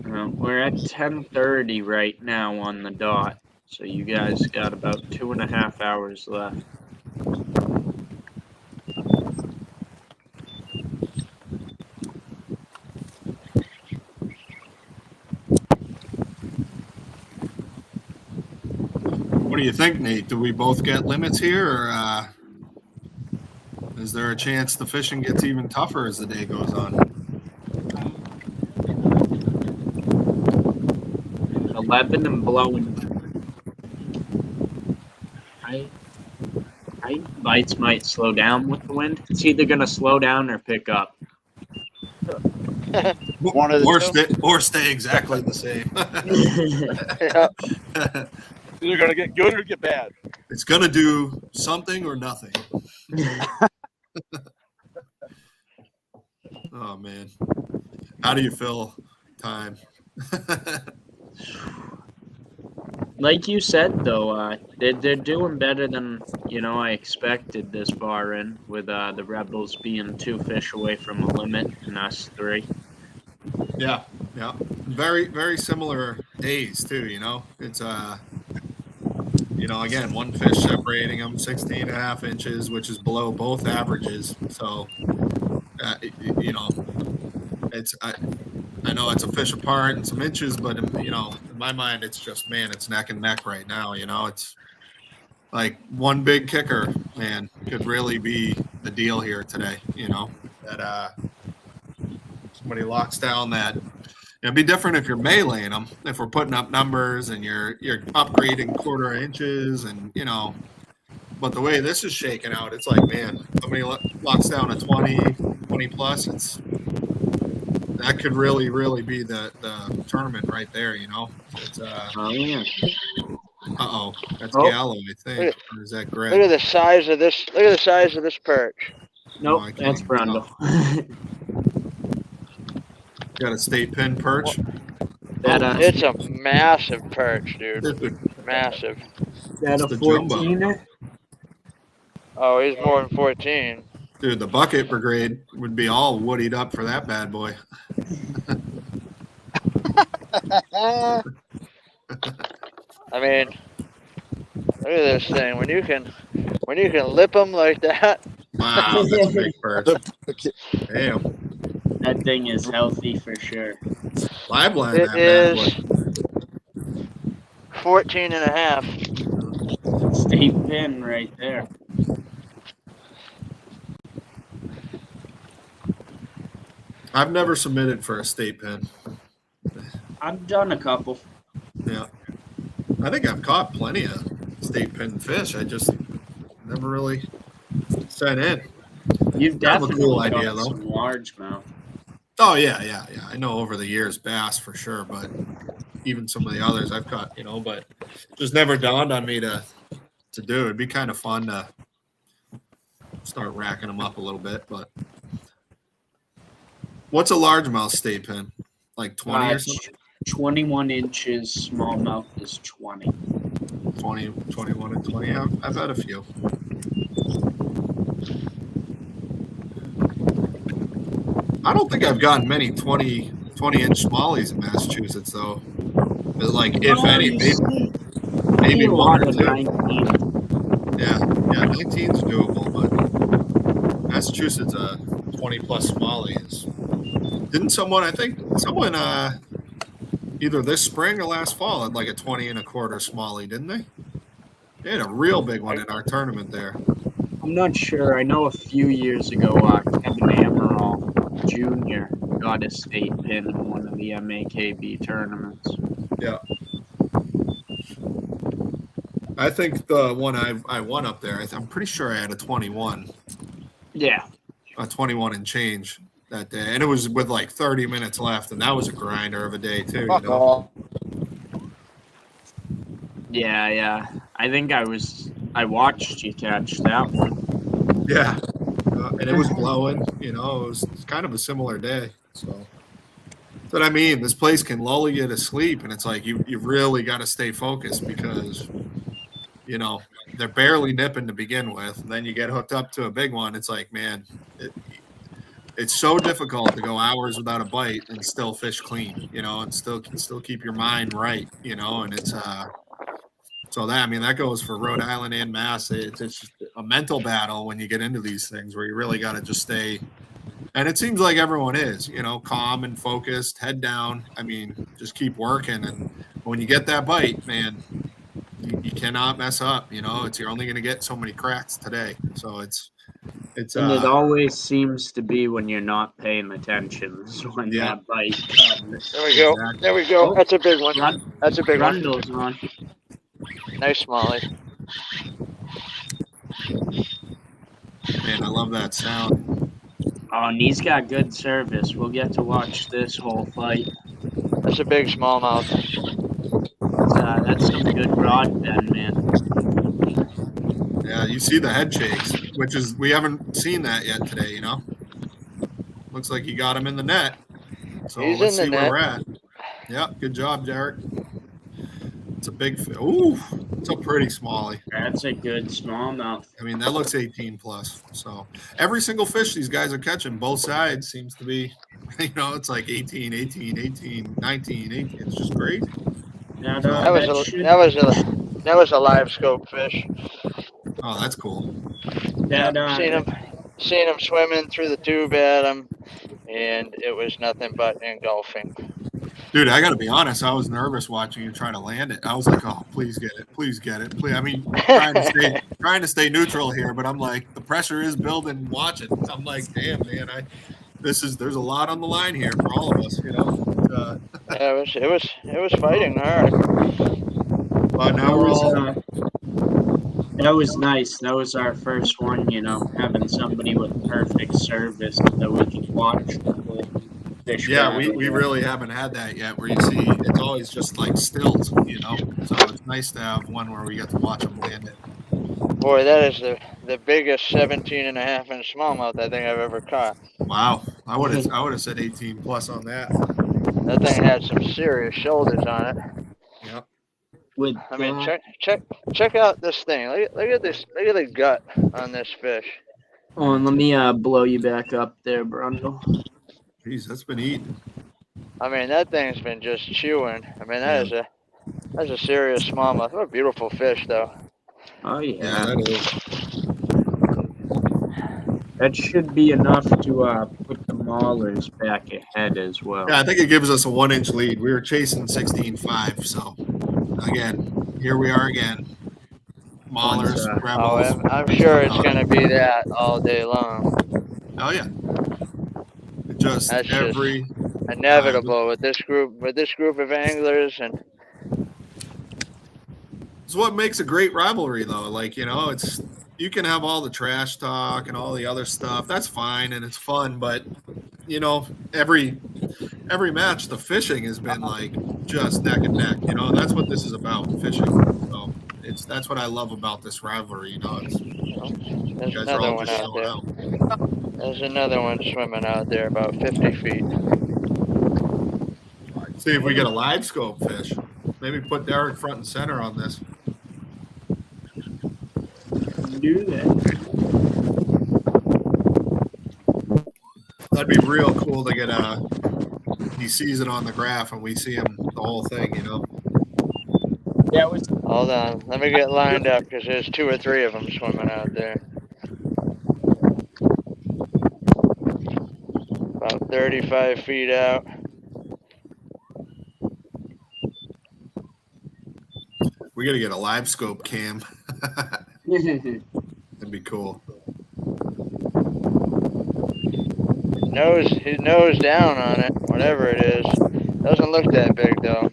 we're at 10:30 right now on the dot, so you guys got about 2.5 hours left. What do you think, Nate? Do we both get limits here, or is there a chance the fishing gets even tougher as the day goes on? 11 and blowing. Bites might slow down with the wind. It's either going to slow down or pick up. One of the two. Or stay exactly the same. Yeah. It's either gonna get good or get bad. It's gonna do something or nothing. Oh man, how do you feel? Time. Like you said, though, they're doing better than I expected this far in, with the Rebels being 2 fish away from a limit and us 3. Yeah. Very, very similar days too. It's again, 1 fish separating them 16.5 inches, which is below both averages. So, it's I know it's a fish apart and some inches, but in my mind, it's just, man, it's neck and neck right now. It's like one big kicker, man, could really be the deal here today. That somebody locks down that. It'd be different if you're meleeing them. If we're putting up numbers and you're upgrading 1/4 inches, and but the way this is shaking out, it's like, man, somebody locks down a 20 plus. That could really, really be the tournament right there. It's Oh yeah. That's Gallo, I think. Or is that Greg? Look at the size of this. Look at the size of this perch. Nope, that's Brundle. Got a state pin perch. It's a massive perch, dude. Massive. That a 14er? Oh, he's more than 14. Dude, the bucket brigade would be all woodied up for that bad boy. I mean, look at this thing. When you can lip them like that. Wow, that's a big perch. Damn. That thing is healthy for sure. Live line It that bad is boy. 14.5. State pin right there. I've never submitted for a state pin. I've done a couple. Yeah. I think I've caught plenty of state pin fish. I just never really set in. You've definitely a cool got idea, though. some largemouth. Oh, yeah. I know over the years bass for sure, but even some of the others I've caught, but just never dawned on me to do. It'd be kind of fun to start racking them up a little bit, but what's a largemouth state pin? Like 20 or something? 21 inches, smallmouth is 20. 20, 21, and 20. I've had a few. I don't think I've gotten many 20-inch smallies in Massachusetts, though. But like, if any, maybe a one lot or of two. 19. Yeah, 19's doable, but Massachusetts, 20-plus smallies. Didn't someone, either this spring or last fall, had like a 20 1/4 smallie, didn't they? They had a real big one in our tournament there. I'm not sure. I know a few years ago, Kevin Amaral Jr. got a state pin in one of the MAKB tournaments. Yeah. I think the one I won up there, I'm pretty sure I had a 21. Yeah. A 21 and change that day. And it was with like 30 minutes left, and that was a grinder of a day too, Yeah. I think I watched you catch that one. Yeah. And it was blowing, it was kind of a similar day. So but I mean, this place can lull you to sleep, and it's like you've really got to stay focused because they're barely nipping to begin with. And then you get hooked up to a big one. It's like, man, it's so difficult to go hours without a bite and still fish clean, and still keep your mind right, and it's so that goes for Rhode Island and Mass. It's just a mental battle when you get into these things where you really got to just stay. And it seems like everyone is, calm and focused, head down. I mean, just keep working. And when you get that bite, man, you cannot mess up. You're only going to get so many cracks today. So it's and it always seems to be when you're not paying attention when that bite comes. There we go. Exactly. There we go. That's a big one. That's a big one. Grundle's on. Nice smallie. Man, I love that sound. Oh, Oh, and he's got good service. We'll get to watch this whole fight. That's a big smallmouth. That's some good rod bend, man. Yeah, you see the head shakes, which is we haven't seen that yet today. You know, looks like you got him in the net. So He's let's in the see where net. we're at. Yeah, good job, Derek. It's a big. Ooh, it's a pretty smallie. That's a good smallmouth. I mean, that looks 18 plus. So every single fish these guys are catching, both sides seems to be, you know, it's like 18, 18, 18, 19, 18. It's just crazy. That, That was a live scope fish. Oh, that's cool. Seen him swimming through the tube at him, and it was nothing but engulfing. Dude, I got to be honest. I was nervous watching you try to land it. I was like, "Oh, please get it, please get it, please." I mean, trying to stay neutral here, but I'm like, the pressure is building. Watching, I'm like, "Damn, man, there's a lot on the line here for all of us," you know. Yeah, it was fighting hard. But now we're all. That was nice. That was our first one, you know, having somebody with perfect service that we could watch the whole fish. Yeah, we really haven't had that yet where you see it's always just like stills, you know. So it's nice to have one where we get to watch them land it. Boy, that is the biggest 17.5-inch smallmouth I think I've ever caught. Wow. I would have said 18 plus on that. That thing had some serious shoulders on it. Yep. I mean, check out this thing. Look at this. Look at the gut on this fish. Oh, and let me blow you back up there, Brundle. Jeez, that's been eating. I mean, that thing's been just chewing. I mean, that's a serious smallmouth. What a beautiful fish, though. Oh yeah. Yeah, that is. That should be enough to put the Maulers back ahead as well. Yeah, I think it gives us a 1-inch lead. We were chasing 16.5, so again, here we are again. Maulers, Rebels. I'm sure it's going to be that all day long. Oh yeah. That's every inevitable with this group of anglers, and it's what makes a great rivalry, though. Like, you know, it's you can have all the trash talk and all the other stuff. That's fine and it's fun, but you know, every match the fishing has been like just neck and neck. You know, that's what this is about, fishing. So that's what I love about this rivalry. You know, you guys are all just showing out. There's another one swimming out there about 50 feet. See if we get a live scope fish. Maybe put Derek front and center on this. Do that. That'd be real cool to get he sees it on the graph and we see him the whole thing, you know. Yeah, hold on. Let me get lined up because there's 2 or 3 of them swimming out there. About 35 feet out. We got to get a live scope cam. That'd be cool. His nose down on it, whatever it is. Doesn't look that big though.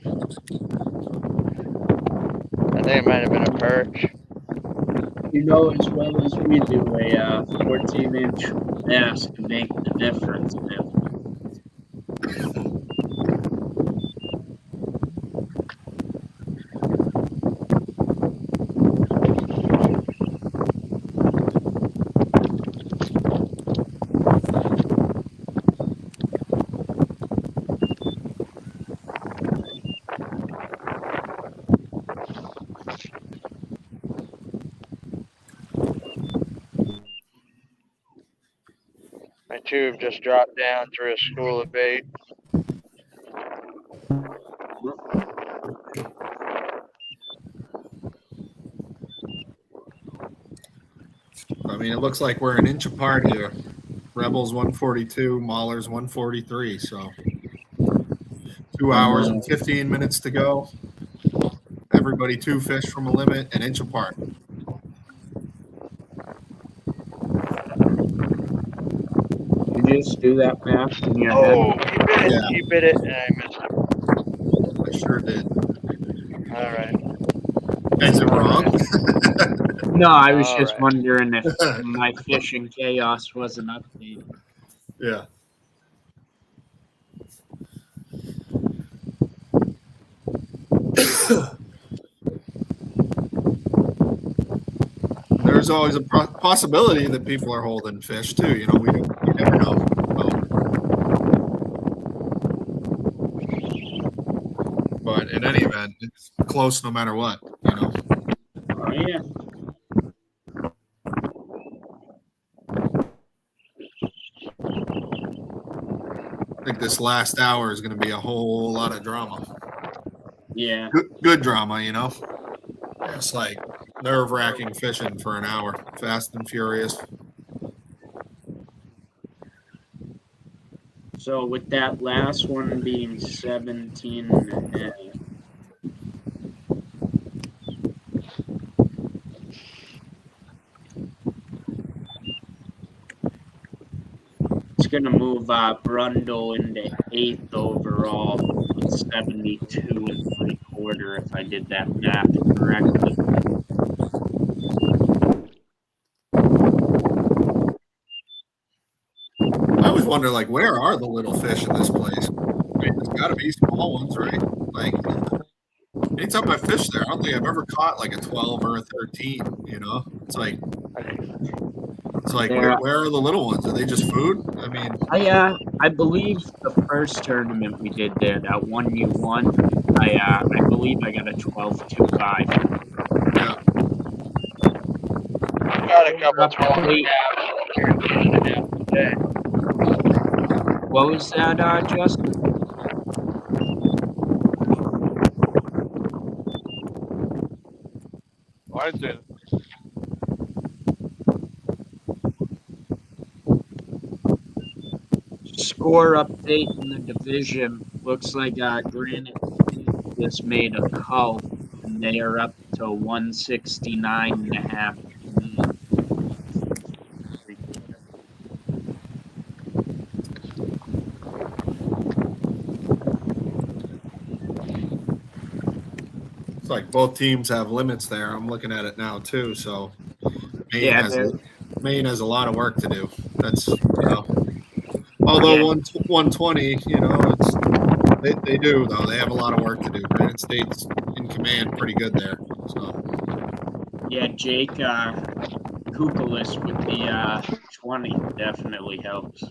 I think it might have been a perch. You know as well as we do, a 14-inch bass can make the difference, man. My tube just dropped down through a school of bait. I mean, it looks like we're an inch apart here. Rebels 142, Maulers 143. So 2 hours and 15 minutes to go. Everybody 2 fish from a limit, an inch apart. You just do that math in your head. He bit it, and I missed him. I sure did. All right. Is it wrong? No, I was just wondering if my fishing chaos wasn't updated. Yeah. There's always a possibility that people are holding fish too. You never know. But in any event, it's close no matter what. Oh yeah. I think this last hour is going to be a whole lot of drama. Yeah. Good drama, It's like nerve-wracking fishing for an hour, fast and furious. So with that last one being 17 and a half. It's going to move Brundle into 8th overall with 72.75 if I did that math correctly. I always wonder, where are the little fish in this place? There's got to be small ones, right? Anytime I fish there, I don't think I've ever caught a 12 or a 13. It's like where are the little ones? Are they just food? I believe the first tournament we did there, that one you won, I believe I got a 12.25. Yeah. Got a couple 12.5. What was that, Justin? I did. Score update in the division. Looks like Granite just made a call, and they are up to 169.5. It's like both teams have limits there. I'm looking at it now too. So Maine has a lot of work to do. That's although 120, they do though. They have a lot of work to do. Granite State's in command pretty good there. So yeah, Jake Kukalis with the 20 definitely helps.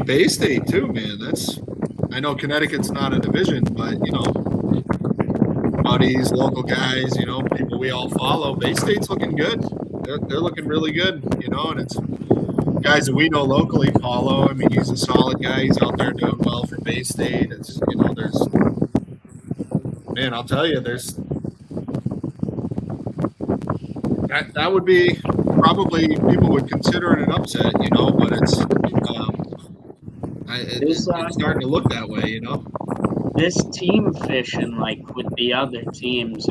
Bay State too, man. I know Connecticut's not a division, but buddies, local guys, people we all follow. Bay State's looking good. They're looking really good, and it's guys that we know locally. Paulo, he's a solid guy. He's out there doing well for Bay State. It's I'll tell you, that would be probably people would consider it an upset, but it's it's starting to look that way, This team fishing, with the other teams,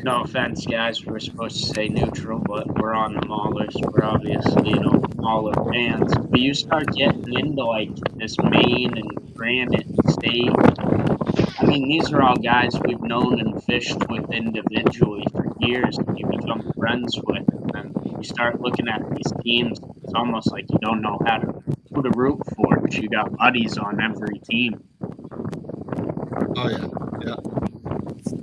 no offense, guys, we're supposed to say neutral, but we're on the Maulers. We're obviously, Mauler fans. But you start getting into, this Maine and Granite State. These are all guys we've known and fished with individually for years, and you become friends with. And you start looking at these teams, it's almost like you don't know who to root for, because you got buddies on every team. Oh yeah.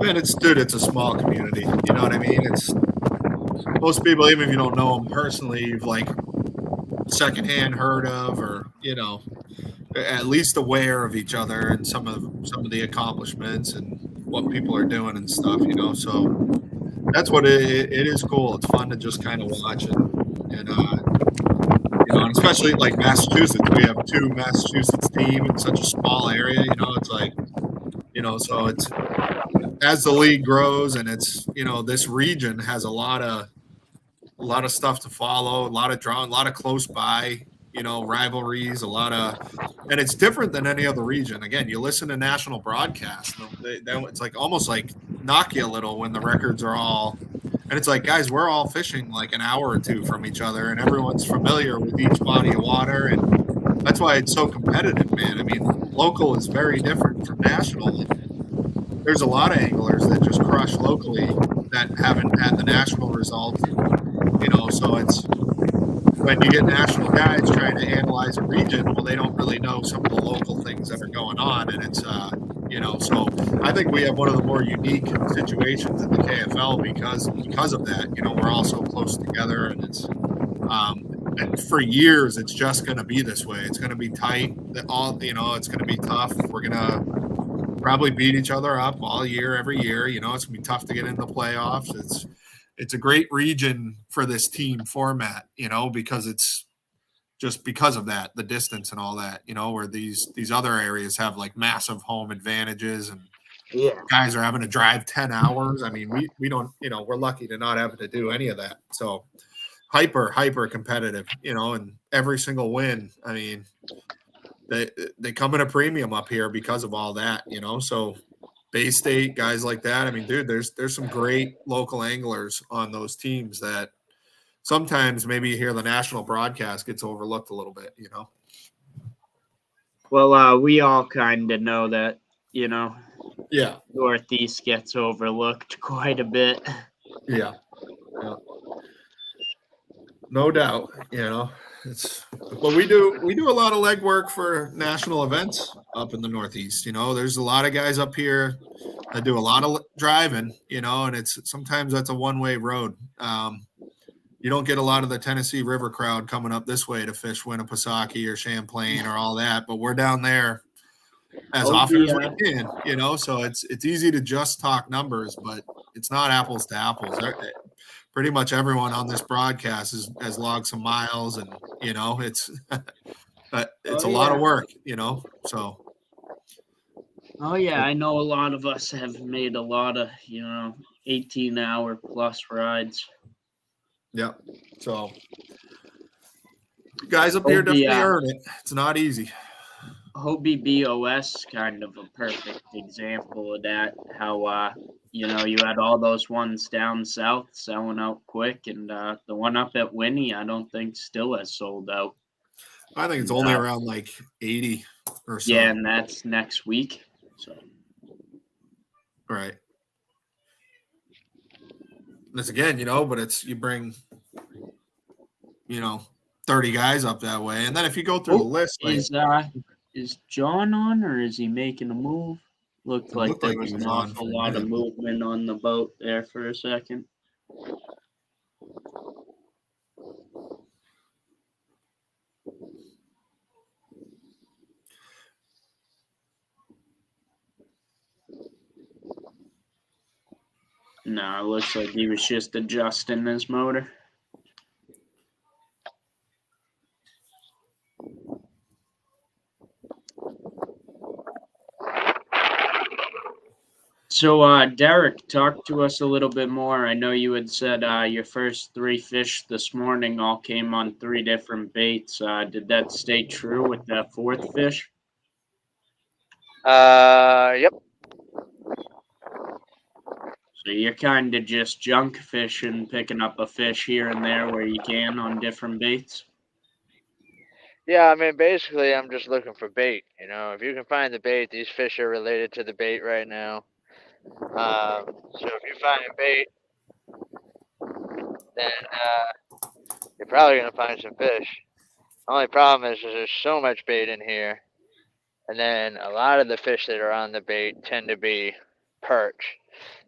Man, it's a small community. You know what I mean? It's most people, even if you don't know them personally, you've secondhand heard of, or at least aware of each other and some of the accomplishments and what people are doing and stuff. So that's what it is. Cool. It's fun to just kind of watch it, and especially Massachusetts. We have 2 Massachusetts teams in such a small area. It's so it's as the league grows, and it's this region has a lot of stuff to follow, a lot of draw, a lot of close by rivalries, and it's different than any other region. Again, you listen to national broadcasts, it's almost knock you a little when the records are all, and it's guys, we're all fishing an hour or 2 from each other, and everyone's familiar with each body of water, and that's why it's so competitive, man. Local is very different from national. There's a lot of anglers that just crush locally that haven't had the national result, so when you get national guys trying to analyze a region, well, they don't really know some of the local things that are going on, and it's so I think we have one of the more unique situations in the KFL because of that. We're all so close together, and it's and for years it's just going to be this way. It's going to be tight. It's going to be tough. We're going to probably beat each other up all year, every year. It's going to be tough to get into the playoffs. It's a great region for this team format, because it's just because of that, the distance and all that, where these other areas have like massive home advantages and guys are having to drive 10 hours. I mean, we don't, we're lucky to not having to do any of that. So hyper competitive, and every single win, I mean, they come at a premium up here because of all that, so Bay State, guys like that. I mean, dude, there's some great local anglers on those teams that sometimes maybe you hear the national broadcast gets overlooked a little bit, Well, we all kind of know that, Yeah. Northeast gets overlooked quite a bit. Yeah. No doubt, but we do a lot of legwork for national events up in the Northeast. There's a lot of guys up here that do a lot of driving, and it's sometimes that's a one-way road. You don't get a lot of the Tennessee River crowd coming up this way to fish Winnipesaukee or Champlain or all that, but we're down there as often as we can, so it's easy to just talk numbers, but it's not apples to apples. Pretty much everyone on this broadcast has logged some miles, and it's it's a lot of work, so. Oh yeah, I know a lot of us have made a lot of 18-hour plus rides. Yeah, so guys up here definitely earn it. It's not easy. Hobie BOS kind of a perfect example of that. How you had all those ones down south selling out quick, and the one up at Winnie, I don't think still has sold out. I think it's only around like 80 or so. Yeah, and that's next week. So. Right. This again, but it's you bring 30 guys up that way, and then if you go through the list, is John on, or is he making a move? Looked like there was an awful lot of movement on the boat there for a second. No, it looks like he was just adjusting his motor. So, Derek, talk to us a little bit more. I know you had said your first 3 fish this morning all came on 3 different baits. Did that stay true with that 4th fish? Yep. So you're kind of just junk fishing, picking up a fish here and there where you can on different baits? Yeah, I mean, basically, I'm just looking for bait. If you can find the bait, these fish are related to the bait right now. So if you find a bait, then you're probably going to find some fish. The only problem is there's so much bait in here. And then a lot of the fish that are on the bait tend to be perch.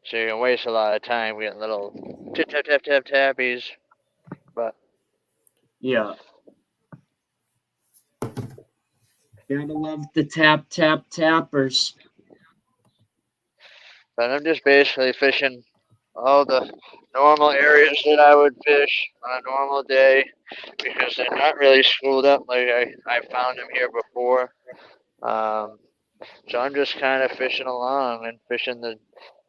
So you can waste a lot of time getting little tappies. But yeah. Gotta love the tappers. But I'm just basically fishing all the normal areas that I would fish on a normal day because they're not really schooled up like I found them here before. So I'm just kind of fishing along and fishing the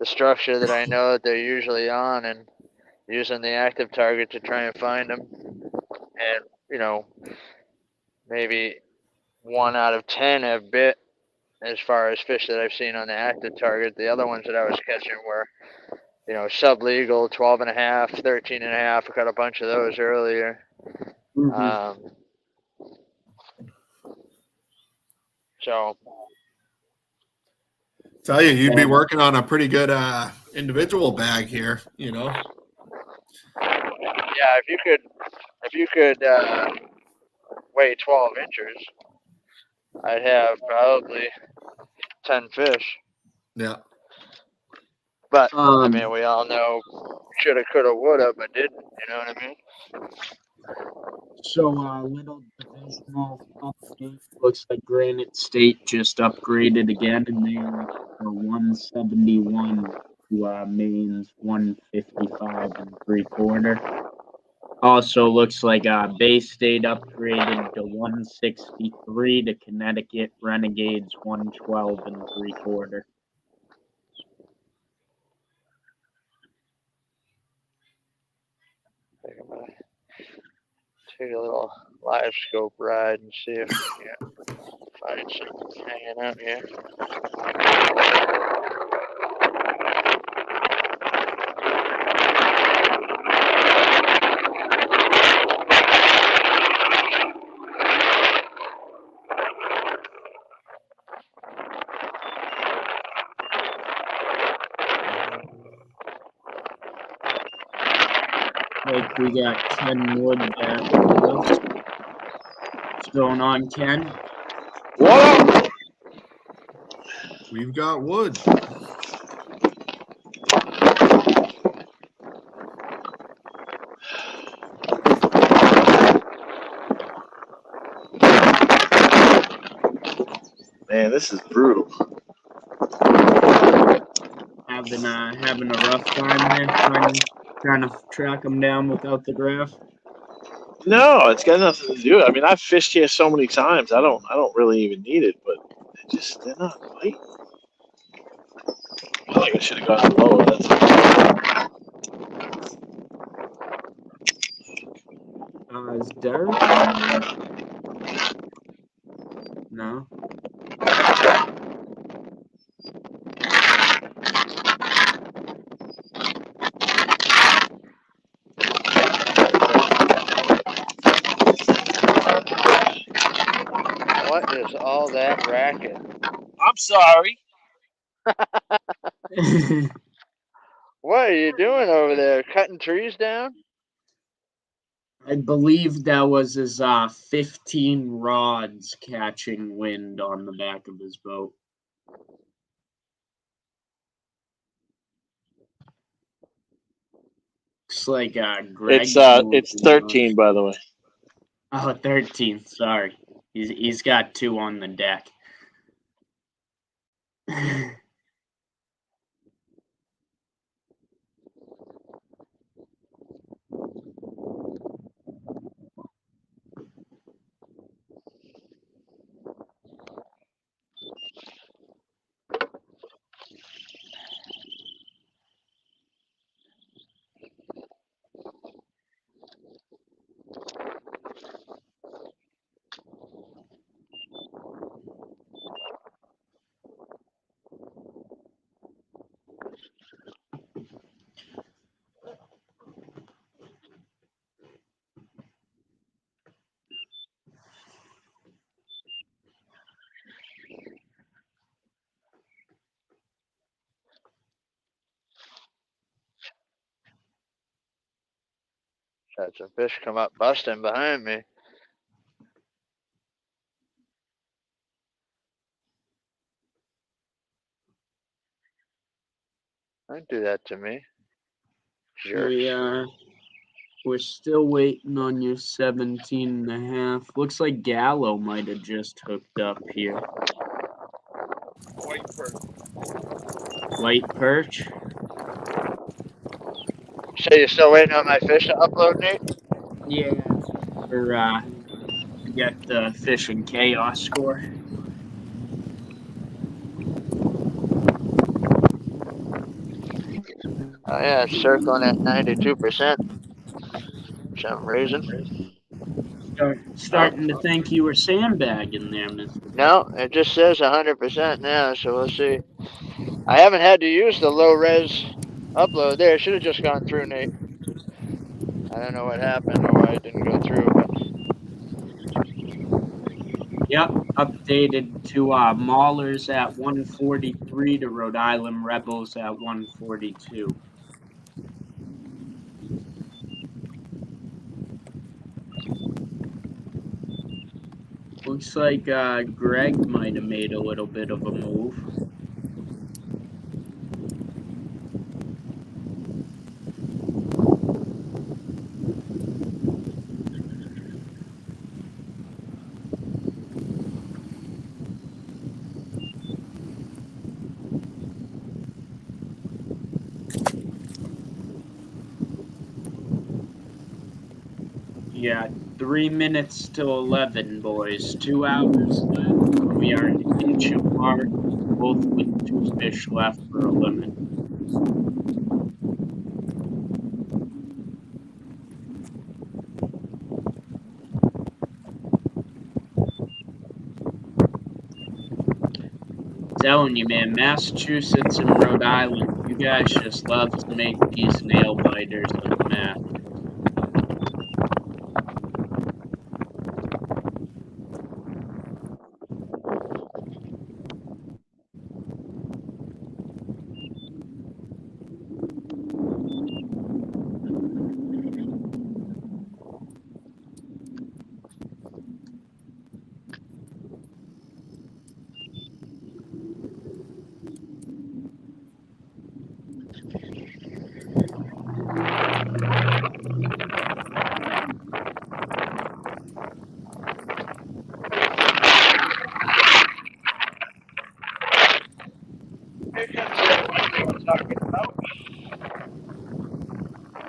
structure that I know that they're usually on and using the active target to try and find them. And, maybe 1 out of 10 have bit as far as fish that I've seen on the active target. The other ones that I was catching were, sublegal, 12 and a half, 13 and a half. I caught a bunch of those earlier. Mm-hmm. So. Tell you, you'd be working on a pretty good individual bag here, Yeah, if you could weigh 12 inches, I'd have probably 10 fish. Yeah. But I mean, we all know shoulda, coulda, woulda, but didn't. You know what I mean? So, little divisional update. Looks like Granite State just upgraded again, and they are up for 171 to Maine's 155 3/4. Also, looks like Bay State upgraded to 163 to Connecticut Renegades 112 3/4. I think I'm gonna take a little live scope ride and see if we can find something hanging out here. Like we got Ken Wood back with us. What's going on, Ken? What up? We've got wood. Man, this is brutal. Having a rough time there, trying to track them down without the graph. No, it's got nothing to do. I mean, I've fished here so many times. I don't really even need it, but they're not biting. I feel like I should have gone lower. That's Is Derek? No. What is all that racket? I'm sorry. What are you doing over there? Cutting trees down? I believe that was his 15 rods catching wind on the back of his boat. Looks like Greg. It's 13, by the way. Oh, 13. Sorry, he's got 2 on the deck. Had some fish come up busting behind me. Don't do that to me. Jerks. We're still waiting on your 17 and a half. Looks like Gallo might have just hooked up here. White perch. White perch? So you're still waiting on my fish to upload, Nate? Yeah. To get the fish and chaos score. Oh yeah, it's circling at 92% for some reason. Starting to think you were sandbagging there, Mr. No, it just says 100% now, so we'll see. I haven't had to use the low res upload there. It should have just gone through, Nate. I don't know what happened or why it didn't go through, but Yep, updated to Maulers at 143 to Rhode Island Rebels at 142. Looks like Greg might have made a little bit of a move. Yeah, 3 minutes till 11, boys. 2 hours left. We are an inch apart, both with 2 fish left for a limit. Telling you, man, Massachusetts and Rhode Island, you guys just love to make these nail biters of the map.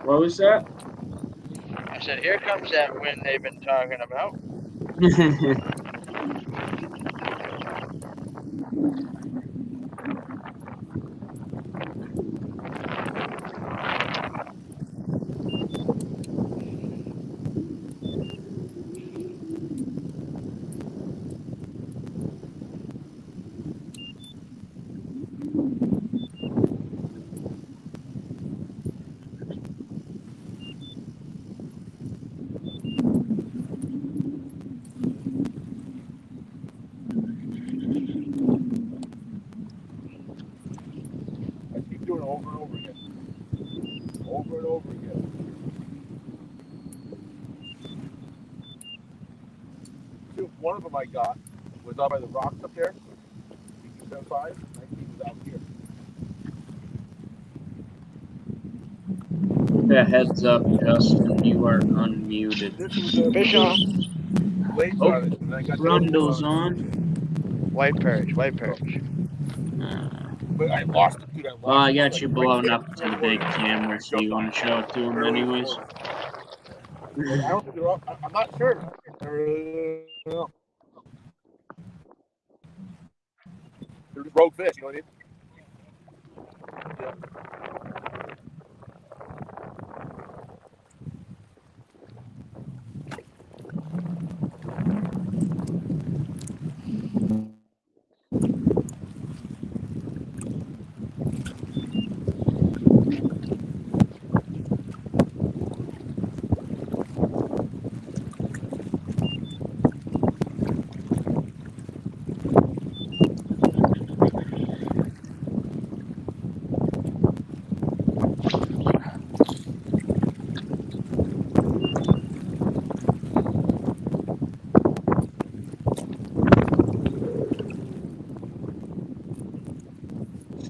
What was that? I said, here comes that wind they've been talking about. I keep doing it over and over again. Over and over again. See, one of them I got was out by the rocks up there. 5, 19 was out here. A heads up, Justin, you are unmuted. This was a Fish on. blades Oh, on it, and I got Grundle's on. White perch, white perch. But I lost it, dude. I lost Well, I it. got Like, you right blown there up to the before big it camera, so you want to show it to him barely anyways? before it. Like, I don't think they're all, I'm not sure. I really don't know. They're just rogue fish, you know what I mean? Yeah.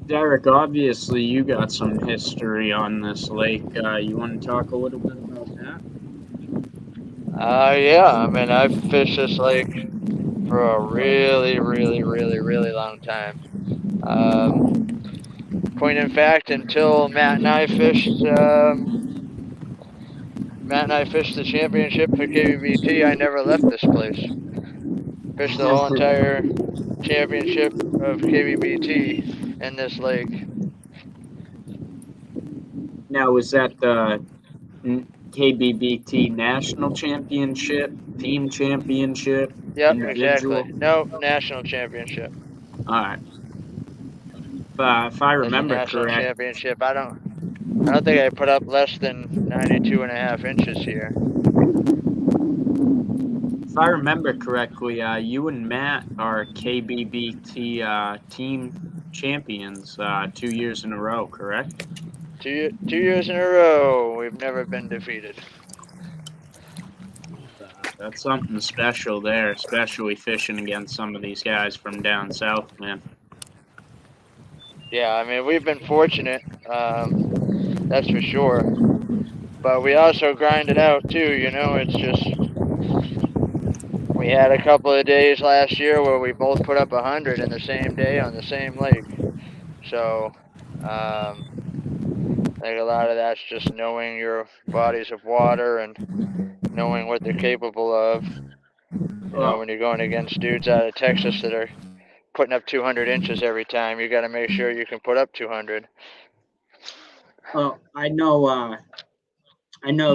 Derek, obviously you got some history on this lake. You want to talk a little bit about that? Yeah. I mean, I've fished this lake for a really, really, really, really long time. Point in fact, until Matt and I fished the championship for KBBT, I never left this place. Fished the whole entire championship of KBBT in this lake. Now, was that the KBBT National Championship, Team Championship, Yep, individual? exactly. No, national championship. All right. If I As a remember national correct, championship, I don't think I put up less than 92.5 inches here. if I remember correctly, you and Matt are KBBT team champions 2 years in a row, correct? 2 years in a row, we've never been defeated. That's something special there, especially fishing against some of these guys from down south, man. Yeah, I mean, we've been fortunate, that's for sure. But we also grind it out too, you know. It's just we had a couple of days last year where we both put up 100 in the same day on the same lake. So, I think a lot of that's just knowing your bodies of water and knowing what they're capable of. You know, Well, when you're going against dudes out of Texas that are putting up 200 inches every time, you got to make sure you can put up 200. well, I know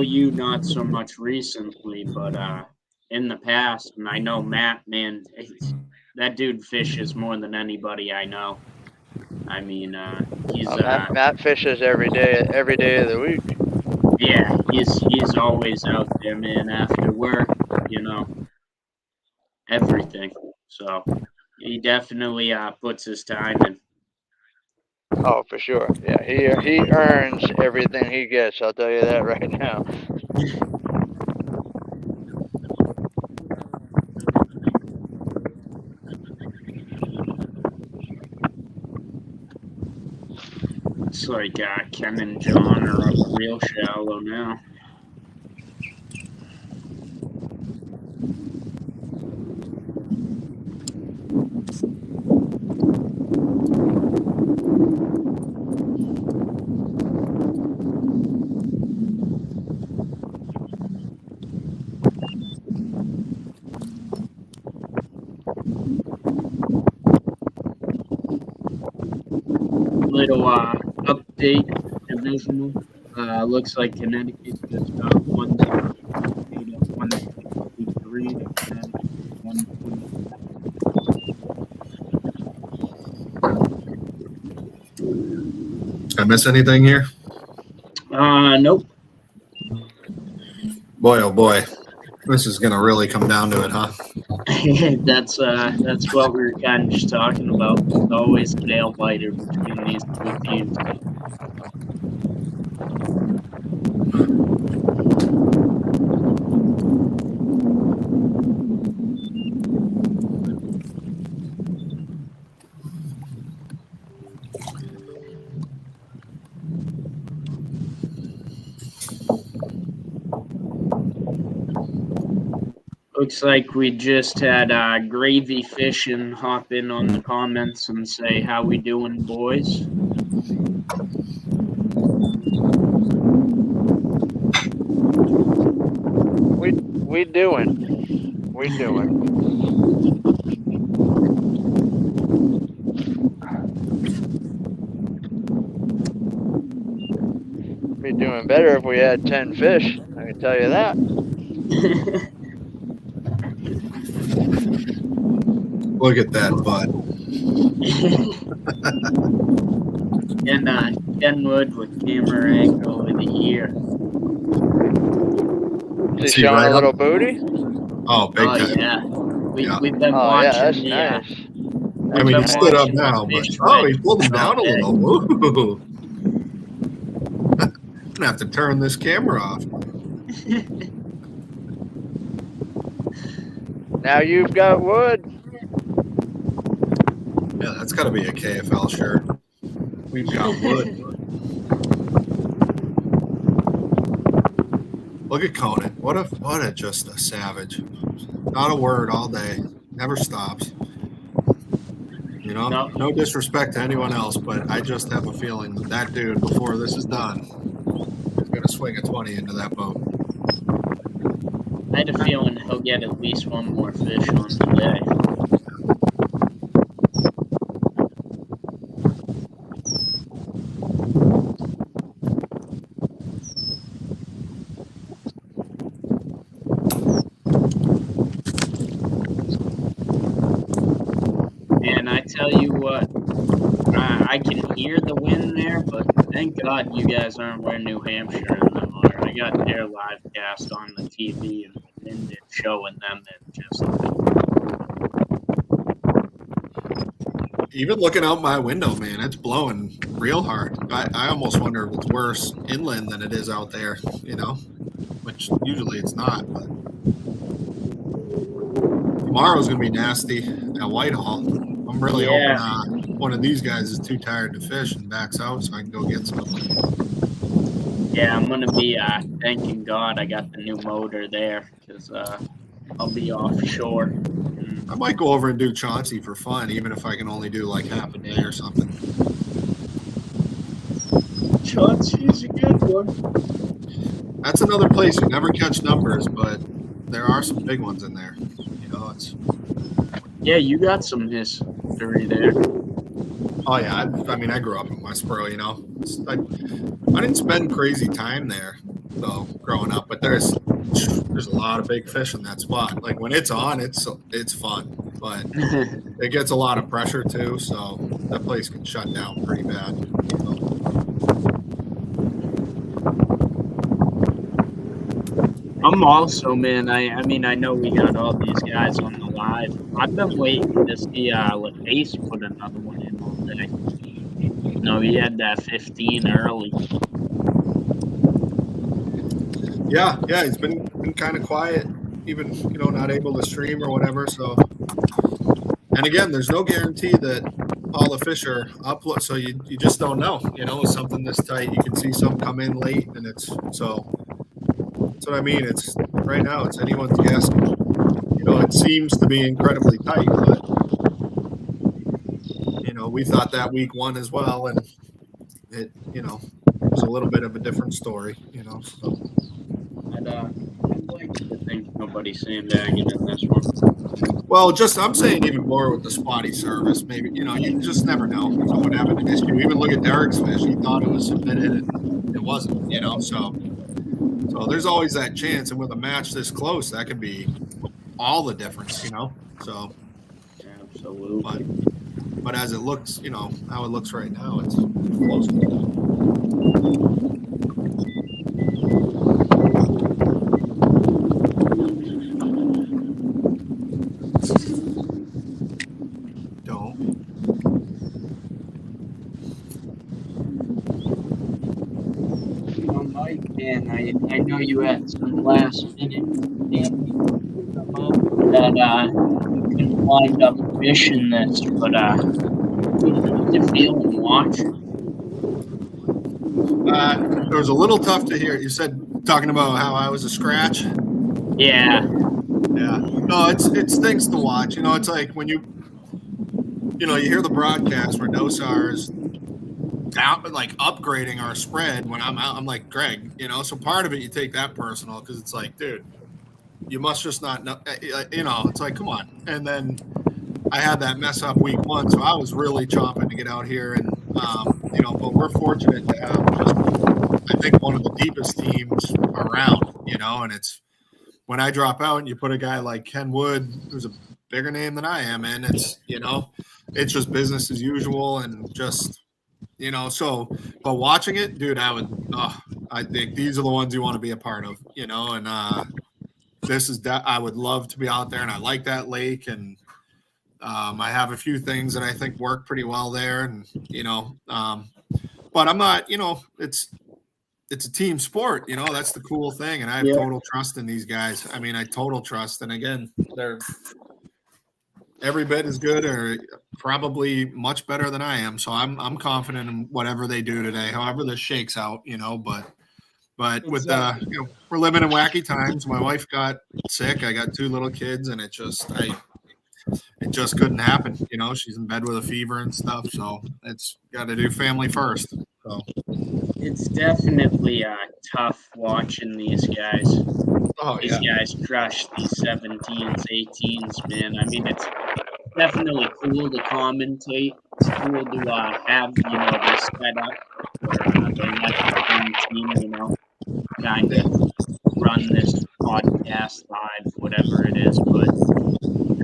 you not so much recently, but in the past, and I know Matt, man, that dude fishes more than anybody I know. I mean, he's Matt fishes every day of the week. yeah, he's always out there, man. After work, you know, everything. So he definitely puts his time in. Oh, for sure. Yeah, he earns everything he gets. I'll tell you that right now. It's like Ken and John are up real shallow now. Little update divisional. Looks like Connecticut just got 163 to Connecticut 120. I miss anything here? Nope. Boy, oh boy, this is gonna really come down to it, huh? That's what we were kind of just talking about. It's always a nail biter between these two teams. Looks like we just had Gravy Fishing hop in on the comments and say, "How we doing, boys?" We doing. We doing. Be doing better if we had 10 fish. I can tell you that. Look at that butt. And Kenwood with camera angle of the year. Is he showing right a little booty? Oh, big time. Yeah. We've been watching. Yeah, that's nice. I mean, he stood up now, but he pulled him down a little. Ooh. I'm gonna have to turn this camera off. Now you've got wood. Yeah, that's got to be a KFL shirt. We've got wood. Look at Conan. What a just a savage. Not a word all day. Never stops. You know, no disrespect to anyone else, but I just have a feeling that dude, before this is done, is going to swing a 20 into that boat. I had a feeling he'll get at least one more fish on the day. And I tell you what, I can hear the wind there, but thank God you guys aren't where New Hampshire and them are. I got their live cast on the TV and the wind is showing them that just. Even looking out my window, man, it's blowing real hard. I almost wonder if it's worse inland than it is out there, you know, which usually it's not. But Tomorrow's gonna be nasty at Whitehall. I'm really hoping one of these guys is too tired to fish and backs out so I can go get some. Yeah, I'm gonna be thanking God I got the new motor there because I'll be offshore. I might go over and do Chauncey for fun, even if I can only do like half a day or something. Chauncey's a good one. That's another place you never catch numbers, but there are some big ones in there. You know, it's. Yeah, you got some history there. Oh yeah, I mean, I grew up in Westboro. You know, I didn't spend crazy time there though growing up, but there's a lot of big fish in that spot. Like when it's on, it's fun, but it gets a lot of pressure too, so that place can shut down pretty bad. You know? I'm also, man. I mean, I know we got all these guys on the live. I've been waiting to see LaFace put another one in all day. No, he had that 15 early. Yeah, he's been kind of quiet, even not able to stream or whatever. So, and again, there's no guarantee that all the fish are upload, so you just don't know. With something this tight, you can see some come in late, and it's so. That's what I mean. It's right now. It's anyone's guess. It seems to be incredibly tight, but we thought that week 1 as well, and it was a little bit of a different story. So. I'd like to think nobody's sandbagging in this one. Well, I'm saying even more with the spotty service. Maybe you just never know. Someone having an issue. Even look at Derek's fish. He thought it was submitted, and it wasn't. So there's always that chance, and with a match this close, that could be all the difference. So absolutely. But as it looks, how it looks right now, it's close. And I know you had some last minute that you couldn't wind up fishing this, but how's it feeling watching? It was a little tough to hear. You said talking about how I was a scratch. Yeah. No, it stinks to watch. It's like when you hear the broadcast where Nosar is down, like upgrading our spread when I'm out. I'm like, Greg, so part of it you take that personal because it's like, dude, you must just not know. It's like, come on. And then I had that mess up week 1, so I was really chomping to get out here, and but we're fortunate to have just, I think, one of the deepest teams around. And it's when I drop out and you put a guy like Ken Wood, who's a bigger name than I am, and it's it's just business as usual, and just but watching it, dude, I think these are the ones you want to be a part of, and this is that I would love to be out there, and I like that lake, and I have a few things that I think work pretty well there, and but I'm not, it's a team sport, that's the cool thing, and I have total trust in these guys. I mean, I total trust, and again, they're every bit as good or probably much better than I am. So I'm confident in whatever they do today, however this shakes out, but with we're living in wacky times. My wife got sick. I got 2 little kids, and it just couldn't happen. She's in bed with a fever and stuff. So it's got to do family first. So it's definitely tough watching these guys. These guys crush these 17s, 18s, man. I mean, it's definitely cool to commentate. It's cool to have, this set up where they like the team, kind of run this podcast live, whatever it is. But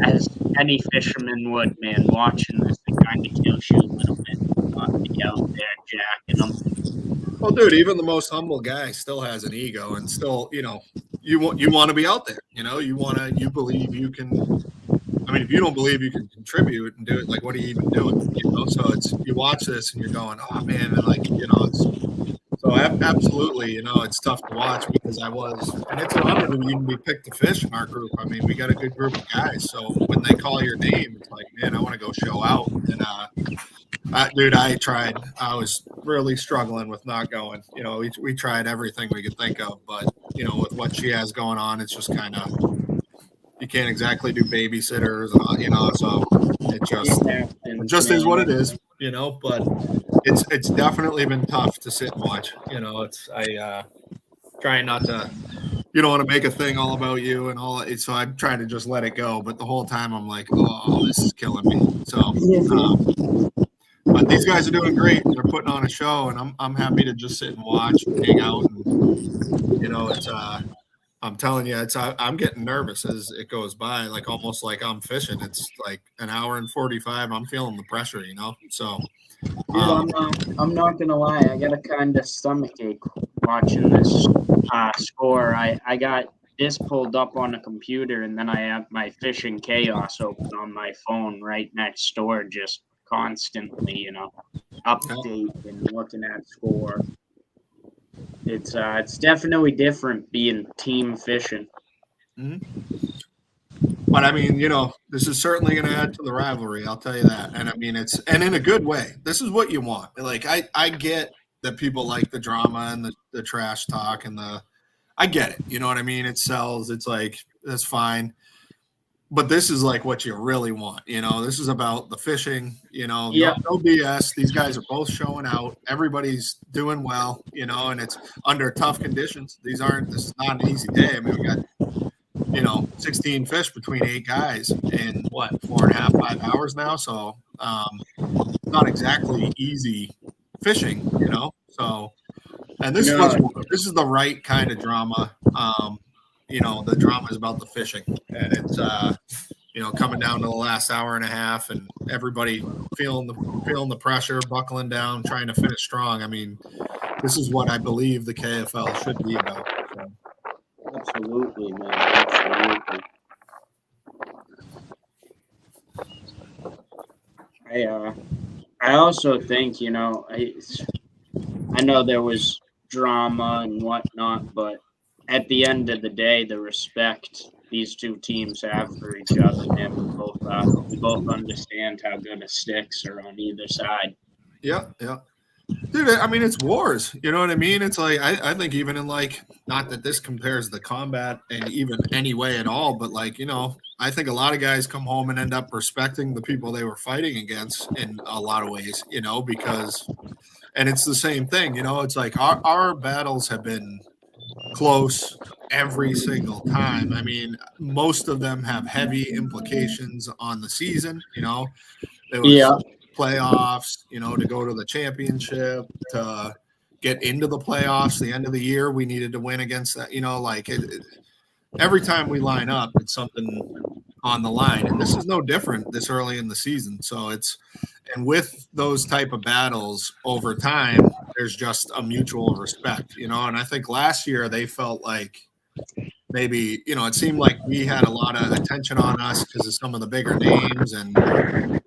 as any fisherman would, man, watching this, it kind of kills you a little bit. Not to be out there jacking them. Well, dude, even the most humble guy still has an ego, and still, you want to be out there. You believe you can. I mean, if you don't believe you can contribute and do it, like, what are you even doing? So you watch this and you're going, oh man, and like, so So absolutely, it's tough to watch because and it's an honor to even be picked to fish in our group. I mean, we got a good group of guys. So when they call your name, it's like, man, I want to go show out. And dude, I tried. I was really struggling with not going. We tried everything we could think of, but with what she has going on, it's just kind of you can't exactly do babysitters, and so it just is what it is, But it's definitely been tough to sit and watch. I trying not to. You don't want to make a thing all about you and all. So I'm trying to just let it go. But the whole time I'm like, oh, this is killing me. So. But these guys are doing great. They're putting on a show, and I'm happy to just sit and watch and hang out. And it's I'm telling you, I'm getting nervous as it goes by, like almost like I'm fishing. It's like an hour and 45. I'm feeling the pressure, So, Dude, I'm not gonna lie. I got a kind of stomach ache watching this score. I got this pulled up on a computer, and then I have my fishing chaos open on my phone right next door, just constantly, update and looking at score. It's definitely different being team fishing. mm-hmm. But I mean, this is certainly going to add to the rivalry. I'll tell you that. And I mean, and in a good way. This is what you want. Like I get that people like the drama and the trash talk and I get it. You know what I mean? It sells. It's like that's fine. But this is like what you really want. This is about the fishing. No BS. These guys are both showing out. Everybody's doing well. And it's under tough conditions. This is not an easy day. I mean, we got 16 fish between 8 guys in 4.5, 5 hours now. So not exactly easy fishing, So, and this is the right kind of drama. The drama is about the fishing, and it's coming down to the last hour and a half, and everybody feeling the pressure, buckling down, trying to finish strong. I mean, this is what I believe the KFL should be about. So. Absolutely, man. Absolutely. I also think, I know there was drama and whatnot, but at the end of the day, the respect these two teams have for each other, man, we both understand how good the sticks are on either side. Yeah. Dude, I mean, it's wars. You know what I mean? It's like I think even in not that this compares the combat in even any way at all, but I think a lot of guys come home and end up respecting the people they were fighting against in a lot of ways, because and it's the same thing, it's like our battles have been close every single time. I mean, most of them have heavy implications on the season, It was playoffs, to go to the championship, to get into the playoffs, the end of the year, we needed to win against that, every time we line up, it's something on the line. And this is no different this early in the season. So and with those type of battles over time, there's just a mutual respect, and I think last year they felt like maybe, it seemed like we had a lot of attention on us because of some of the bigger names. And,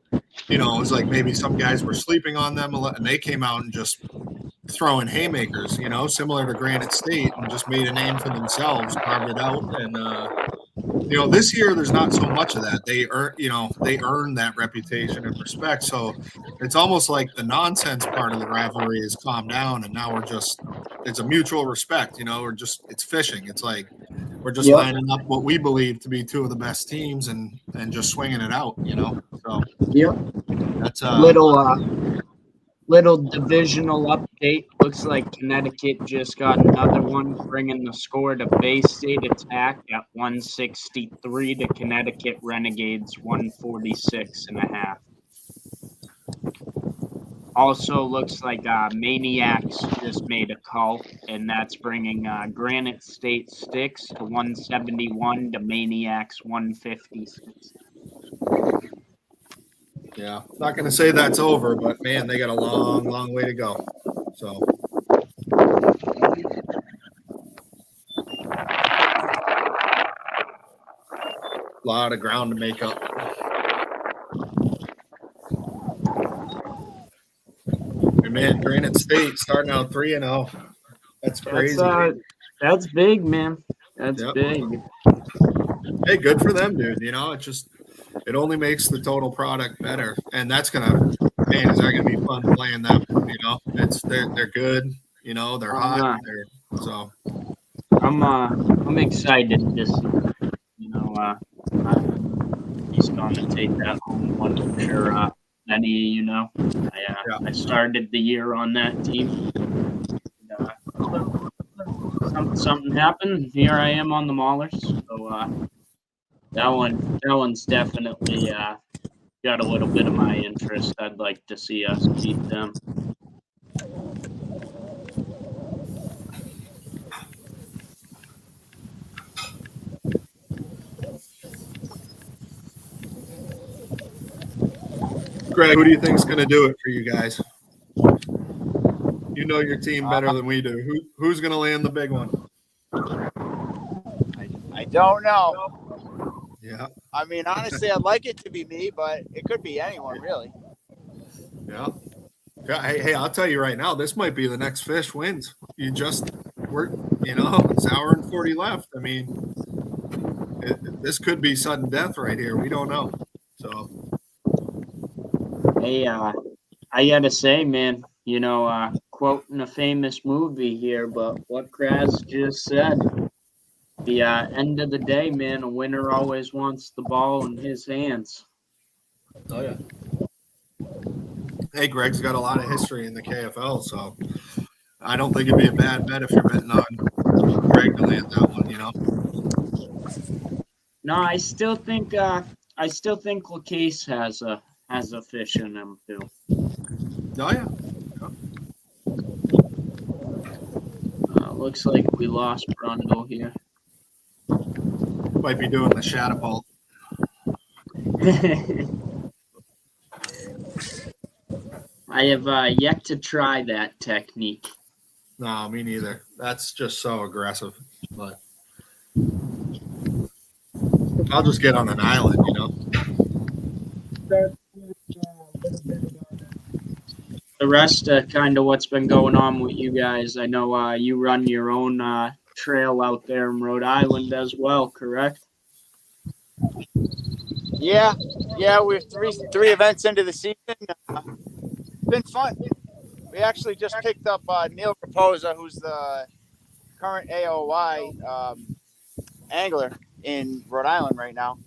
it was like maybe some guys were sleeping on them and they came out and just throwing haymakers, similar to Granite State, and just made a name for themselves, carved it out. And, this year there's not so much of that. They earn that reputation and respect. So it's almost like the nonsense part of the rivalry is calmed down, and now it's a mutual respect. It's fishing. It's like we're just lining up what we believe to be two of the best teams and just swinging it out. So that's little divisional update. Looks like Connecticut just got another one, bringing the score to Bay State Attack at 163 to Connecticut Renegades 146.5. Also looks like Maniacs just made a call, and that's bringing Granite State Sticks to 171 to Maniacs 156. Yeah, not going to say that's over, but man, they got a long, long way to go. So, a lot of ground to make up. Man, Granite State starting out 3-0. That's crazy. That's big, man. That's Yep. big. Hey, good for them, dude. It only makes the total product better, and is that gonna be fun playing them? They're good. They're hot. I'm excited to see. He's going to take that home one. I'm sure Benny, I started the year on that team. Something happened. Here I am on the Maulers. So that one's definitely got a little bit of my interest. I'd like to see us beat them. Greg, who do you think's going to do it for you guys? You know your team better than we do. Who's going to land the big one? I don't know. Yeah. I mean, honestly, I'd like it to be me, but it could be anyone, really. Yeah. Hey, I'll tell you right now, this might be the next fish wins. It's hour and 40 left. I mean, this could be sudden death right here. We don't know. So. Hey, I gotta say, man, quoting a famous movie here, but what Kraz just said, the end of the day, man, a winner always wants the ball in his hands. Oh, yeah. Hey, Greg's got a lot of history in the KFL, so I don't think it'd be a bad bet if you're betting on Greg to land that one, No, I still think LaCase has a fish in him too. Oh, yeah. Looks like we lost Brundle here. Might be doing the shadow ball. I have yet to try that technique. No, me neither. That's just so aggressive. But I'll just get on an island, The rest of kind of what's been going on with you guys. I know you run your own trail out there in Rhode Island as well, correct? Yeah, we're three events into the season. It's been fun. We actually just picked up Neil Raposa, who's the current AOY angler in Rhode Island right now.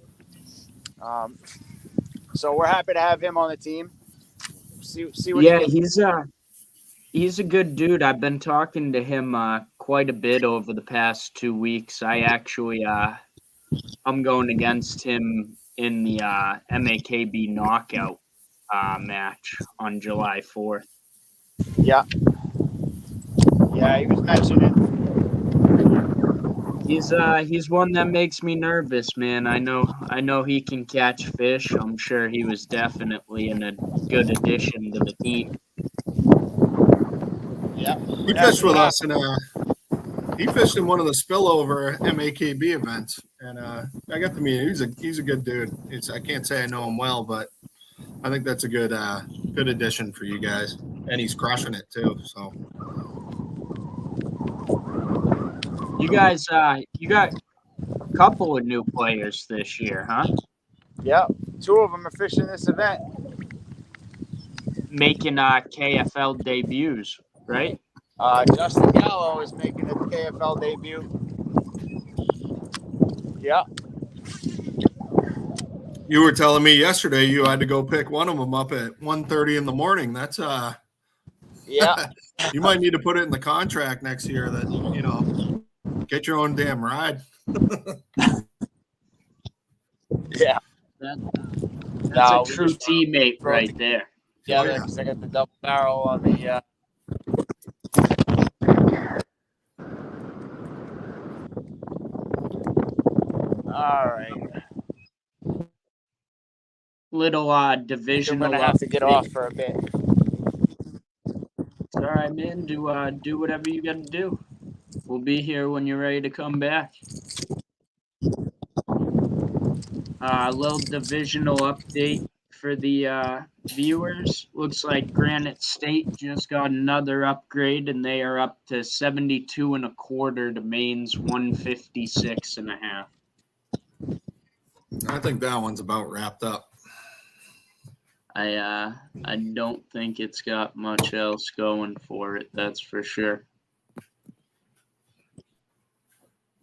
So we're happy to have him on the team. See what he's a good dude. I've been talking to him quite a bit over the past 2 weeks. I actually I'm going against him in the MAKB knockout match on July 4th. Yeah, he was mentioning. He's one that makes me nervous, man. I know he can catch fish. I'm sure he was definitely a good addition to the team. Yeah, he fished with us, and he fished in one of the spillover MAKB events, and I got to meet him. He's a good dude. I can't say I know him well, but I think that's a good addition for you guys, and he's crushing it too. So. You guys, you got a couple of new players this year, huh? Yeah, 2 of them are fishing this event. Making KFL debuts, right? Justin Gallo is making a KFL debut. Yeah. You were telling me yesterday you had to go pick one of them up at 1:30 in the morning. That's yeah. You might need to put it in the contract next year that get your own damn ride. Yeah. That's a true teammate right there. Yeah, I got the double barrel on the. All right. Little divisional. You're gonna have to get off for a bit. It's all right, man. Do whatever you got to do. We'll be here when you're ready to come back. A little divisional update for the viewers, looks like Granite State just got another upgrade, and they are up to 72.25 to Maine's 156.5. I think that one's about wrapped up. I don't think it's got much else going for it. That's for sure.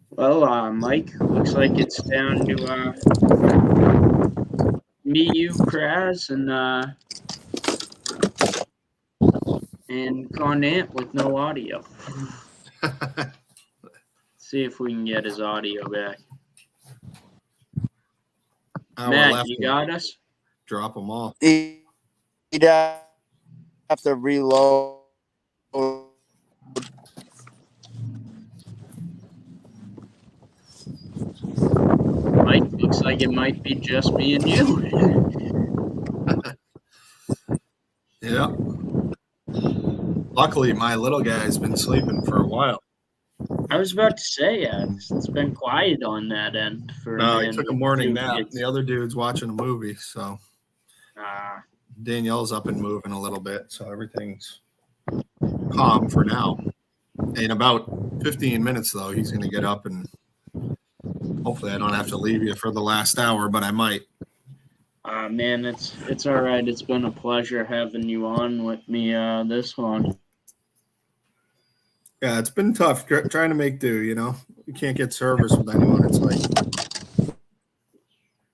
Well, Mike, looks like it's down to me, you, Kraz, and Conant with no audio. See if we can get his audio back. Matt, you got us? Drop them all. He'd have to reload. Mike, looks like it might be just me and you. Yeah. Luckily, my little guy's been sleeping for a while. I was about to say, it's been quiet on that end for No, a he man took a with morning two nap. kids. The other dude's watching a movie, so Danielle's up and moving a little bit, so everything's calm for now. In about 15 minutes, though, he's going to get up, and hopefully I don't have to leave you for the last hour, but I might. Man, it's all right. It's been a pleasure having you on with me this long. Yeah, it's been tough trying to make do, you know. You can't get service with anyone. It's like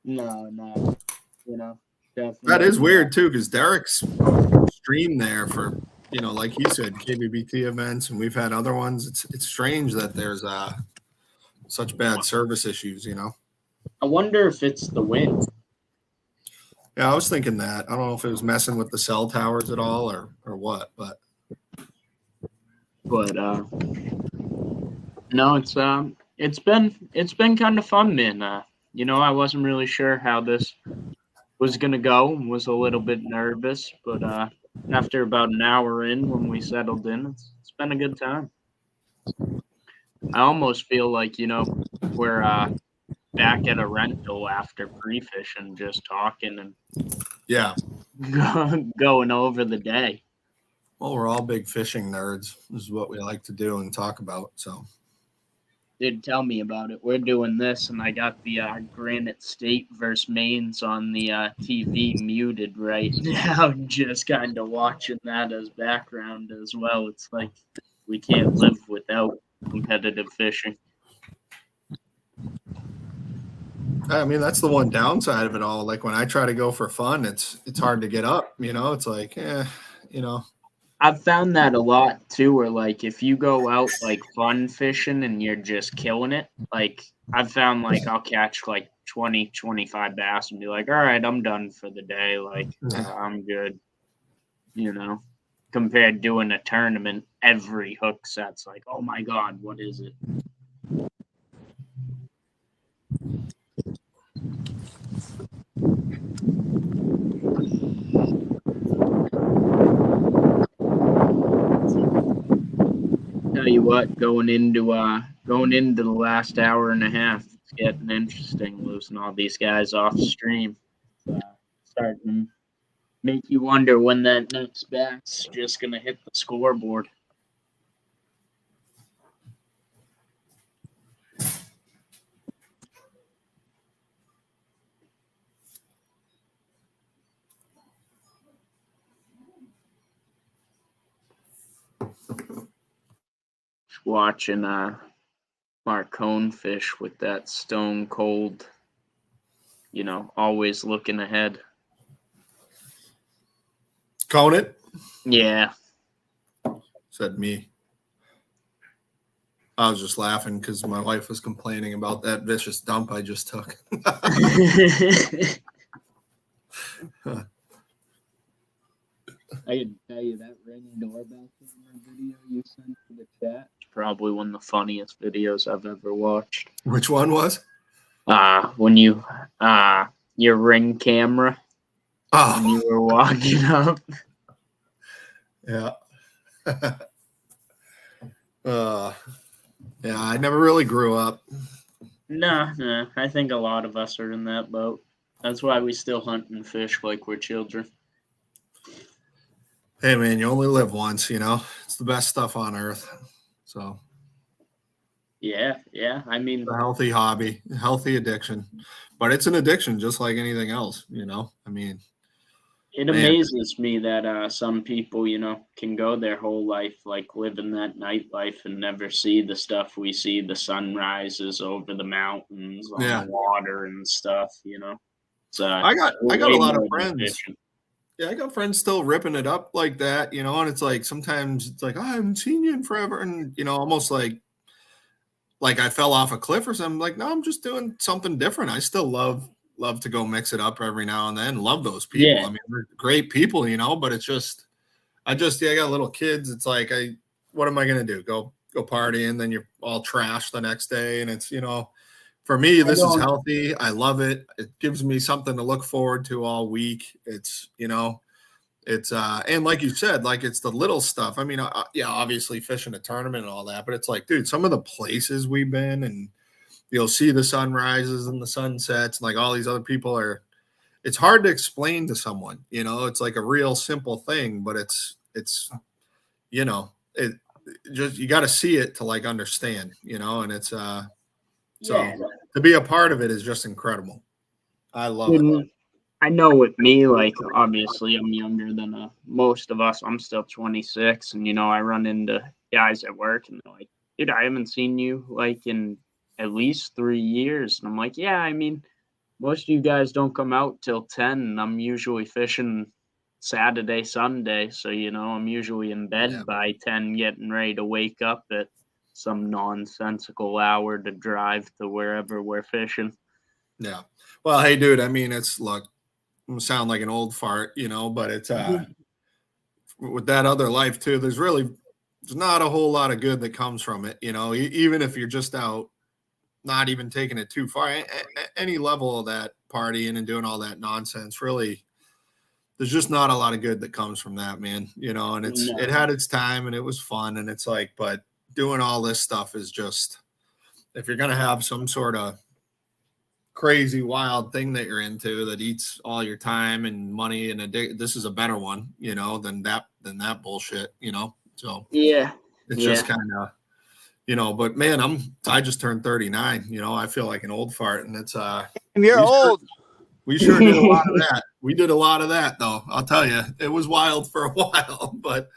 No, you know, definitely. that is weird too, because Derek's streamed there for, you know, like he said, KBBT events, and we've had other ones. It's strange that there's such bad service issues, you know. I wonder if it's the wind. Yeah, I was thinking that. I don't know if it was messing with the cell towers at all or what, but no, it's been kind of fun, man. You know, I wasn't really sure how this was gonna go. Was a little bit nervous, but after about an hour in, when we settled in, it's been a good time. I almost feel like, you know, we're back at a rental after pre-fishing, just talking and yeah, going over the day. well, we're all big fishing nerds. This is what we like to do and talk about. So, Dude, tell me about it. We're doing this, and I got the Granite State versus Maine's on the TV muted right now, just kind of watching that as background as well. It's like we can't live without competitive fishing. I mean, that's the one downside of it all. Like when I try to go for fun, it's hard to get up, you know. It's like, you know. I've found that a lot too, where like if you go out like fun fishing and you're just killing it, like I've found like I'll catch like 20, 25 bass and be like, all right, I'm done for the day. Like I'm good, you know, compared to doing a tournament, every hook set's like, oh my God, what is it? Tell you what, going into the last hour and a half, it's getting interesting. Losing all these guys off stream, starting to make you wonder when that next bass just gonna hit the scoreboard. Watching Marcone fish with that stone cold, you know, always looking ahead. Cone it? Yeah. Said me. I was just laughing because my wife was complaining about that vicious dump I just took. I can tell you that Ring doorbell camera video you sent to the chat is probably one of the funniest videos I've ever watched. Which one was? When you your Ring camera. Oh, when you were walking up. Yeah. Yeah, I never really grew up. No, I think a lot of us are in that boat. That's why we still hunt and fish like we're children. Hey, man, you only live once, It's the best stuff on earth. So Yeah. I mean, it's a healthy hobby, healthy addiction. But it's an addiction just like anything else, I mean, it man. amazes me that some people, can go their whole life like living that nightlife and never see the stuff we see, the sunrises over the mountains, on the water and stuff, It's, I got a lot of friends. Fishing. Yeah, I got friends still ripping it up like that, and it's like sometimes it's like, oh, I haven't seen you in forever, and almost like I fell off a cliff or something. Like, no, I'm just doing something different. I still love to go mix it up every now and then. Love those people. Yeah. I mean, they're great people, but it's just, I got little kids. It's like, what am I gonna do? Go party, and then you're all trashed the next day, and it's for me, this is healthy. I love it. It gives me something to look forward to all week. It's, it's, and like you said, like it's the little stuff. I mean, yeah, obviously fishing a tournament and all that, but it's like, dude, some of the places we've been and you'll see the sunrises and the sunsets and like all these other people it's hard to explain to someone, it's like a real simple thing, but it's, it just, you got to see it to like understand, and it's, so to be a part of it is just incredible. I love it. I know with me, like obviously I'm younger than most of us. I'm still 26, and I run into guys at work, and they're like, "Dude, I haven't seen you like in at least 3 years." And I'm like, "Yeah, I mean, most of you guys don't come out till 10, and I'm usually fishing Saturday, Sunday, so I'm usually in bed by 10, getting ready to wake up at some nonsensical hour to drive to wherever we're fishing." Yeah. Well, hey, dude, I mean, it's look, I'm sound like an old fart, but it's with that other life too, there's not a whole lot of good that comes from it, even if you're just out, not even taking it too far, any level of that partying and doing all that nonsense, really, there's just not a lot of good that comes from that, man, and it had its time and it was fun. And it's like, but doing all this stuff is just, if you're going to have some sort of crazy wild thing that you're into that eats all your time and money and this is a better one, than that bullshit, so yeah, it's just kind of, but man, I just turned 39, I feel like an old fart, and it's you're old. We sure did a lot of that. We did a lot of that though, I'll tell you. It was wild for a while, but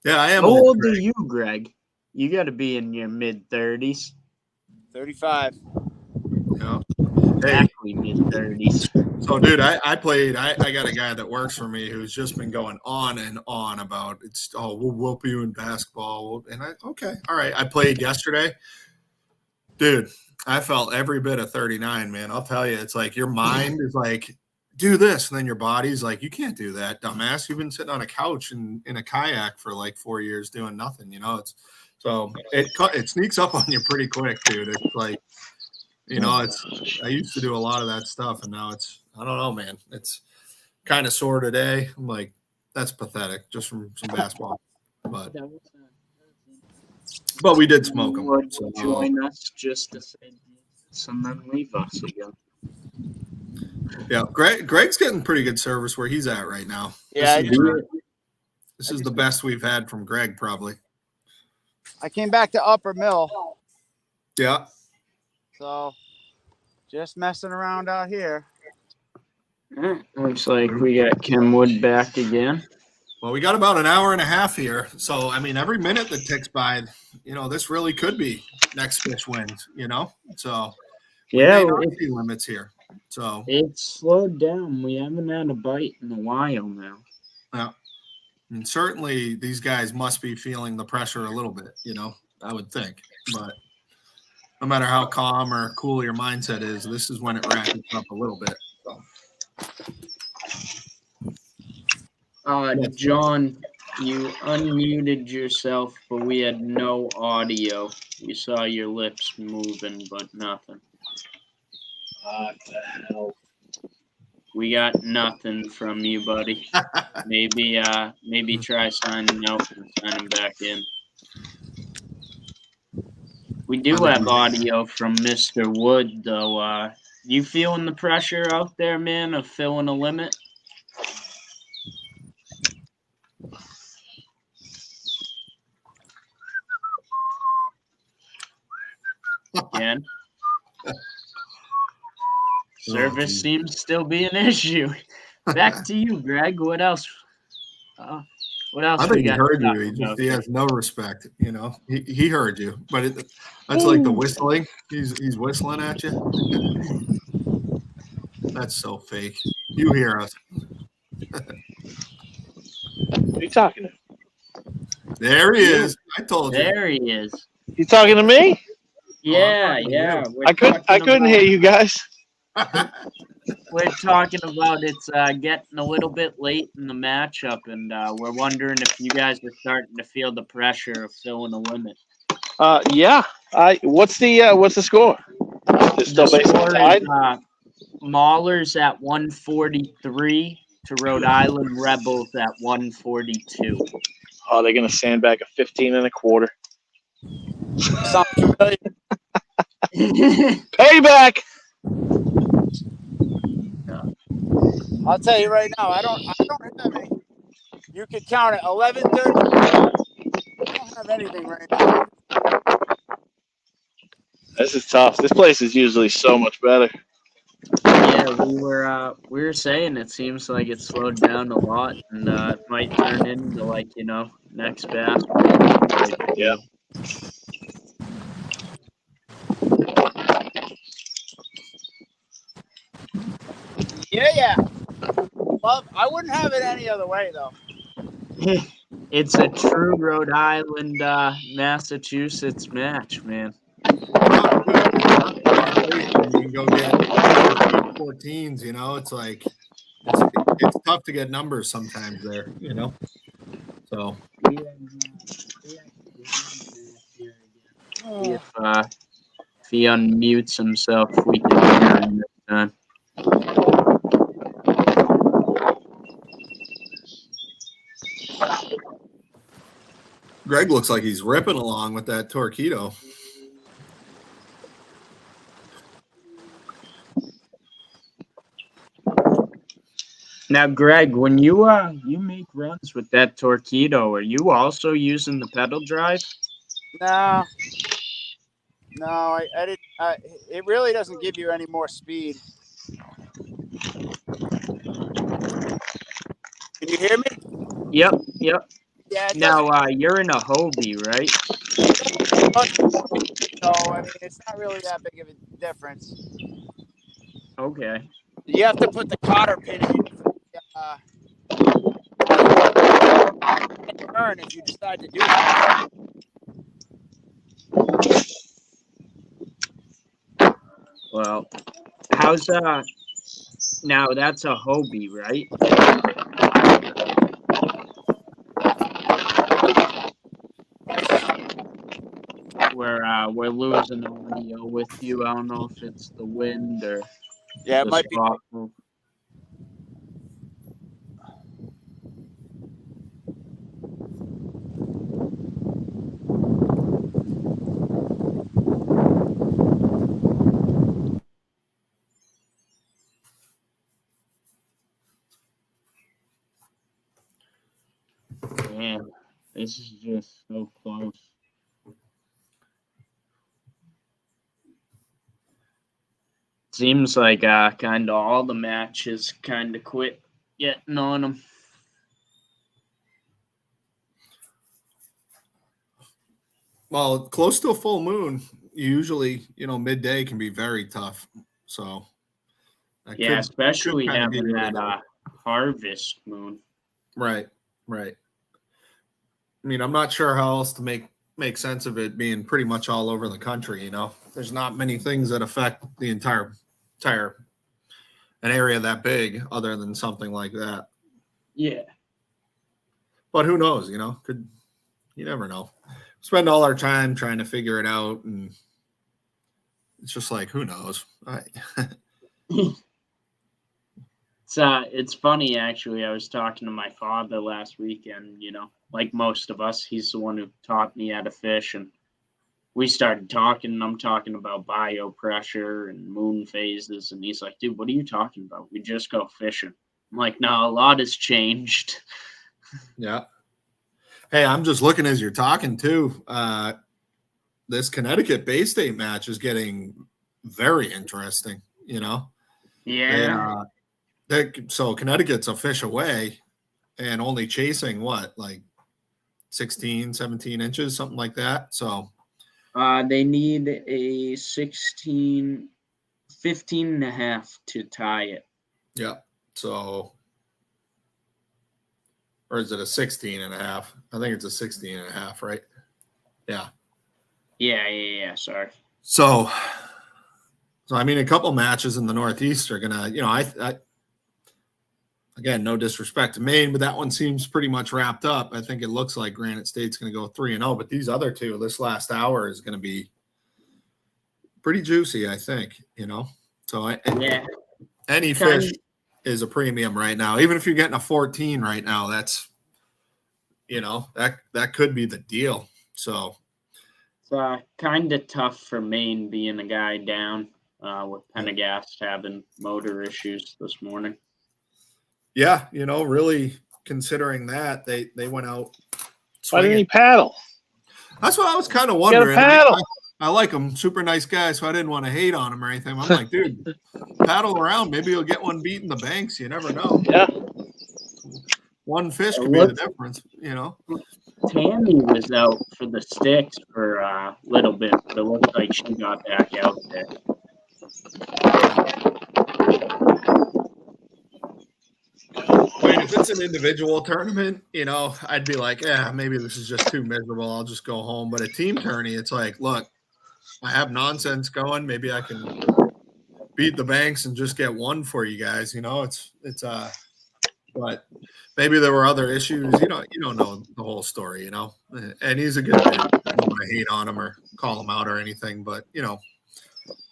yeah, I am. How old are you, Greg? You got to be in your mid-30s. 35. Yeah. Exactly mid-30s. So, dude, I played. I got a guy that works for me who's just been going on and on about we'll whoop you in basketball. And okay, all right. I played yesterday. Dude, I felt every bit of 39, man. I'll tell you, it's like your mind is like, do this. And then your body's like, you can't do that, dumbass. You've been sitting on a couch in a kayak for like 4 years doing nothing, so it sneaks up on you pretty quick, dude. It's like, I used to do a lot of that stuff, and now I don't know, man. It's kind of sore today. I'm like, that's pathetic, just from some basketball. But we did smoke them. So join us just to say this and then leave us again. Yeah, Greg's getting pretty good service where he's at right now. Yeah, this is the best we've had from Greg, probably. I came back to Upper Mill. Yeah. So, just messing around out here. Looks like we got Kenwood back again. Well, we got about an hour and a half here. So, I mean, every minute that ticks by, this really could be next fish wins, So, yeah, limits here. So, it's slowed down. We haven't had a bite in a while now. Yeah. And certainly these guys must be feeling the pressure a little bit, I would think. But no matter how calm or cool your mindset is, this is when it ratchets up a little bit. So. John, you unmuted yourself, but we had no audio. We saw your lips moving, but nothing. What the hell? We got nothing from you, buddy. Maybe try signing out and signing back in. We do have audio from Mr. Wood, though. You feeling the pressure out there, man, of filling a limit? Again. Service seems to still be an issue. Back to you, Greg. What else? What else I think we he got? heard you. He has no respect. You know, he heard you, but that's like the whistling. He's whistling at you. That's so fake. You hear us? What are you talking to? There he is. I told you. There he is. You talking to me? Yeah, talking to yeah. I couldn't hear you guys. We're talking about it's getting a little bit late in the matchup, and we're wondering if you guys are starting to feel the pressure of filling a limit. Yeah. What's the score? It's still The basically score tied. is Maulers at 143 to Rhode Island Rebels at 142. Oh, they're gonna sandbag a 15 and a quarter. Sounds familiar. Payback. I'll tell you right now, I don't have any. You could count it 11:30. I don't have anything right now. This is tough. This place is usually so much better. Yeah, we were saying it seems like it slowed down a lot, and it might turn into next basketball type of Yeah. deal. Yeah. Well, I wouldn't have it any other way though. It's a true Rhode Island, Massachusetts match, man. You can go get 14s, you know, it's like it's tough to get numbers sometimes there, you know. So See if he unmutes himself, we can hear him this time. Greg looks like he's ripping along with that Torpedo. Now, Greg, when you make runs with that Torpedo, are you also using the pedal drive? No, I didn't. It really doesn't give you any more speed. Can you hear me? Yep. Yeah. Now, you're in a Hobie, right? So I mean, it's not really that big of a difference. Okay. You have to put the cotter pin in turn if you decide to do that. Well, how's now that's a Hobie, right? We're losing audio with you. I don't know if it's the wind or It the might be. spot move. Man, this is just so close. Seems like kind of all the matches kind of quit getting on them. Well, close to a full moon, usually, you know, midday can be very tough. So yeah, especially having that harvest moon. Right. I mean, I'm not sure how else to make sense of it being pretty much all over the country, you know. There's not many things that affect the entire an area that big other than something like that. Yeah. But who knows, you know? You never know. Spend all our time trying to figure it out, and it's just like, who knows? It's funny actually. I was talking to my father last weekend, you know, like most of us, he's the one who taught me how to fish, and we started talking, and I'm talking about biopressure and moon phases, and he's like, dude, what are you talking about? We just go fishing. I'm like, no, a lot has changed. Yeah. Hey, I'm just looking as you're talking too. This Connecticut Bay State match is getting very interesting, you know. Yeah. So Connecticut's a fish away and only chasing what, like 16, 17 inches, something like that. So They need a 16, 15 and a half to tie it. yeah. So, or is it a 16 and a half? I think it's a 16 and a half, right? Yeah. Yeah. Sorry. So I mean, a couple matches in the Northeast are gonna, you know, I again, no disrespect to Maine, but that one seems pretty much wrapped up. I think it looks like Granite State's going to go 3-0, but these other two, this last hour is going to be pretty juicy, I think, you know. So Yeah. any fish is a premium right now. Even if you're getting a 14 right now, that's, you know, that could be the deal. So it's kind of tough for Maine being a guy down with Pendergast having motor issues this morning. yeah, you know, really considering that they went out Why didn't he swinging. paddle? That's what I was kind of Get a wondering. paddle. I like him, super nice guy, so I didn't want to hate on him or anything. I'm like, dude, paddle around. Maybe you'll get one beating the banks. You never know. Yeah. One fish could be the difference, you know. Tammy was out for the sticks for a little bit, but it looks like she got back out there. I mean, if it's an individual tournament, you know, I'd be like, yeah, maybe this is just too miserable. I'll just go home. But a team tourney, it's like, look, I have nonsense going. Maybe I can beat the banks and just get one for you guys. You know, but maybe there were other issues. You don't know the whole story, you know. And he's a good dude. I don't want to hate on him or call him out or anything, but you know,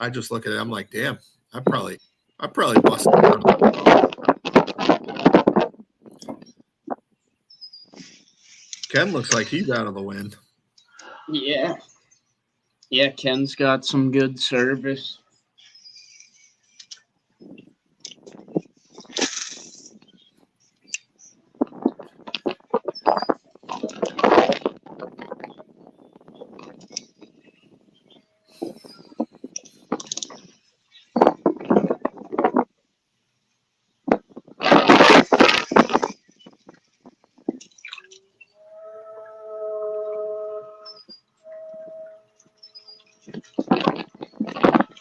I just look at it. I'm like, damn, I probably busted down. Ken looks like he's out of the wind. Yeah. Yeah, Ken's got some good service.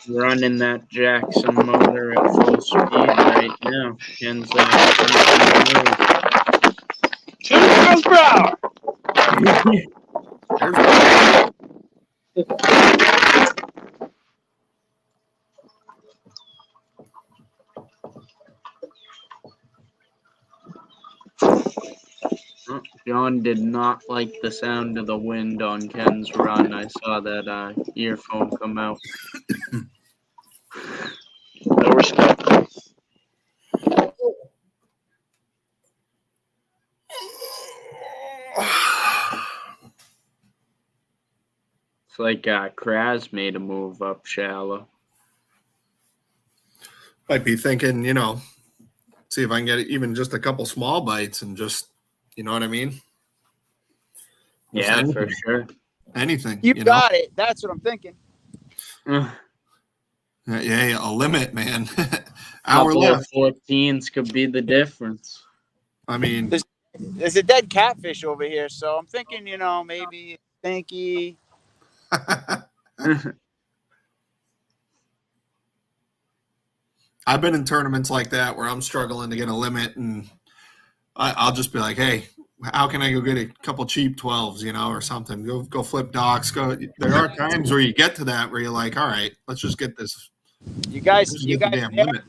Running that Jackson motor at full speed right now. Ken's 2 miles per hour. John did not like the sound of the wind on Ken's run. I saw that earphone come out. No respect. It's like Kraz made a move up shallow. Might be thinking, you know, see if I can get even just a couple small bites and just, you know what I mean? Just Yeah, anything. for sure. Anything. You know? got it. That's what I'm thinking. Yeah, a limit, man. Hour Hour left. 14s could be the difference. I mean, There's a dead catfish over here, so I'm thinking, you know, maybe stinky. I've been in tournaments like that where I'm struggling to get a limit, and I'll just be like, hey, how can I go get a couple cheap 12s, you know, or something? Go flip docks. There are times where you get to that where you're like, all right, let's just get this. You guys the damn there? limit.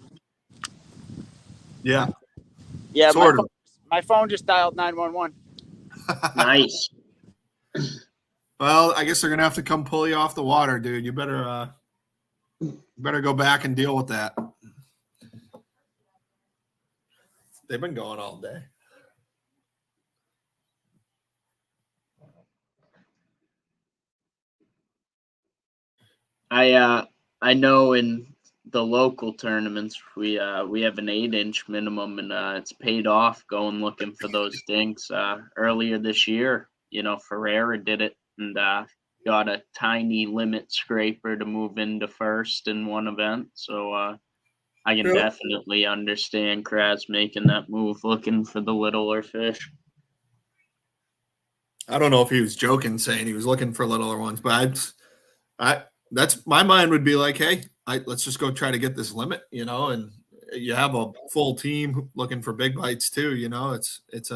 Yeah. Yeah, Sort of. my phone just dialed 911. Nice. Well, I guess they're gonna have to come pull you off the water, dude. You better go back and deal with that. They've been going all day. I know in the local tournaments we have an 8-inch minimum, and it's paid off going looking for those dinks. Earlier this year, Ferreira did it and got a tiny limit scraper to move into first in one event. So I can definitely understand Kraz making that move, looking for the littler fish. I don't know if he was joking, saying he was looking for littler ones, but that's my mind would be like, hey, let's just go try to get this limit, and you have a full team looking for big bites too. It's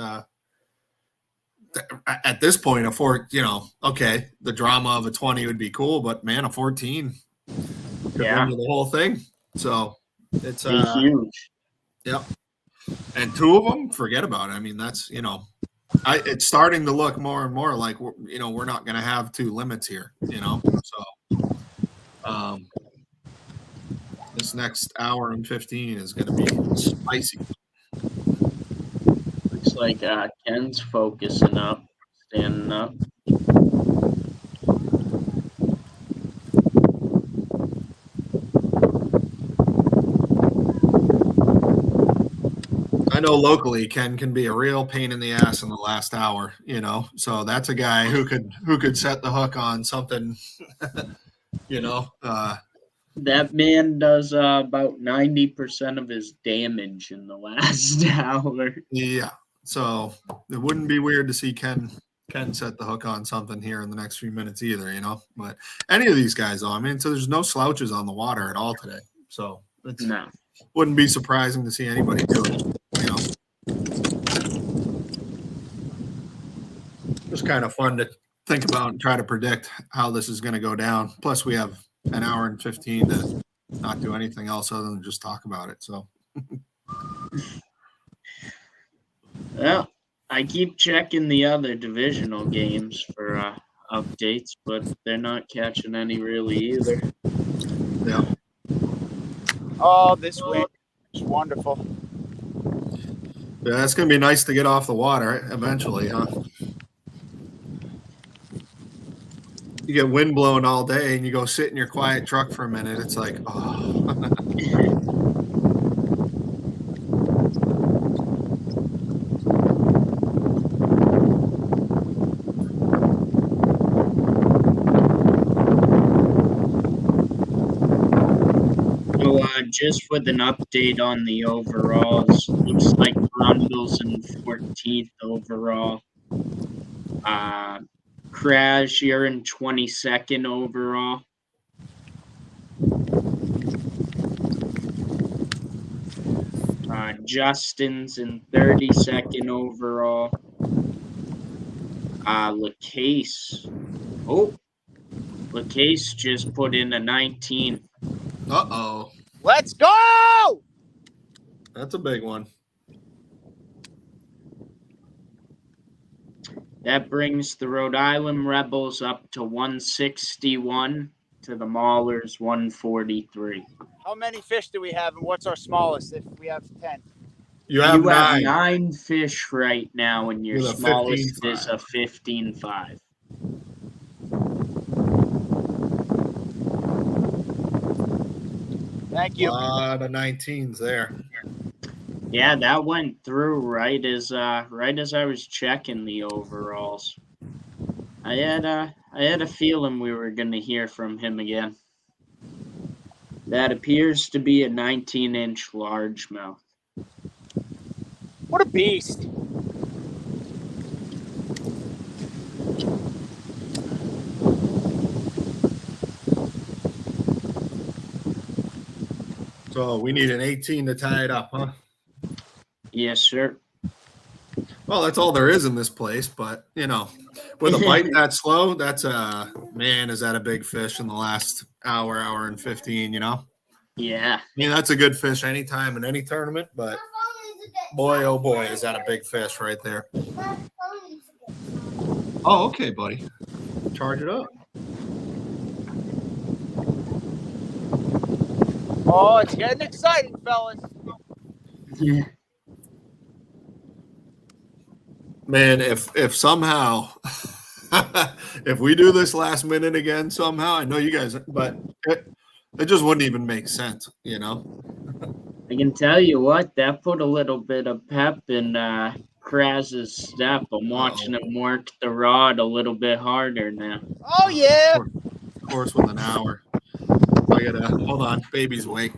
at this point okay, the drama of a 20 would be cool, but man, a 14 could win you the whole thing. So it's huge. Yep. And 2 of them, forget about it. I mean, that's it's starting to look more and more like we're not going to have 2 limits here. So this next hour and 15 is going to be spicy. Looks like Ken's focusing up, standing up. I know locally Ken can be a real pain in the ass in the last hour, so that's a guy who could set the hook on something, That man does about 90% of his damage in the last hour. Yeah, so it wouldn't be weird to see Ken set the hook on something here in the next few minutes either, But any of these guys, though, I mean, so there's no slouches on the water at all today, so it's wouldn't be surprising to see anybody do it. It's kind of fun to think about and try to predict how this is going to go down. Plus, we have an hour and 15 to not do anything else other than just talk about it. So, well, I keep checking the other divisional games for updates, but they're not catching any really either. Yeah. Oh, this wind is wonderful. Yeah, it's going to be nice to get off the water eventually, huh? You get wind blowing all day and you go sit in your quiet truck for a minute. It's like, oh. Just with an update on the overalls, looks like Grundle's in 14th overall. Crash, you're in 22nd overall. Justin's in 32nd overall. LaCase. LaCase just put in a 19. Uh-oh. Let's go! That's a big one. That brings the Rhode Island Rebels up to 161 to the Maulers 143. How many fish do we have, and what's our smallest if we have 10? You have 9 fish right now, and your smallest is a 15.5. Thank you. A lot of 19s there. Yeah, that went through right as I was checking the overalls. I had a feeling we were going to hear from him again. That appears to be a 19-inch largemouth. What a beast! So we need an 18 to tie it up, huh? Yes, sir. Well, that's all there is in this place, but with a bite that slow, that's man, is that a big fish in the last hour and 15, Yeah. I mean, that's a good fish anytime in any tournament, but boy, oh boy, is that a big fish right there. Oh, okay, buddy. Charge it up. Oh, it's getting exciting, fellas. Yeah. Man, if somehow If we do this last minute again somehow, I know you guys, but it just wouldn't even make sense, you know? I can tell you what, that put a little bit of pep in Kraz's step. I'm watching him work the rod a little bit harder now. Oh yeah. Of course, with an hour. I gotta hold on. Baby's awake.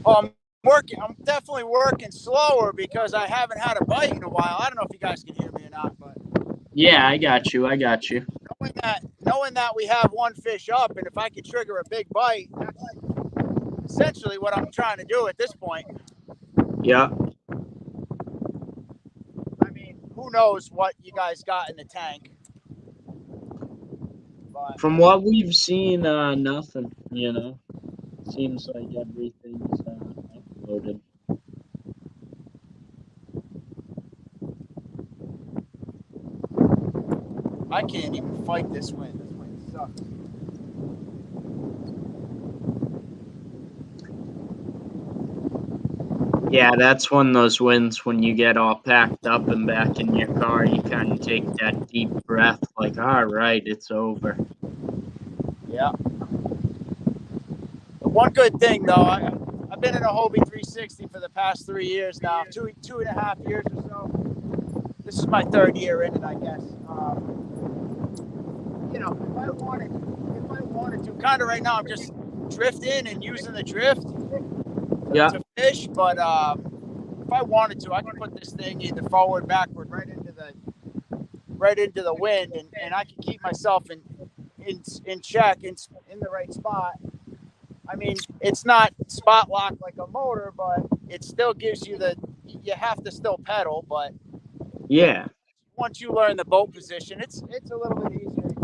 Oh, I'm working. I'm definitely working slower because I haven't had a bite in a while. I don't know if you guys can hear me or not, but Yeah, I got you. knowing that we have one fish up, and if I could trigger a big bite, that's essentially what I'm trying to do at this point. Yeah. I mean, who knows what you guys got in the tank? But From what we've seen, nothing. You know, seems like everything's uploaded. I can't even fight this wind. This wind sucks. Yeah, that's one of those wins when you get all packed up and back in your car, you kind of take that deep breath, like, all right, it's over. Yeah. The one good thing, though, I've been in a Hobie 360 for the past 3 years now, two and a half years or so. This is my third year in it, I guess. You know, if I wanted to, kind of right now, I'm just drifting and using the drift to fish. But if I wanted to, I could put this thing either forward, backward, right into the wind, and I can keep myself in check in the right spot. I mean, it's not spot lock like a motor, but it still gives you you have to still pedal, but Yeah. Once you learn the boat position, it's a little bit easier to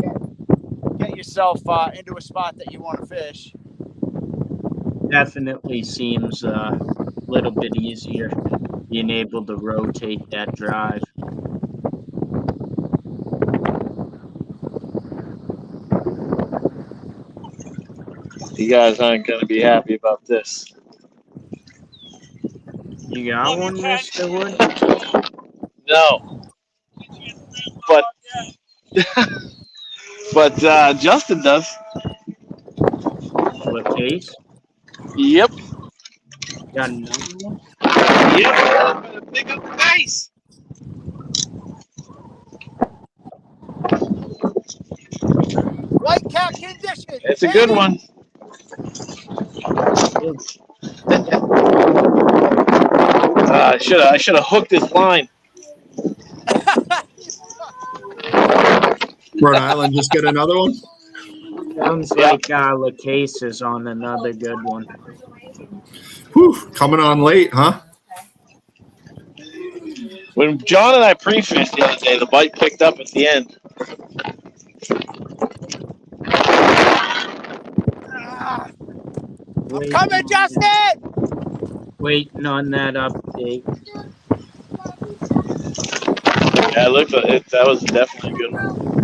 get yourself into a spot that you want to fish. Definitely seems a little bit easier being able to rotate that drive. You guys aren't going to be happy about this. You got one, Mr. Wood? No. But Justin does. What case? Yep. Got another one? Yep. Pick up the face. White cat condition. It's a good one. I should have hooked this line. Rhode Island, just get another one. Sounds like LaCase is on another good one. Whew, coming on late, huh? When John and I pre-fished the other day, the bite picked up at the end. I'm coming, Justin! Waiting on that update. Yeah, that was definitely a good one.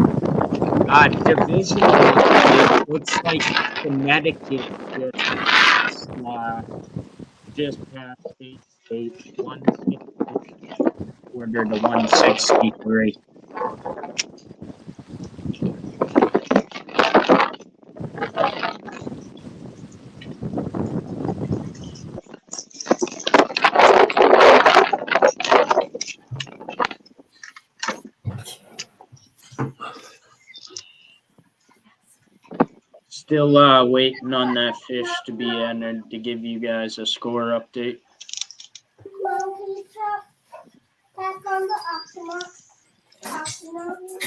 Division, it looks like Connecticut just passed state 160 order to 163. Still waiting on that fish to be entered to give you guys a score update. Mom, can you back on the Optima? Back on the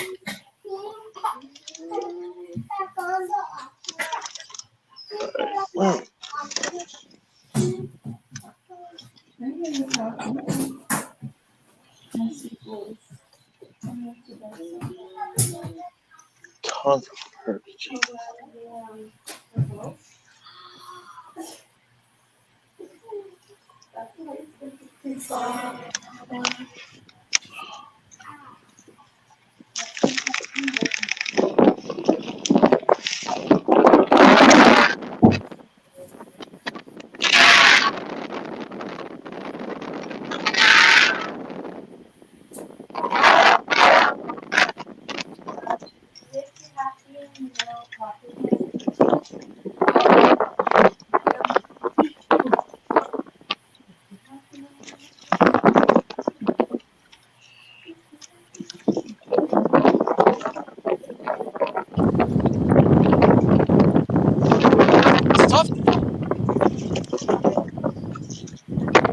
Tons of perch.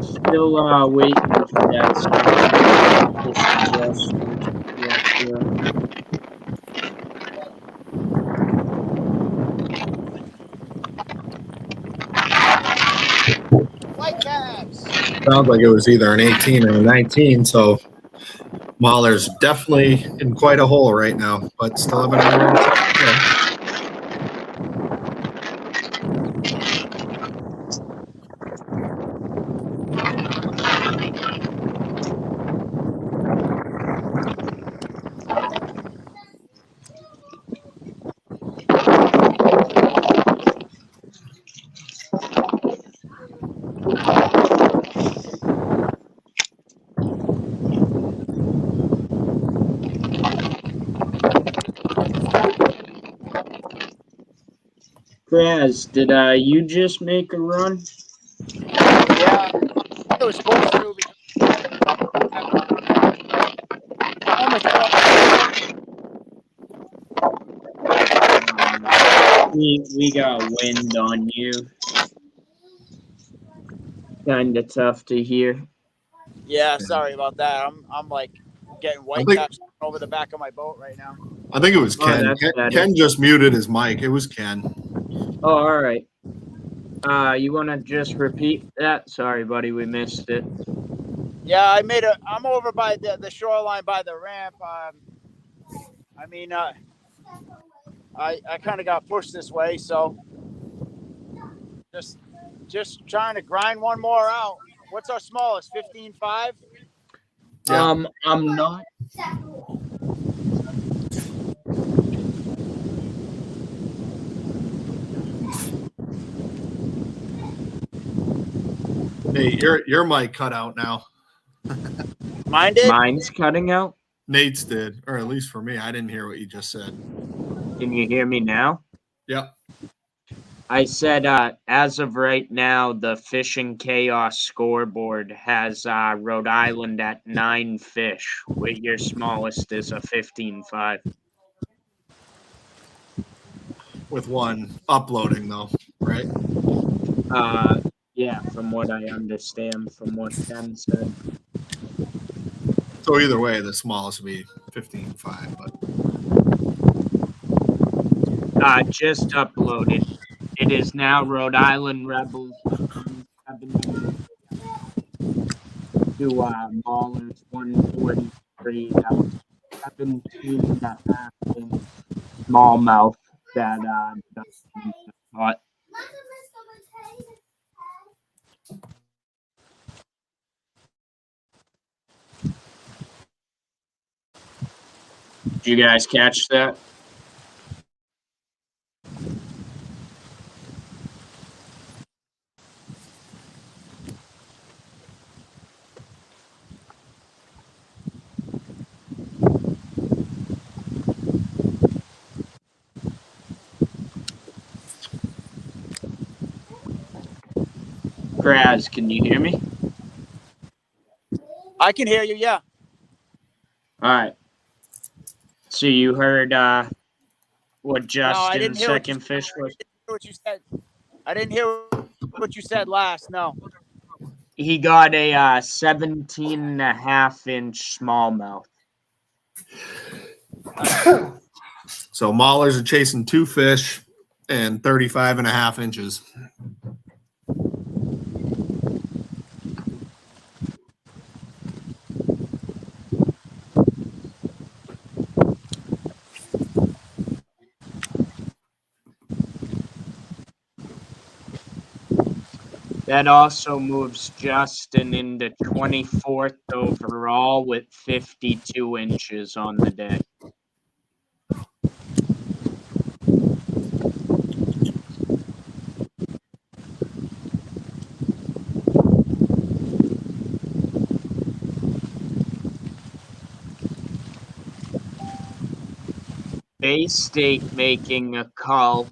Still waiting for that adjustment. Yeah. Whitecaps. Sounds like it was either an 18 or a 19, so Mahler's definitely in quite a hole right now, but still have an iron. Kraz, did you just make a run? Yeah, I was supposed to because almost We got wind on you. Kind of tough to hear. Yeah, sorry about that. I'm like getting white caps over the back of my boat right now. I think it was Ken. Ken just muted his mic. It was Ken. Oh, all right. You want to just repeat that? Sorry, buddy, we missed it. Yeah, I'm over by the shoreline by the ramp. I mean, I kind of got pushed this way, so just trying to grind one more out. What's our smallest? 15.5? Yeah. I'm not. Hey, your mic cut out now. Mine did? Mine's cutting out? Nate's did, or at least for me. I didn't hear what you just said. Can you hear me now? Yep. I said, as of right now, the Fishing Chaos scoreboard has Rhode Island at 9 fish. Your smallest is a 15.5. With one uploading though, right? Yeah, from what I understand, from what Ken said. So either way, the smallest would be 15.5, but just uploaded. It is now Rhode Island Rebels 117 to Maulers 143. That was 17.5-inch smallmouth that Dustin caught. Did you guys catch that? Kraz, can you hear me? I can hear you, yeah. All right. So you heard what Justin's second fish was? What you said. I didn't hear what you said last, no. He got a 17.5-inch smallmouth. So Maulers are chasing 2 fish and 35.5 inches. That also moves Justin into 24th overall with 52 inches on the day. Bay State making a call,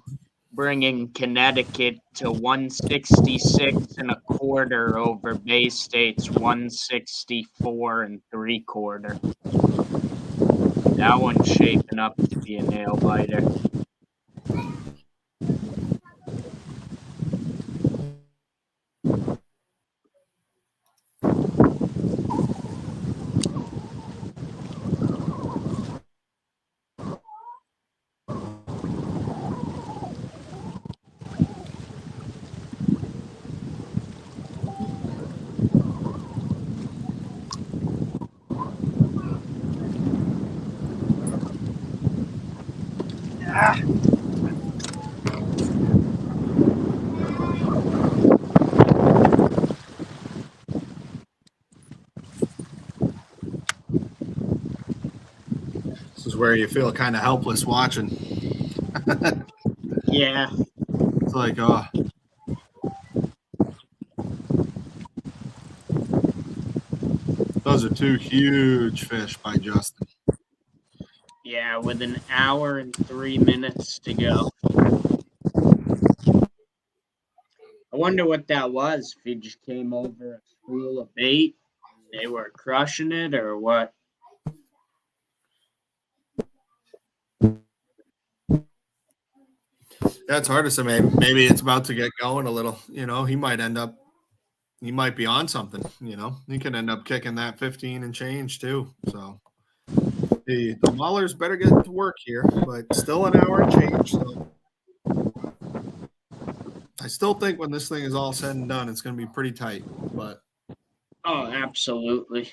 bringing Connecticut to 166.25 over Bay State's 164.75. That one's shaping up to be a nail biter. where you feel kind of helpless watching. Yeah. It's like, oh. Those are 2 huge fish by Justin. Yeah, with an hour and 3 minutes to go. I wonder what that was. If he just came over a school of bait and they were crushing it or what. That's hard to say. Maybe it's about to get going a little. He might be on something. He can end up kicking that 15 and change too. So the Maulers better get to work here, but still an hour and change. So I still think when this thing is all said and done, it's going to be pretty tight. But Oh, absolutely.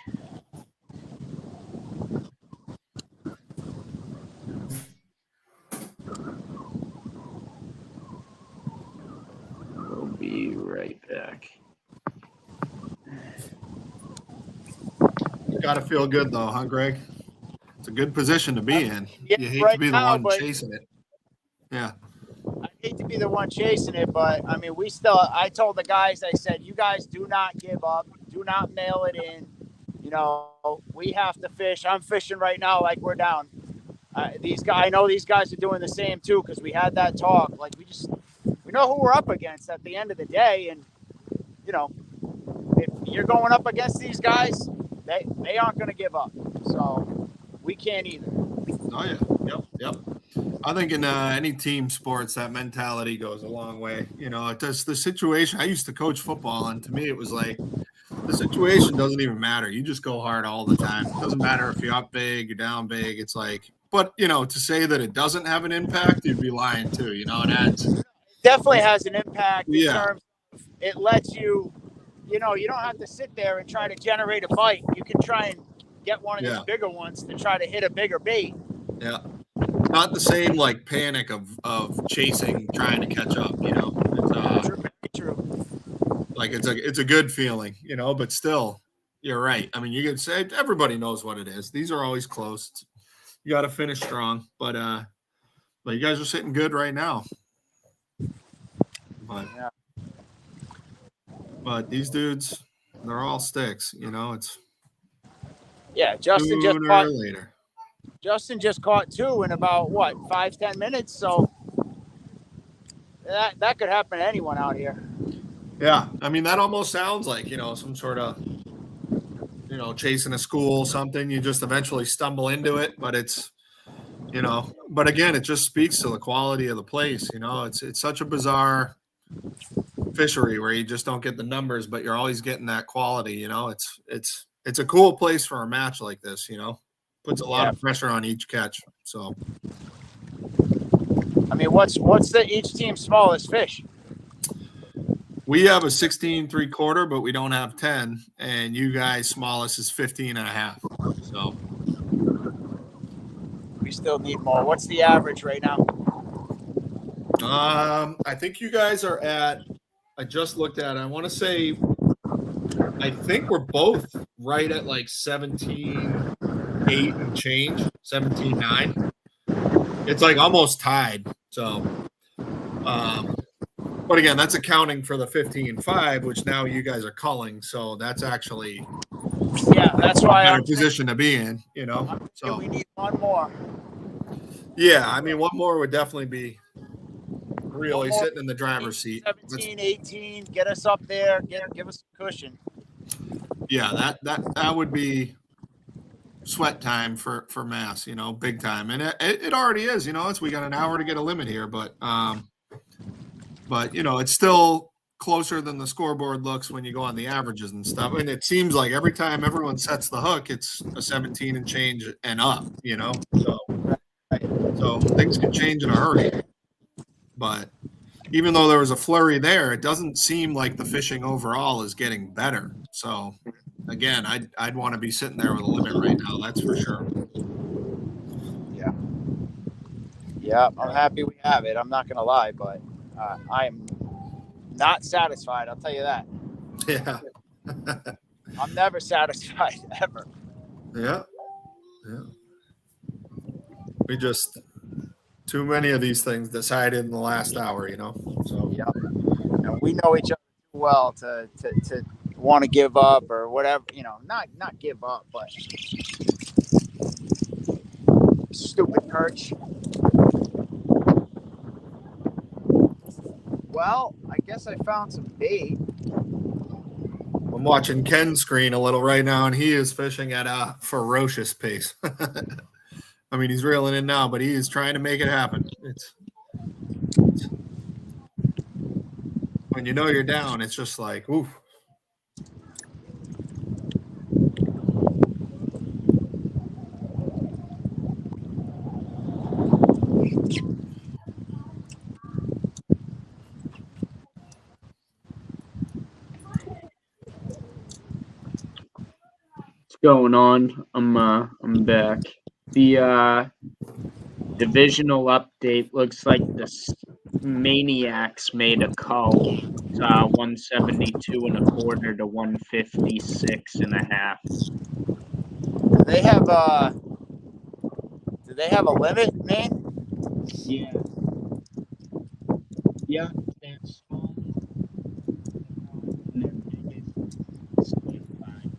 We'll be right back. got to feel good though, huh, Greg? It's a good position to be in. Yeah, You hate right to be the now, one but chasing it. Yeah. I hate to be the one chasing it, but I mean, I told the guys, I said, you guys do not give up. Do not mail it in. We have to fish. I'm fishing right now like we're down. I know these guys are doing the same too, because we had that talk. Like, we know who we're up against at the end of the day. And, if you're going up against these guys, they aren't going to give up. So we can't either. Oh, yeah. Yep. I think in any team sports, that mentality goes a long way. It does. The situation, I used to coach football, and to me, it was like the situation doesn't even matter. You just go hard all the time. It doesn't matter if you're up big, you're down big. It's like, but, to say that it doesn't have an impact, you'd be lying too. It adds. Definitely has an impact in Yeah. terms of it lets you, you don't have to sit there and try to generate a bite. You can try and get one of these bigger ones to try to hit a bigger bait. Yeah. It's not the same like panic of chasing, trying to catch up, It's True. Like it's a good feeling, but still, you're right. I mean, you can say everybody knows what it is. These are always close. You got to finish strong, but you guys are sitting good right now. But these dudes, they're all sticks, it's Justin sooner or later. Justin just caught 2 in about 5-10 minutes, so that could happen to anyone out here. Yeah, I mean that almost sounds like some sort of chasing a school, something. You just eventually stumble into it, but it's but again, it just speaks to the quality of the place. It's such a bizarre fishery where you just don't get the numbers, but you're always getting that quality. It's a cool place for a match like this. Puts a lot of pressure on each catch. So, I mean, what's each team's smallest fish? We have a 16 3/4, but we don't have 10, and you guys smallest is 15.5. So we still need more. What's the average right now? I think you guys are at. I just looked at it. I want to say. I think we're both right at like 17.8 and change, 17.9. It's like almost tied. So, but again, that's accounting for the 15.5, which now you guys are culling. So that's actually that's why a better position to be in. So we need one more. Yeah, I mean, one more would definitely be really sitting in the driver's seat. 17, 18, get us up there, give us a cushion. Yeah, that would be sweat time for Mass, big time, and it already is. We got an hour to get a limit here, but it's still closer than the scoreboard looks when you go on the averages and stuff. And it seems like every time everyone sets the hook, it's a 17 and change and up. So things can change in a hurry. But even though there was a flurry there, it doesn't seem like the fishing overall is getting better. So again, I'd want to be sitting there with a limit right now. That's for sure. Yeah, I'm happy we have it. I'm not going to lie, but I'm not satisfied. I'll tell you that. Yeah. I'm never satisfied, ever. Yeah. We just too many of these things decided in the last hour, So Yep. And we know each other too well to want to give up or whatever. Not give up, but stupid perch. Well, I guess I found some bait. I'm watching Ken's screen a little right now, and he is fishing at a ferocious pace. I mean, he's reeling in now, but he is trying to make it happen. It's when you know you're down, it's just like, oof. Going on? I'm back. The divisional update looks like the Maniacs made a cull. It's 172.25 to 156.5. Do they have a limit, man? Yeah. Yeah, that's small. And they're biggest. It's like fine.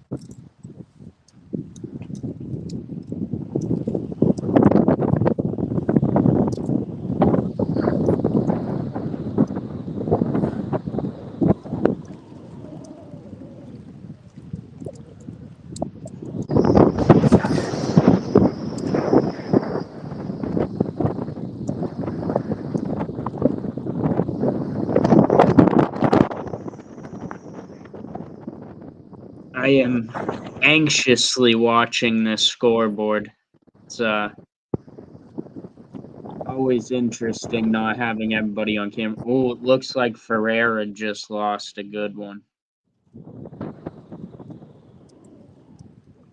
I am anxiously watching this scoreboard. It's always interesting not having everybody on camera. Oh, it looks like Ferreira just lost a good one.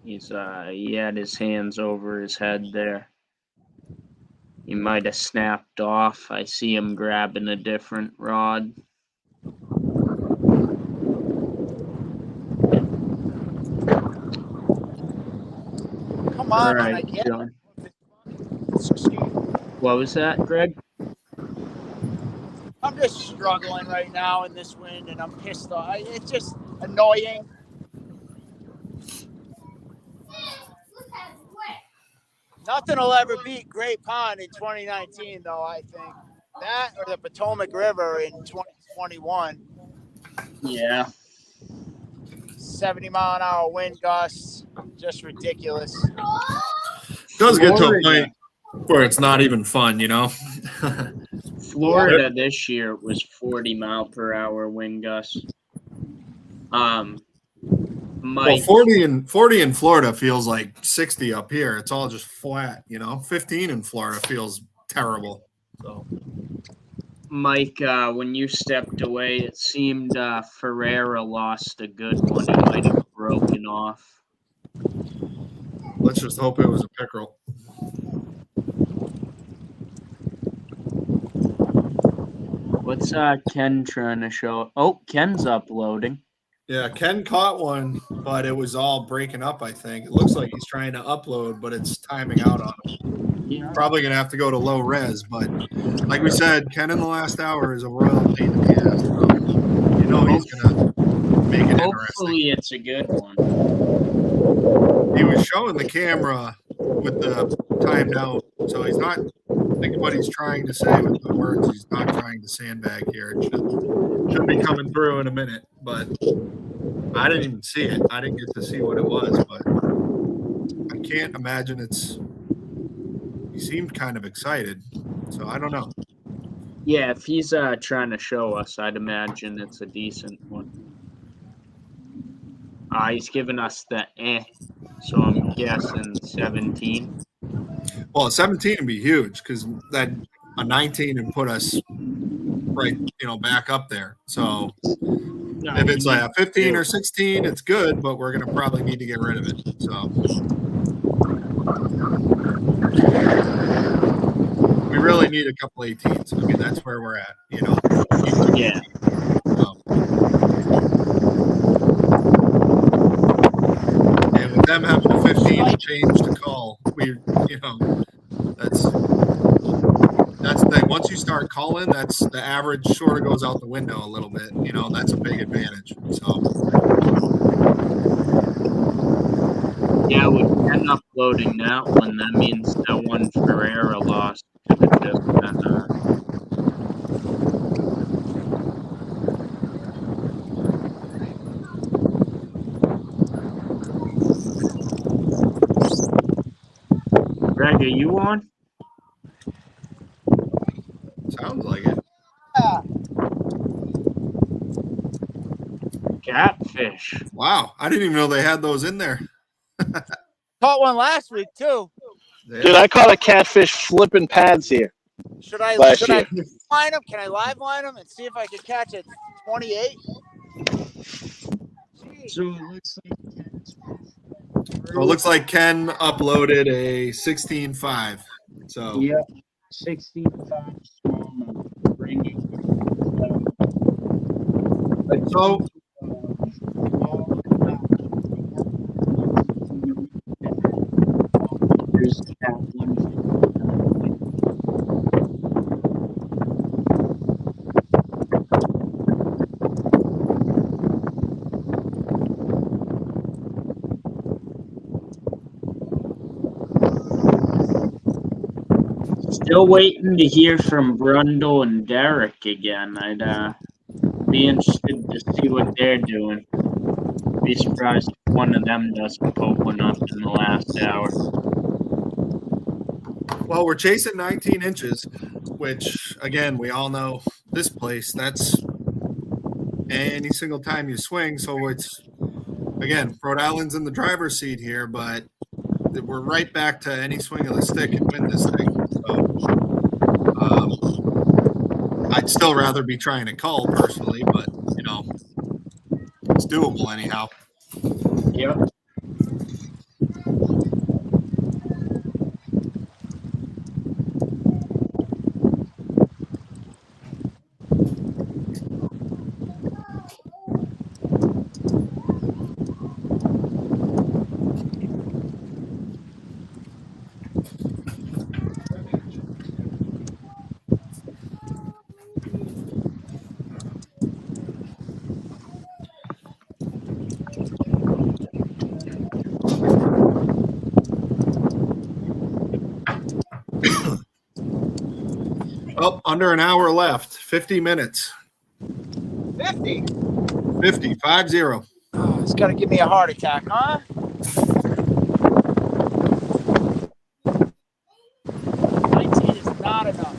He had his hands over his head there. He might have snapped off. I see him grabbing a different rod. Come on, Right, I get John. it. What was that, Greg? I'm just struggling right now in this wind, and I'm pissed off. It's just annoying. Nothing will ever beat Great Pond in 2019, though, I think. That or the Potomac River in 2021. Yeah. 70-mile-an-hour wind gusts. Just ridiculous. It does get to a point where it's not even fun, Florida this year was 40-mile-per-hour wind gusts. Well, 40 in Florida feels like 60 up here. It's all just flat, 15 in Florida feels terrible. So, Mike, when you stepped away, it seemed Ferreira lost a good one. He might have broken off. Let's just hope it was a pickerel. What's Ken trying to show? Oh, Ken's uploading. Yeah, Ken caught one, but it was all breaking up, I think. It looks like he's trying to upload, but it's timing out on him. Yeah. Probably going to have to go to low res, but like we said, Ken in the last hour is a royal pain in the ass. So he's going to make it interesting. Hopefully it's a good one. He was showing the camera with the timed out, so he's not – think what he's trying to say with the words. He's not trying to sandbag here. It should be coming through in a minute, but I didn't even see it. I didn't get to see what it was, but I can't imagine he seemed kind of excited, so I don't know. Yeah, if he's trying to show us, I'd imagine it's a decent one. He's giving us the so I'm guessing 17. Well, 17 would be huge because that a 19 and put us right, back up there. So if it's like a 15 or 16, it's good, but we're going to probably need to get rid of it. So we really need a couple 18s. I mean, that's where we're at, Yeah. And with them having a 15 to change to call, that's start culling, that's the average sort of goes out the window a little bit. You know, that's a big advantage. So Yeah, with Ken uploading that one, that means that one Ferreira lost could have just been. Greg, are you on? sounds like it. Catfish. Wow, I didn't even know they had those in there. Caught one last week too. Yeah. Dude, I caught a catfish flipping pads here Should I last year. line them? Can I live line them and see if I can catch a 28? So it looks like So it looks like Ken uploaded a 16.5. So yeah, 16.5 small bringing. So There's that one. Still waiting to hear from Brundle and Derek again. I'd be interested to see what they're doing. Be surprised if one of them doesn't poke one up in the last hour. well, we're chasing 19 inches, which again, we all know this place, that's any single time you swing. So it's again, Rhode Island's in the driver's seat here, but we're right back to any swing of the stick and win this thing. So I'd still rather be trying to cull personally, but you know, it's doable anyhow. Yep. Oh, under an hour left, 50 minutes. 50. 50, 5-0. Oh, it's got to give me a heart attack, huh? 19 is not enough.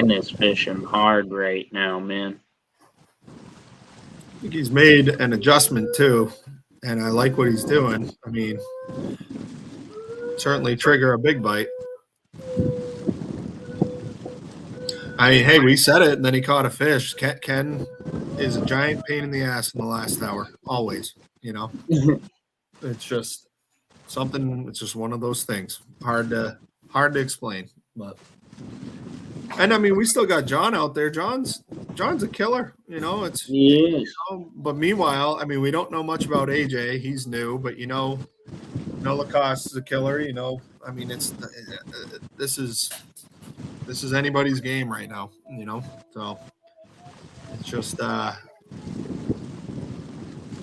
Ken is fishing hard right now, man. I think he's made an adjustment too, and I like what he's doing. I mean, certainly trigger a big bite. I mean, hey, we said it, and then he caught a fish. Ken is a giant pain in the ass in the last hour, always. You know, it's just something. It's just one of those things. Hard to explain, but. And I mean, we still got John out there. John's a killer. You know, it's. He is. You know, but meanwhile, I mean, we don't know much about AJ. He's new, but you know, Lacoste is a killer. You know, I mean, this is anybody's game right now. You know, so it's just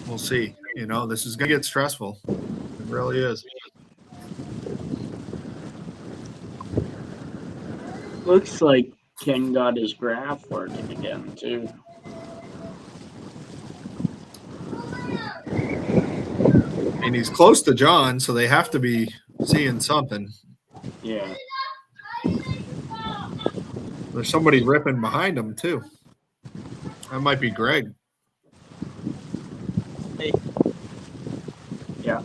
we'll see. You know, this is gonna get stressful. It really is. Looks like Ken got his graph working again too. I mean, he's close to John, so they have to be seeing something. Yeah. There's somebody ripping behind him too. That might be Greg. Yeah.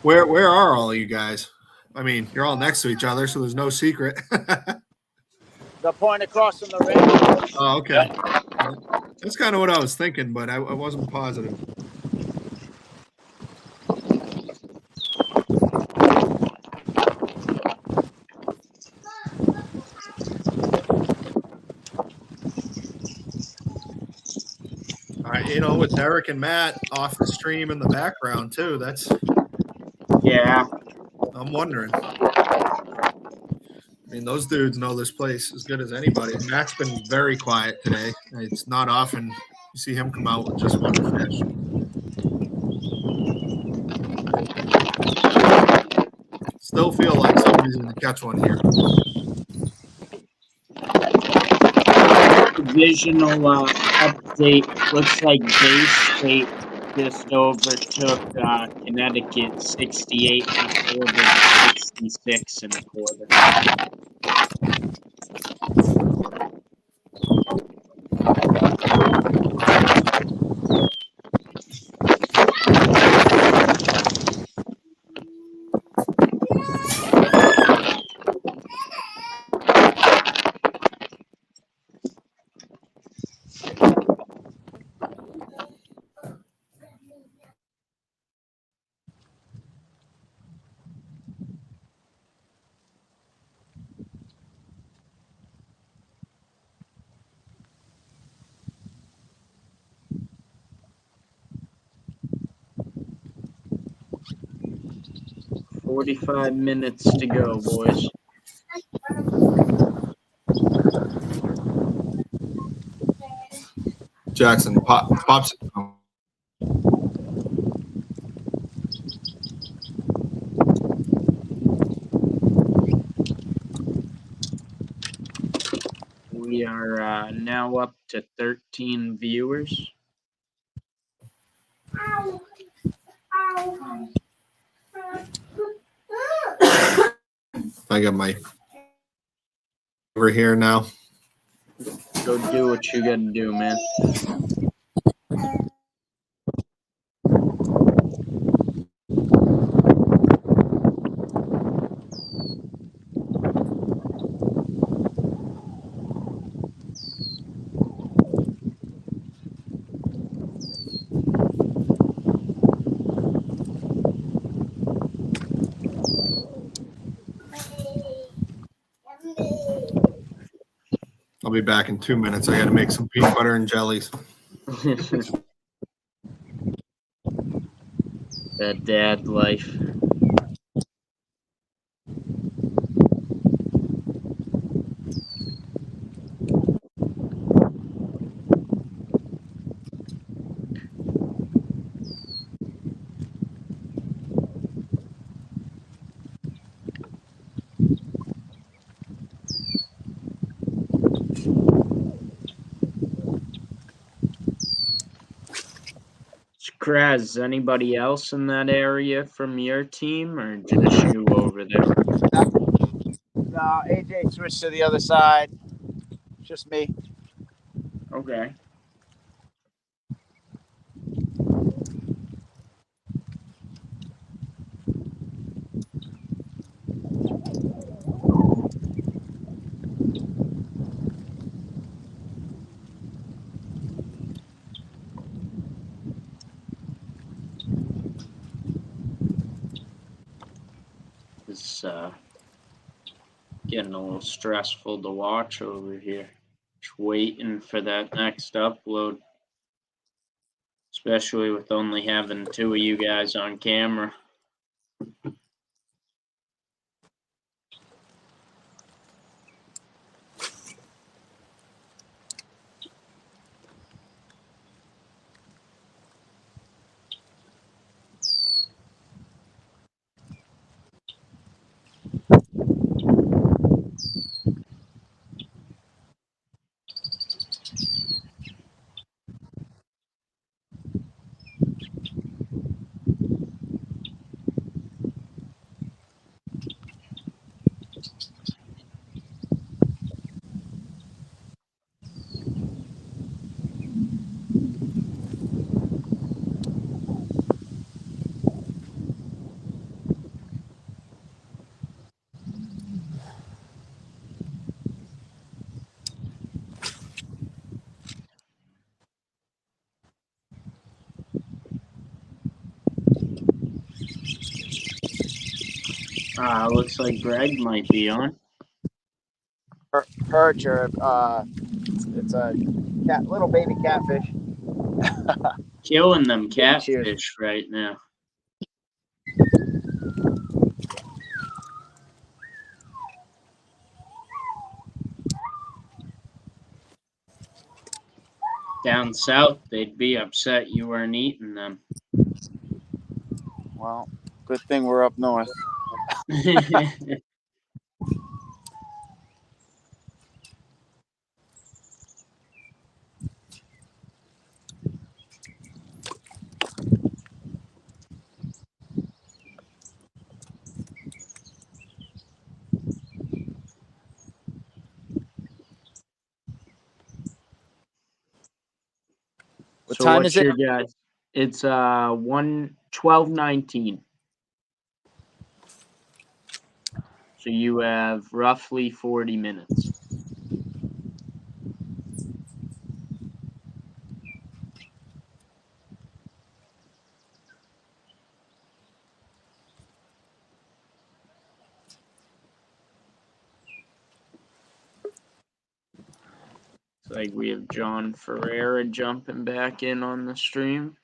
Where are all of you guys? I mean, you're all next to each other, so there's no secret. The point across from the ring. Oh, okay. That's kind of what I was thinking, but I wasn't positive. You know, with Derek and Matt off the stream in the background too. That's Yeah. I'm wondering. I mean, those dudes know this place as good as anybody. Matt's been very quiet today. It's not often you see him come out with just one fish. Still feel like somebody's going to catch one here. Divisional update. Looks like Bay State just overtook Connecticut 68 and a quarter to 66 and a quarter. "45 minutes to go, boys." Jackson pops. We are now up to 13 viewers. I got my over here now. Go do what you gotta do, man. I'll be back in 2 minutes. I got to make some peanut butter and jellies. That dad life. Kraz, anybody else in that area from your team, or just you over there? No, AJ switched to the other side. Just me. Okay. It's getting a little stressful to watch over here. Just waiting for that next upload. Especially with only having two of you guys on camera. Looks like Greg might be on. Perch or it's a little baby catfish. Killing them Cheers. catfish right now. Down south, they'd be upset you weren't eating them. Well, good thing we're up north. What So time what's is it? your guess? It's 12:19. So you have roughly 40 minutes. It's like we have John Ferreira jumping back in on the stream.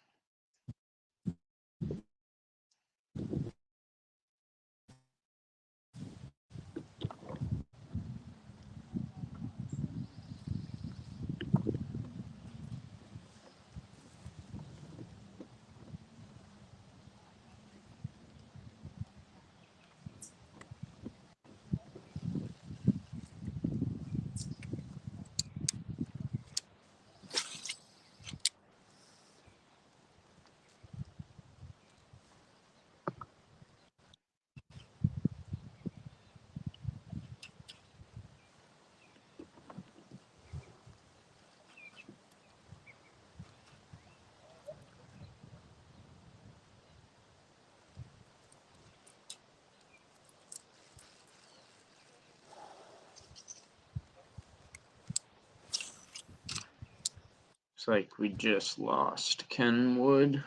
It's like we just lost Kenwood.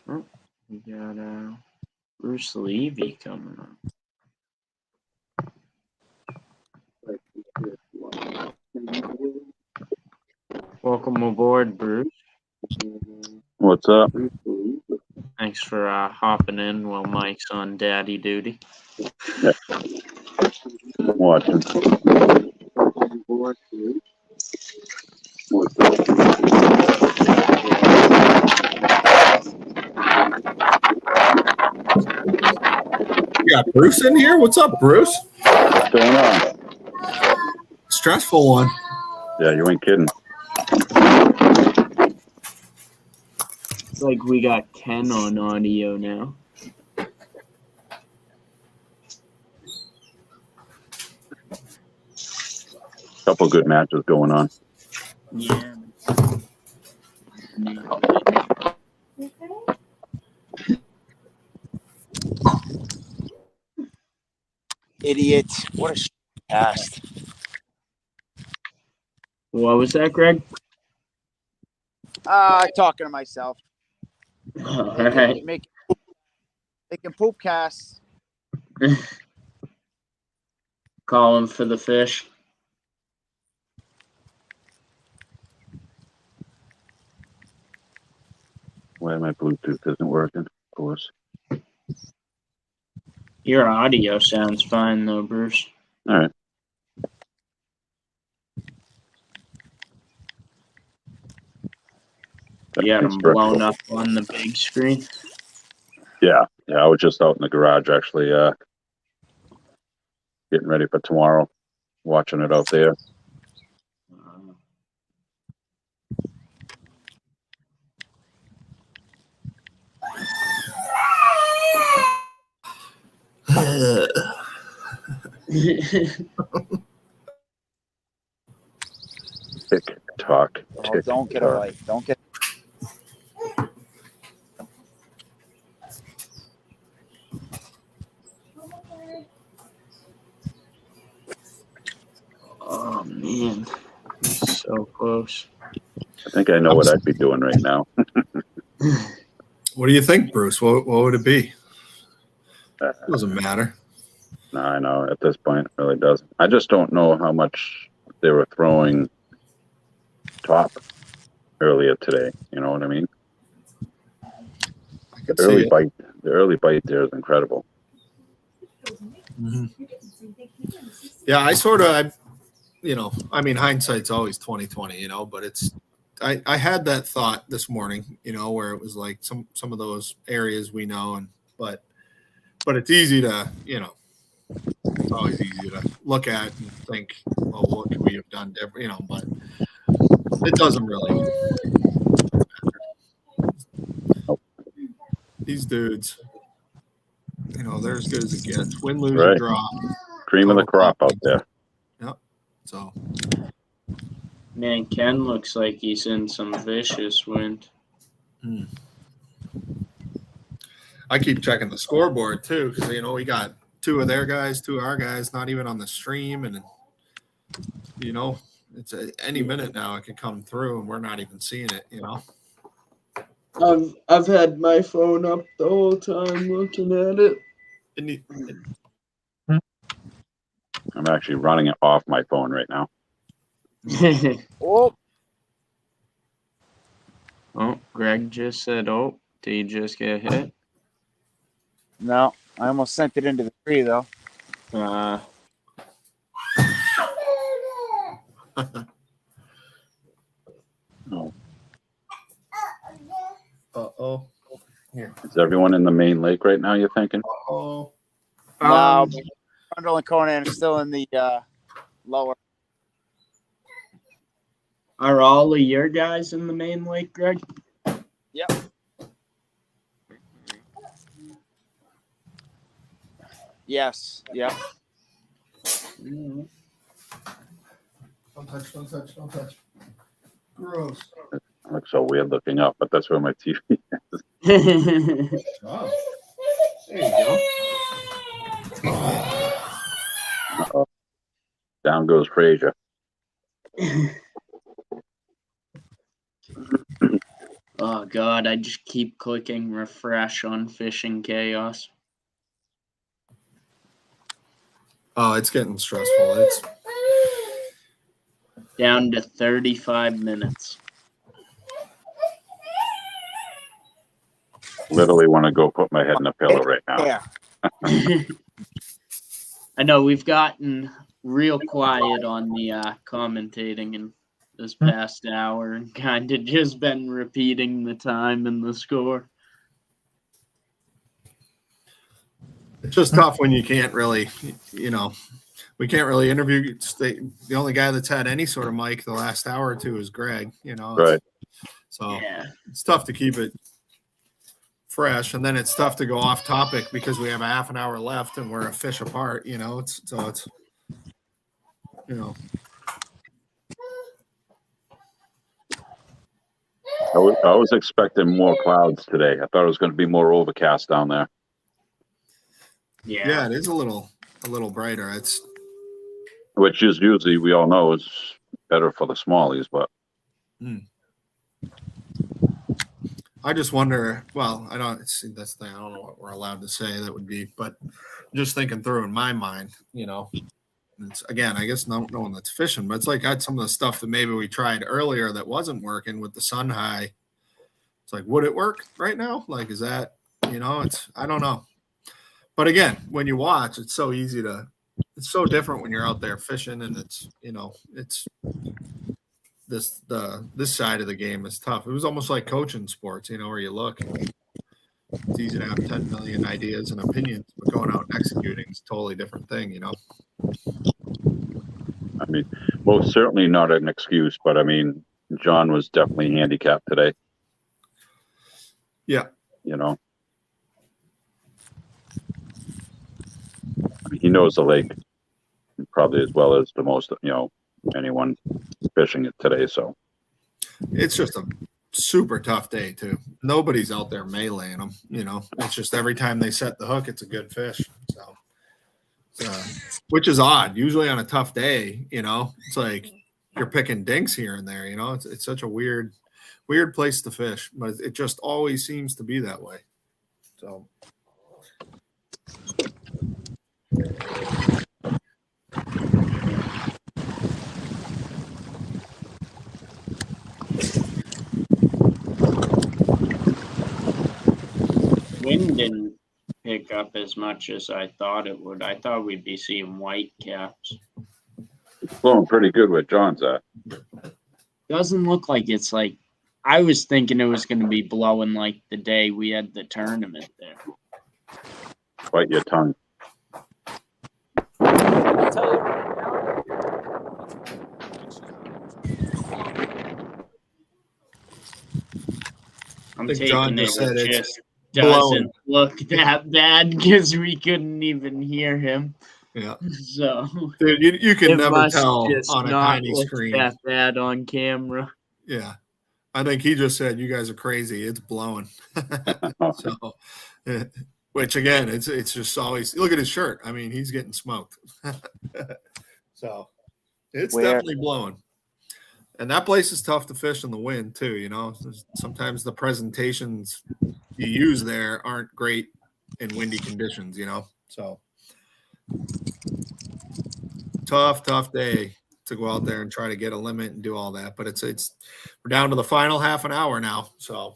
Oh, we got Bruce Levy coming up. Welcome aboard, Bruce. What's up? Thanks for hopping in while Mike's on daddy duty. Yeah. Watching. You got Bruce in here? What's up, Bruce? What's going on? Stressful one. Yeah, you ain't kidding. It's like we got Ken on audio now. Couple good matches going on. Yeah. Idiot. What a cast. What was that, Greg? Talking to myself. All right. Making poop casts. Calling for the fish. Why my Bluetooth isn't working, of course. Your audio sounds fine though, Bruce. All right. You got them blown up on the big screen? Yeah. I was just out in the garage actually, getting ready for tomorrow, watching it out there. TikTok. Oh, don't get away. Don't get. Oh man, so close. I think I know what I'd be doing right now. What do you think, Bruce? What would it be? Doesn't matter. No, I know at this point it really doesn't. I just don't know how much they were throwing top earlier today. You know what I mean? I could see it. The early bite there is incredible. Mm-hmm. Yeah, I mean, hindsight's always 20/20, but I had that thought this morning, where it was like some of those areas we know, but it's easy to, it's always easy to look at and think, well, what could we have done different, but it doesn't really matter. These dudes, they're as good as it gets. Win, lose, or Right. draw. Cream of the crop out there. Yep. So. Man, Ken looks like he's in some vicious wind. I keep checking the scoreboard too, because we got 2 of their guys, 2 of our guys, not even on the stream, and it's any minute now it could come through, and we're not even seeing it. I've had my phone up the whole time looking at it. I'm actually running it off my phone right now. Oh, Oh, Greg just said, "Oh, did he just get hit?" no. I almost sent it into the tree, though. Oh. Uh-oh. Here. Is everyone in the main lake right now, you're thinking? Uh-oh. No, Brundle and Conan are still in the lower. Are all of your guys in the main lake, Greg? Yep. Yes. Yep. Don't touch. Gross. I look so weird looking up, but that's where my TV is. Oh. There you go. Uh-oh. Down goes Frazier. Oh God, I just keep clicking refresh on Fishing Chaos. Oh, it's getting stressful. It's down to 35 minutes. Literally want to go put my head in a pillow right now. Yeah. I know we've gotten real quiet on the commentating in this past hour and kind of just been repeating the time and the score. It's just tough when you can't really, we can't really interview. The only guy that's had any sort of mic the last hour or two is Greg, Right. So yeah, it's tough to keep it fresh, and then it's tough to go off topic because we have a half an hour left and we're a fish apart, it's I was expecting more clouds today. I thought it was going to be more overcast down there. Yeah, it is a little brighter. Which is usually, we all know, is better for the smallies, but I just wonder. Well, I don't see that's the thing. I don't know what we're allowed to say. That would be, but just thinking through in my mind, it's again. I guess no one that's fishing, but it's like I had some of the stuff that maybe we tried earlier that wasn't working with the sun high. It's like, would it work right now? Like, is that It's I don't know. But again, when you watch, it's so easy to. It's so different when you're out there fishing, and it's it's. This side of the game is tough. It was almost like coaching sports, where you look. It's easy to have 10 million ideas and opinions, but going out and executing is a totally different thing, I mean, well, certainly not an excuse, but I mean, John was definitely handicapped today. Yeah. I mean, he knows the lake probably as well as the most, anyone fishing it today. So it's just a super tough day too. Nobody's out there meleeing them, it's just every time they set the hook, it's a good fish. So, which is odd. Usually on a tough day, it's like you're picking dinks here and there, it's such a weird place to fish, but it just always seems to be that way. So Wind didn't pick up as much as I thought it would. I thought we'd be seeing white caps. It's blowing pretty good where John's at. Doesn't look like it's like I was thinking it was going to be blowing like the day we had the tournament there. Bite your tongue. I'm think taking John it. just said It it's just doesn't blowing. look that bad because we couldn't even hear him. Yeah. So Dude, you can It never must tell just on a not tiny look screen. that bad on camera. Yeah. I think he just said you guys are crazy. It's blowing. So, which again, it's just always look at his shirt. I mean, he's getting smoked. So it's definitely blowing. And that place is tough to fish in the wind too. You know, sometimes the presentations you use there aren't great in windy conditions. You know, so tough day to go out there and try to get a limit and do all that. But it's we're down to the final half an hour now. So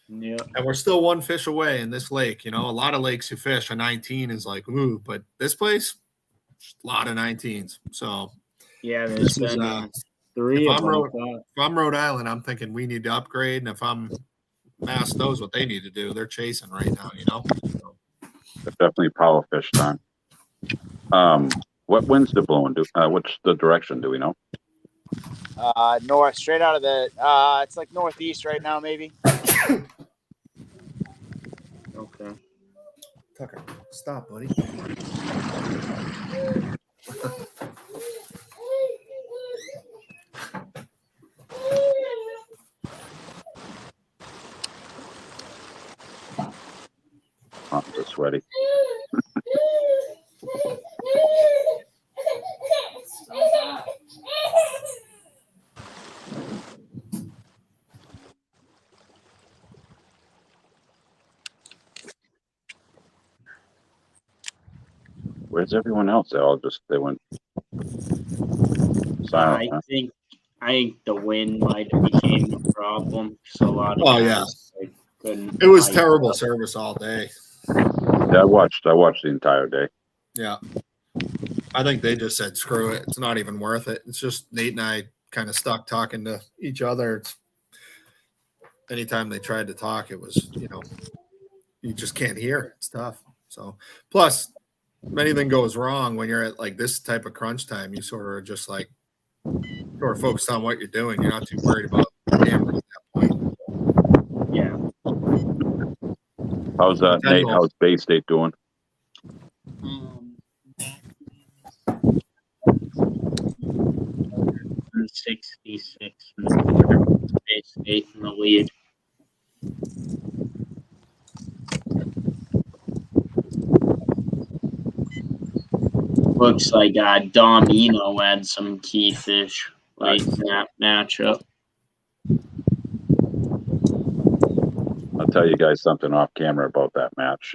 yeah, and we're still one fish away in this lake. You know, a lot of lakes you fish a 19 is like ooh, but this place a lot of 19s. So yeah, there's this is been three if of them. I'm Rhode Island, I'm thinking we need to upgrade, and if I'm Mass knows what they need to do. They're chasing right now, you know. So. It's definitely power fish time. What winds are blowing? What's the direction? Do we know? North, straight out of the. It's like northeast right now, maybe. Okay. Tucker, stop, buddy. I'm just sweaty. Where's everyone else? They went silent. I think the wind might have became a problem. So a lot of guys couldn't. It was terrible service all day. Yeah, I watched the entire day. Yeah. I think they just said, screw it. It's not even worth it. It's just Nate and I kind of stuck talking to each other. Anytime they tried to talk, it was, you know, you just can't hear. It's tough. So, plus, if anything goes wrong when you're at like this type of crunch time, you sort of are just like, sort of focused on what you're doing. You're not too worried about the camera at that point. Yeah. How's Nate? How's Bay State doing? 66 in the quarter. Bay State in the lead. Looks like Domino had some key fish late in that matchup. I'll tell you guys something off camera about that match.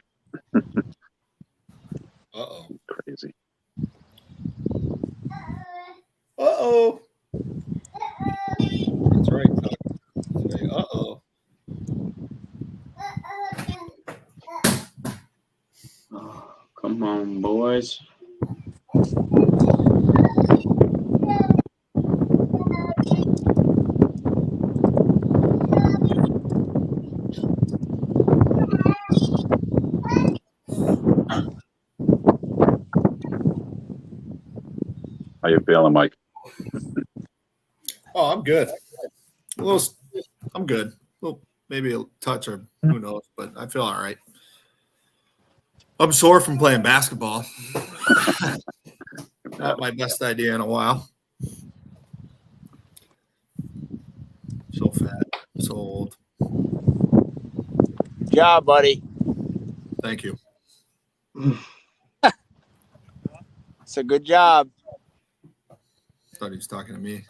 Uh-oh. Crazy. Uh-oh. That's right. Say, uh-oh. Oh, come on, boys. How you feeling, Mike? Oh, I'm good. I'm good. Well, maybe a touch or who knows, but I feel all right. I'm sore from playing basketball. Not my best idea in a while. So fat, so old. Good job, buddy. Thank you. It's a good job. Thought he was talking to me.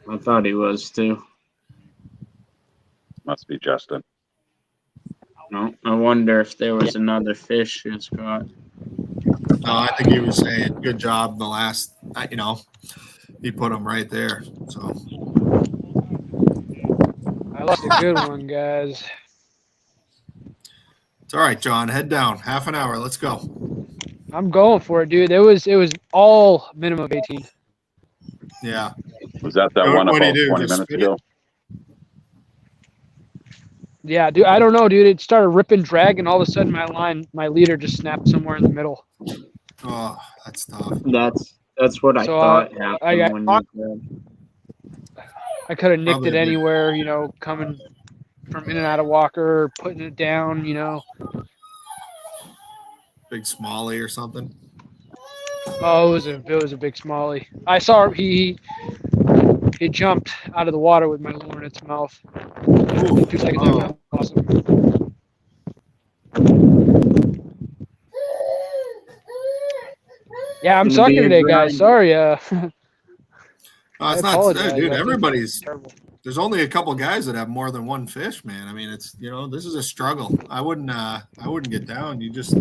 I thought he was too. Must be Justin. No, I wonder if there was another fish just caught. No, I think he was saying good job the last, he put him right there. So I lost a good one, guys. it's all right, John. Head down. Half an hour. Let's go. I'm going for it, dude. It was all minimum of 18. Yeah. Was that one What do you about do? 20 Just minutes spin it? ago? Yeah, dude. I don't know, dude. It started ripping, dragging. All of a sudden, my leader just snapped somewhere in the middle. Oh, that's tough. That's what I So, thought happened I when you grabbed. I could have nicked Probably it did. anywhere, coming from in and out of water, putting it down, Big smallie or something. Oh, it was a big smallie. I saw he jumped out of the water with my lure in its mouth. 2 seconds after I lost him. Yeah, I'm sucking today, guys. Sorry. Oh, it's I not, apologize. dude. I think Everybody's. terrible. There's only a couple guys that have more than one fish, man. I mean, it's this is a struggle. I wouldn't get down. You just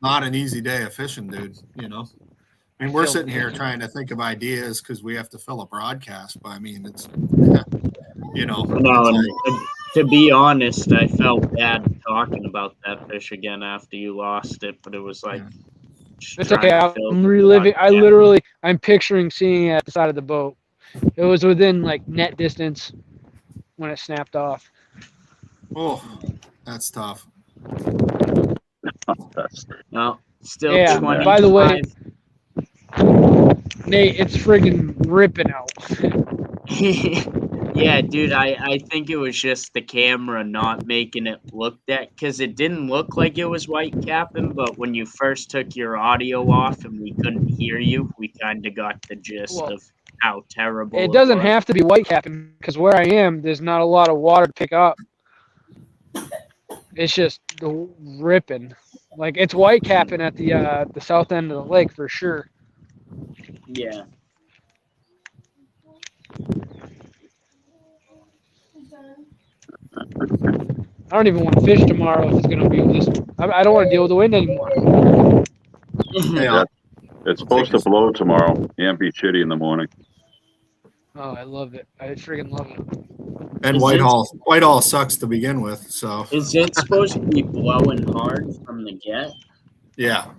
not an easy day of fishing, dude. I mean, we're sitting here trying to think of ideas because we have to fill a broadcast. But I mean, it's No, it's and to be honest, I felt bad talking about that fish again after you lost it, but it was like It's okay. I'm reliving. I'm picturing seeing it at the side of the boat. It was within like net distance when it snapped off. Oh, that's tough. No, still Yeah. 25. By the way, Nate, it's friggin' ripping out. Yeah, dude, I think it was just the camera not making it look that, because it didn't look like it was white capping, but when you first took your audio off and we couldn't hear you, we kind of got the gist of how terrible It doesn't was. have to be white capping because where I am, there's not a lot of water to pick up. It's just ripping. Like it's white capping at the south end of the lake for sure. Yeah. I don't even want to fish tomorrow if it's gonna be this. I don't want to deal with the wind anymore. Yeah, it's supposed to blow tomorrow and be shitty in the morning. Oh, I love it. I friggin' love it. And Whitehall sucks to begin with. So is it supposed to be blowing hard from the get? Yeah.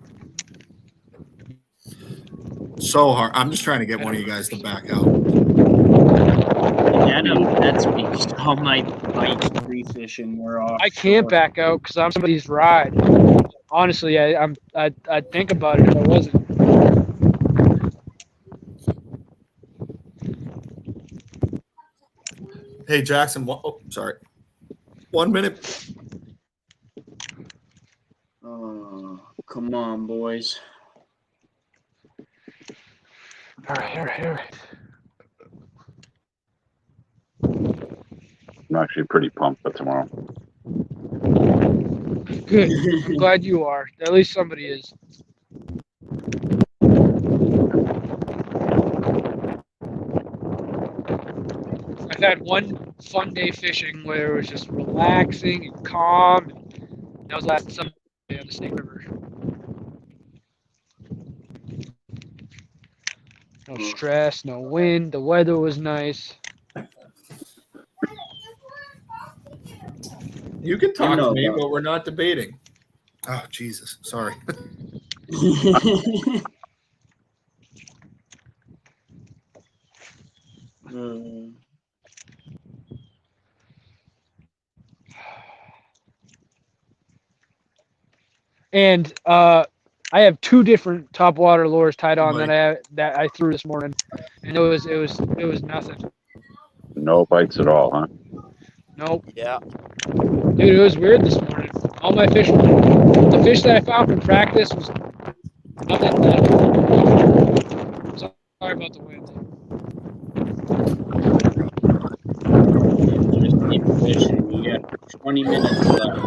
So hard. I'm just trying to get one of you guys to back out. That's because all my bike free fishing were off. I can't back out because I'm somebody's ride. Honestly, I'd think about it if I wasn't. Hey Jackson, sorry. 1 minute. Come on, boys. All right. I'm actually pretty pumped for tomorrow. Good. I'm glad you are. At least somebody is. I've had one fun day fishing where it was just relaxing and calm. And that was last Sunday on the Snake River. No stress, no wind. The weather was nice. You can talk to me, but we're not debating. Oh, Jesus. Sorry. And I have 2 different topwater lures tied on that I threw this morning, and it was nothing. No bites at all, huh? Nope. Yeah. Dude, it was weird this morning. All my fish, the fish that I found from practice was nothing. Sorry about the wind. Just keep fishing. You got 20 minutes left.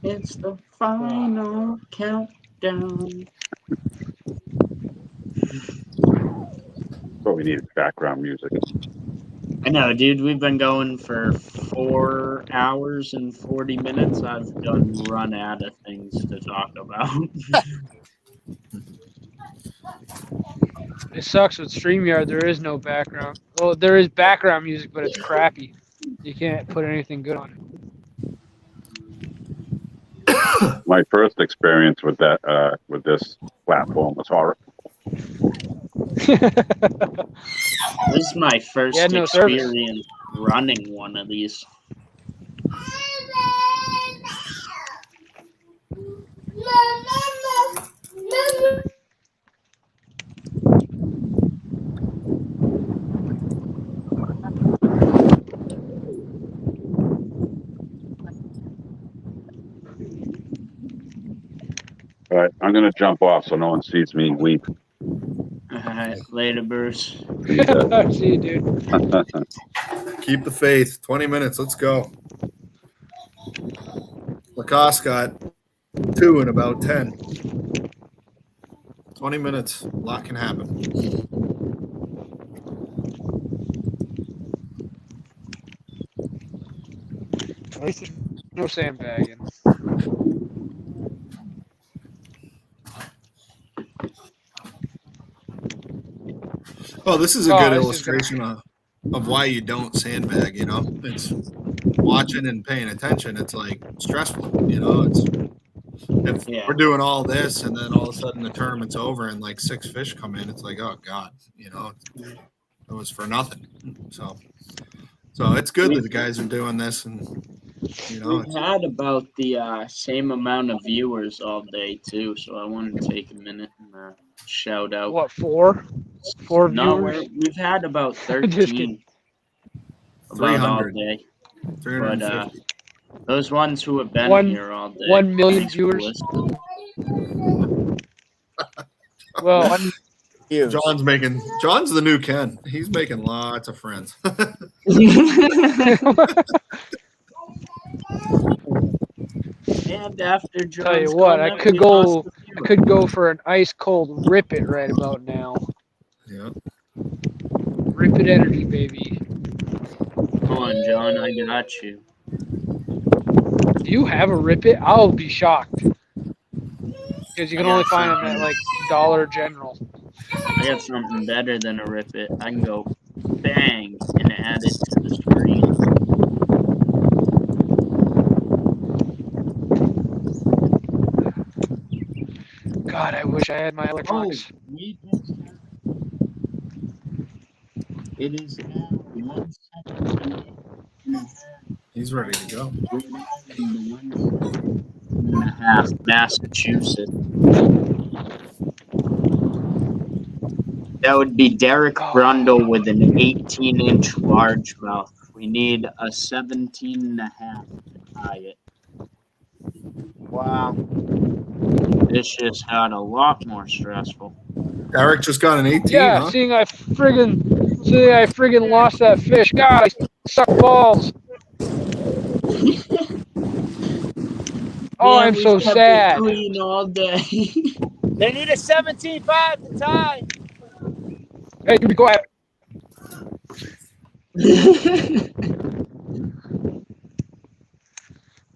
It's the final countdown. we need background music. I know, dude. We've been going for 4 hours and 40 minutes. I've done run out of things to talk about. It sucks with StreamYard. There is no background. Well, there is background music, but it's crappy. You can't put anything good on My first experience with that with this platform was horrible. it. This is my first had no service. experience running one of these. All right, I'm gonna jump off so no one sees me weep. All right, later, Bruce. See you guys. See you, dude. Keep the faith. 20 minutes. Let's go. Lacoste got 2 in about 10. 20 minutes. A lot can happen. At least there's no sandbagging. Well, this is a Oh, good this is illustration of why you don't sandbag, you know. It's watching and paying attention. It's like stressful, you know. It's if we're doing all this and then all of a sudden the tournament's over and like 6 fish come in, it's like, oh God, you know, it was for nothing. So it's good that the guys are doing this, and you know, We've had about the same amount of viewers all day too, so I wanted to take a minute and shout out. What, 4? 4 No, viewers? we've had about Just 13 kidding. about all 300. day. 350. But those ones who have been here all day. 1 million thanks for viewers. listening. Well, John's the new Ken. He's making lots of friends. And after John's tell you what, gone, I could go for an ice cold rip it right about now. Yeah. Rip it energy, baby. Come on, John, I got you. Do you have a rip it? I'll be shocked. Because you can only find them at like Dollar General. I got something better than a rip it. I can go bang and add it to the screen. God, I wish I had my electronics. It is now 1 second. He's ready to go. 1.5, Massachusetts. That would be Derek Brundle with an 18-inch largemouth. We need a 17.5 to tie it. Wow. This just got a lot more stressful. Derek just got an 18. Yeah, huh? seeing I friggin' lost that fish. God, I suck balls. Oh, Man, I'm we so kept sad. it clean all day. They need a 17.5 to tie. Hey, be quiet.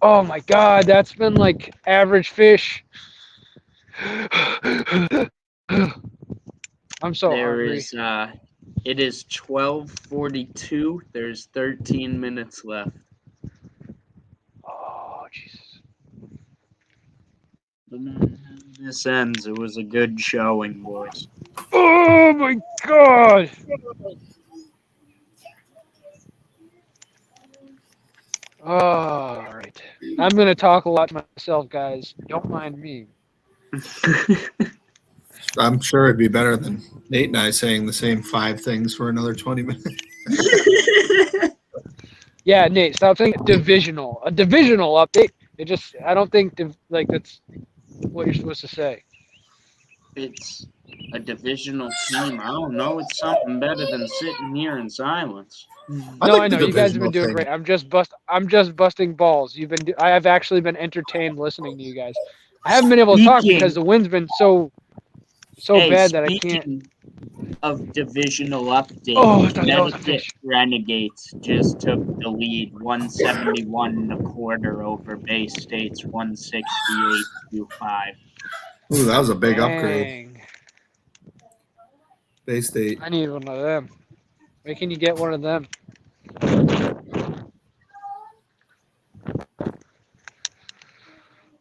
Oh my God, that's been like average fish. I'm so hungry. It is 12:42. There's 13 minutes left. Oh Jesus. This ends. It was a good showing, boys. Oh my God. All right. I'm gonna talk a lot to myself, guys. Don't mind me. I'm sure it'd be better than Nate and I saying the same 5 things for another 20 minutes. Yeah, Nate, stop saying divisional. A divisional update. I don't think that's what you're supposed to say. It's a divisional team. I don't know. It's something better than sitting here in silence. No, I know you guys have been doing great. I'm just busting balls. I have actually been entertained listening to you guys. I haven't been able to talk because the wind's been so bad that I can't. of divisional update. Oh, I thought that was a Connecticut fish. Renegades just took the lead, 171 and a quarter over Bay State's 168-5. Ooh, that was a big upgrade. Dang. Bay State. I need one of them. Where can you get one of them?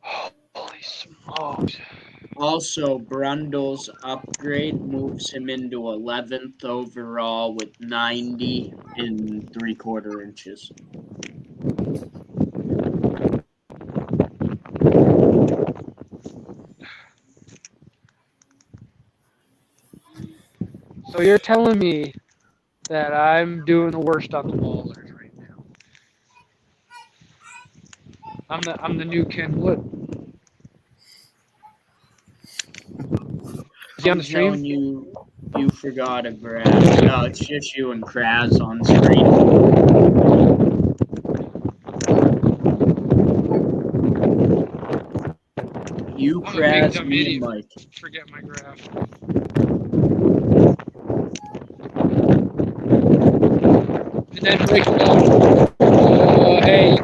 Holy smokes. Also, Brundle's upgrade moves him into 11th overall with 90 and 3/4 inches. So you're telling me that I'm doing the worst on the Maulers right now. I'm the new Ken Wood. Is he on I'm the stream? telling you, you forgot a graph. No, it's just you and Kraz on screen. You, I'm a big Kraz, dumb me, idiot. and Mike. Forget my graph. And then break it up. Hey,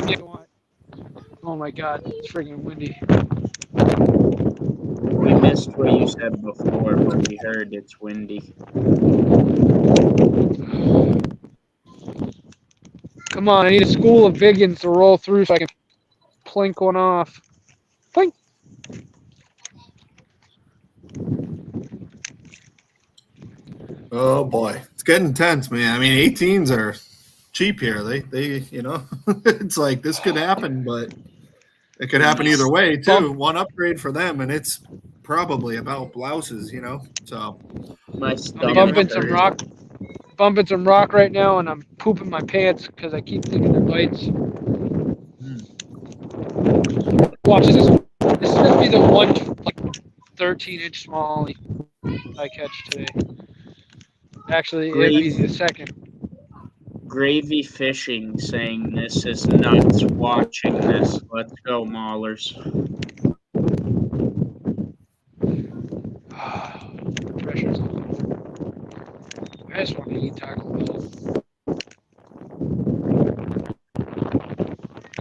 you want. Oh my god, it's freaking windy. We missed what you said before, but we heard it's windy. Come on, I need a school of Viggins to roll through so I can plink one off. Plink! Oh boy, it's getting intense, man. I mean, 18s are cheap here. They, it's like this could happen, but it could happen either way too. One upgrade for them, and it's probably about blouses, So My I'm stomach bumping some rock right now, and I'm pooping my pants because I keep thinking they're bites. Watch this. This is gonna be the one 13-inch smallie I catch today. Actually, it'll be the second. Gravy Fishing saying this is nuts watching this. Let's go, Maulers. Pressure's on. I just want to eat Taco Bell.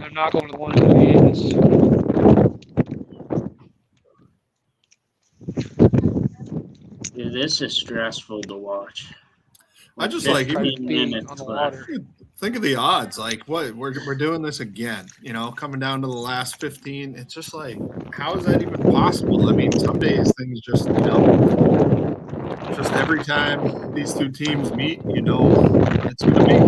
I'm not going to the one in Vegas. Dude, this is stressful to watch. I just like 15 minutes on the left. water. Think of the odds. Like, what we're doing this again. Coming down to the last 15. It's just like, how is that even possible? I mean, some days things just, just every time these two teams meet, it's going to be.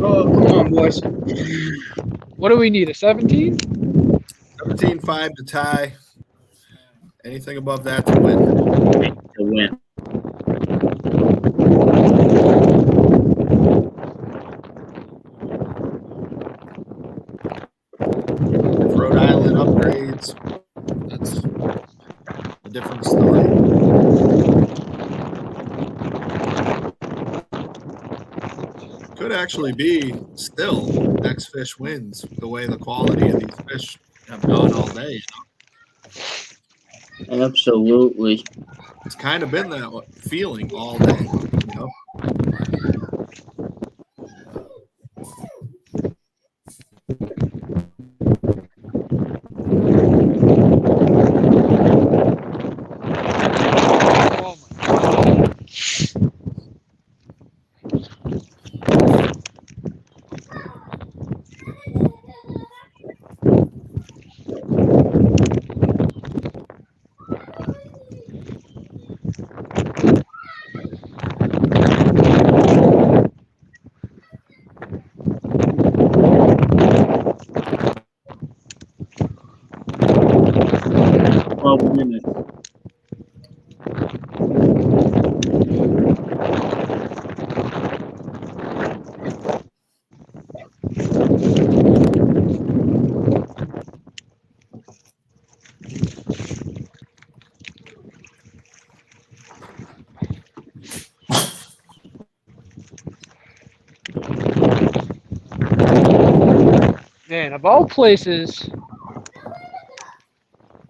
Oh, come on, boys. What do we need? A 17? 17-5 to tie. Anything above that to win. To win. If Rhode Island upgrades, that's a different story. Could actually be still next fish wins the way the quality of these fish have gone all day. Absolutely. It's kind of been that feeling all day, Oh my god. minutes. Man, of all places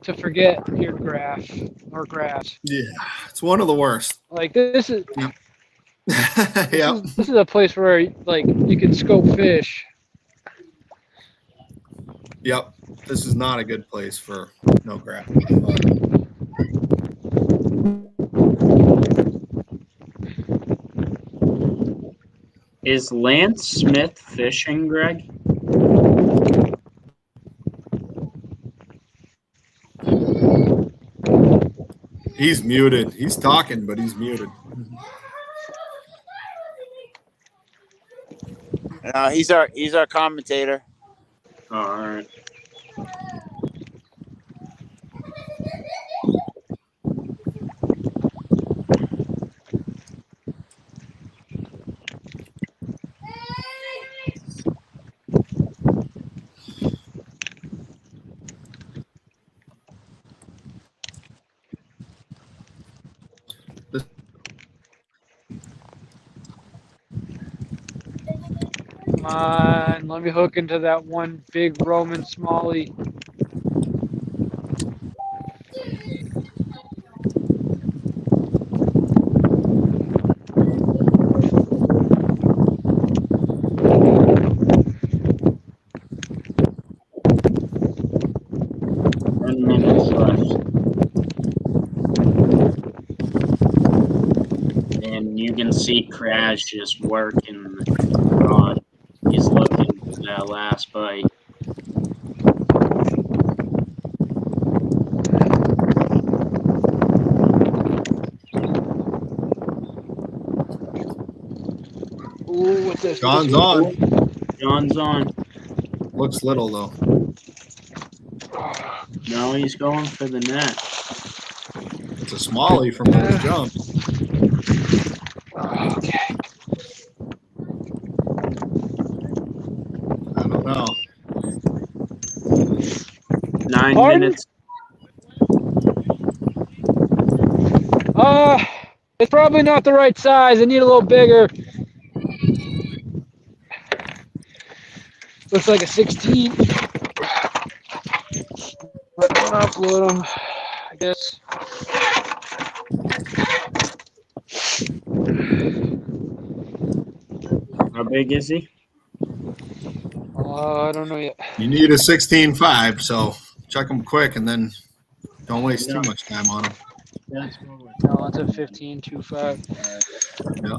to forget your graph or graphs. Yeah, it's one of the worst. Like this is Yeah. this is a place where like you can scope fish. Yep. This is not a good place for no graph. Is Lance Smith fishing, Greg? He's muted. He's talking, but he's muted. He's our commentator. All right. Come on, let me hook into that one big Roman smallie. Minutes left. And you can see Crash just working the rod. He's looking for that last bite. Ooh, what's this? John's on. John's on. Looks little though. No, he's going for the net. It's a smallie from where he jumped. Okay. I don't know. 9 Pardon? minutes. It's probably not the right size. I need a little bigger. Looks like a 16. But I'm gonna upload them, I guess. How big is he? I don't know yet. You need a 16.5, so check them quick and then don't waste too much time on them. That's what we're No, it's a 15.25. Yeah.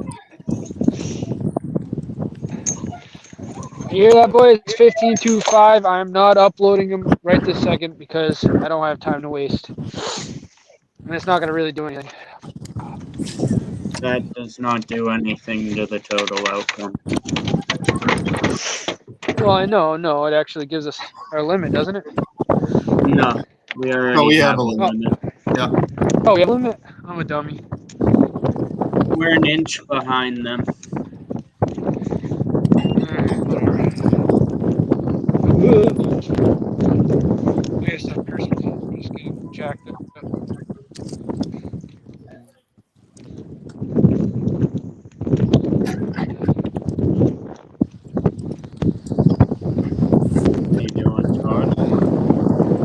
You hear that, boys? It's 15.25. I'm not uploading them right this second because I don't have time to waste. And it's not going to really do anything. That does not do anything to the total outcome. Well, I know. No, it actually gives us our limit, doesn't it? No, we already we have have a a limit. limit. Yeah. Oh, we have a limit? I'm a dummy. We're an inch behind them. Yes, that person just getting jacked up. How you doing, Todd?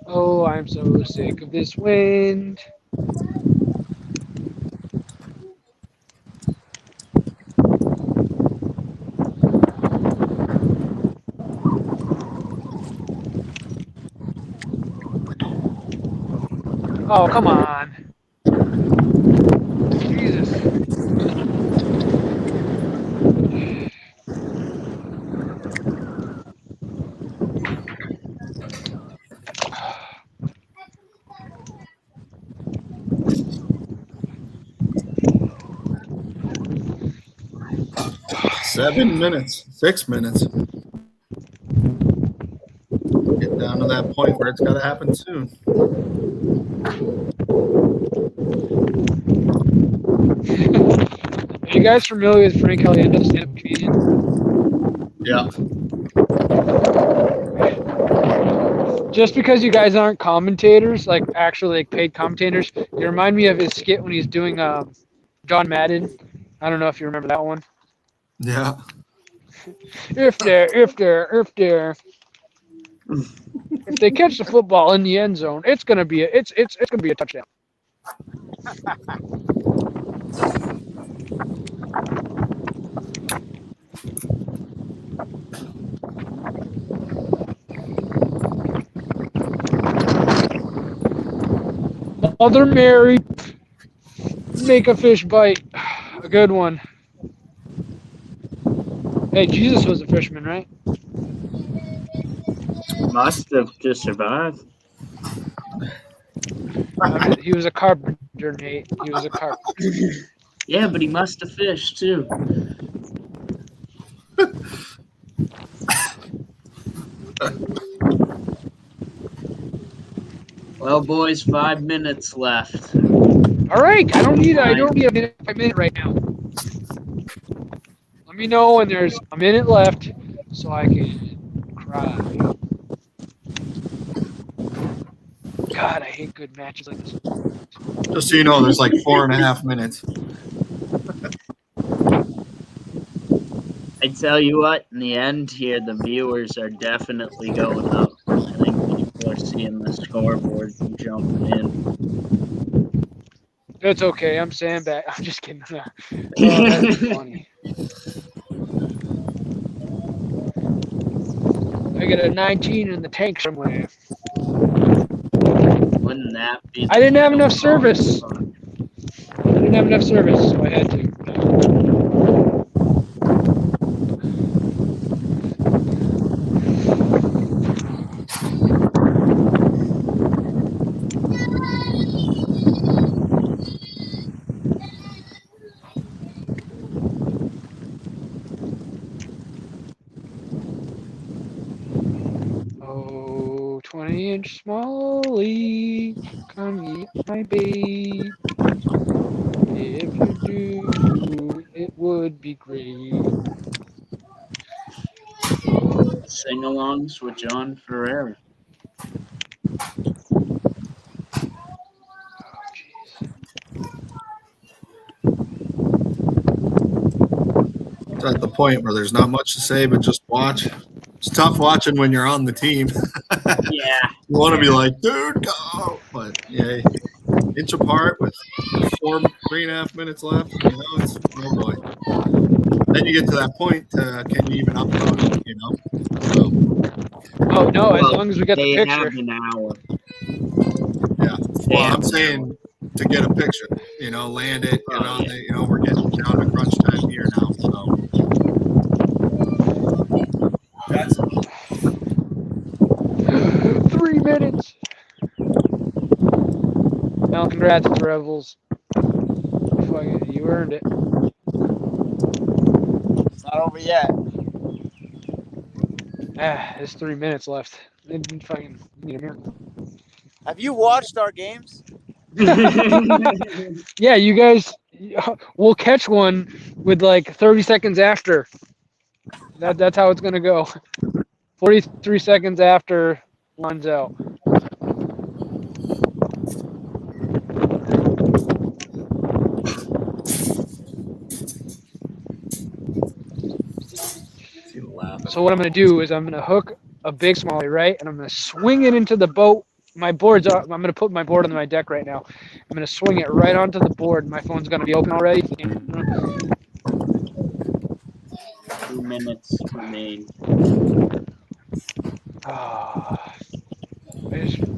Oh, I'm so sick of this wind. Oh, come on. Jesus. 7 minutes, 6 minutes. Get down to that point where it's got to happen soon. Are you guys familiar with Frank Caliendo, stand-up comedian? Yeah. Just because you guys aren't commentators, like actually like paid commentators, you remind me of his skit when he's doing John Madden. I don't know if you remember that one. Yeah. If they catch the football in the end zone, it's gonna be a touchdown. Mother Mary, make a fish bite. A good one. Hey, Jesus was a fisherman, right? Must have to survive. He was a carpenter, Nate. He was a carpenter. Yeah, but he must have fished too. Well, boys, 5 minutes left. All right, I don't need a minute right now. Let me know when there's a minute left so I can cry. God, I hate good matches like this. Just so you know, there's like 4.5 minutes. I tell you what, in the end here, the viewers are definitely going up. I think people are seeing the scoreboard and jumping in. It's okay. I'm sandbag. I'm just kidding. Oh, that's funny. I get a 19 in the tank somewhere. Wouldn't that be? I didn't have enough service. So I had to. Oh, 20-inch Smalley, come eat my bait. If you do, it would be great. Sing-alongs with John Ferrer. It's at the point where there's not much to say, but just watch. It's tough watching when you're on the team. Yeah. You want to be like, dude, go. But yeah, inch apart with 3.5 minutes left. You know, it's oh boy. Then you get to that point. Can you even upload? You know. So, Oh no! As long as we get the They picture. have an hour. yeah. Well, I'm saying to get a picture. You know, land it. You know, you know, we're getting down to crunch time here now. So that's 3 minutes. Well, congrats, Rebels. You earned it. It's not over yet. There's 3 minutes left. Fucking need a miracle. Have you watched our games? Yeah, you guys will catch one with like 30 seconds after. That's how it's gonna go. 43 seconds after runs out. So what I'm gonna do is I'm gonna hook a big smallie, right, and I'm gonna swing it into the boat. My board's up. I'm gonna put my board on my deck right now. I'm gonna swing it right onto the board. My phone's gonna be open already. 2 minutes remain.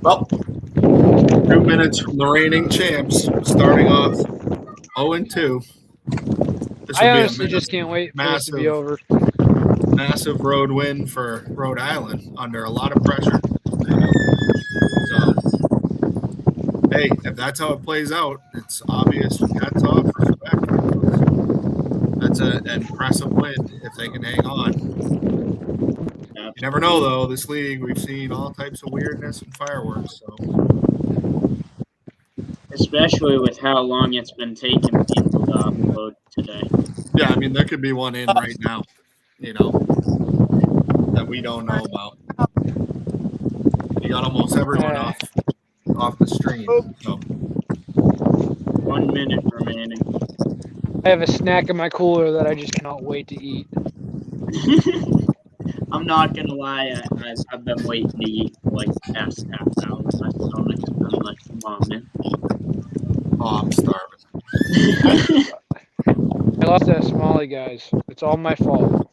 well, 2 minutes from the reigning champs, starting off 0-2. This I would honestly just can't wait for this to be over. Massive road win for Rhode Island under a lot of pressure. So, hey, if that's how it plays out, it's obvious. Hats off, respect. that's an impressive win if they can hang on. You never know, though. This league, we've seen all types of weirdness and fireworks. So, especially with how long it's been taking people to upload today. yeah, I mean, there could be one in right now, that we don't know about. You got almost everyone off the stream. So. 1 minute remaining. I have a snack in my cooler that I just cannot wait to eat. I'm not gonna lie, I've been waiting to eat for like the past half hour. My stomach's been like, come on, man. Oh, I'm starving. I lost that Somali, guys. It's all my fault.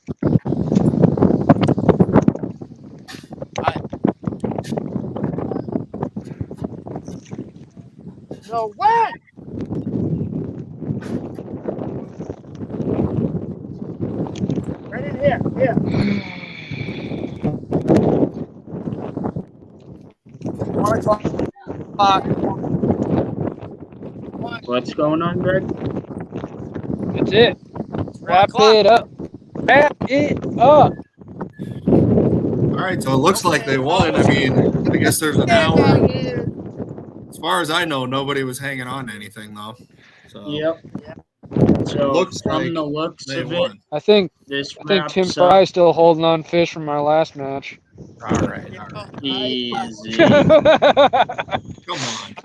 No way! Right in here. Here. 1 o'clock. What's going on, Greg? That's it. Wrap it up. Wrap it up. All right, so it looks like they won. I mean, I guess there's an hour. As far as I know, nobody was hanging on to anything, though. So. Yep. So looks from like the looks they of won. it, I think this Tim wraps Fry's up still holding on fish from our last match. All right. easy. Come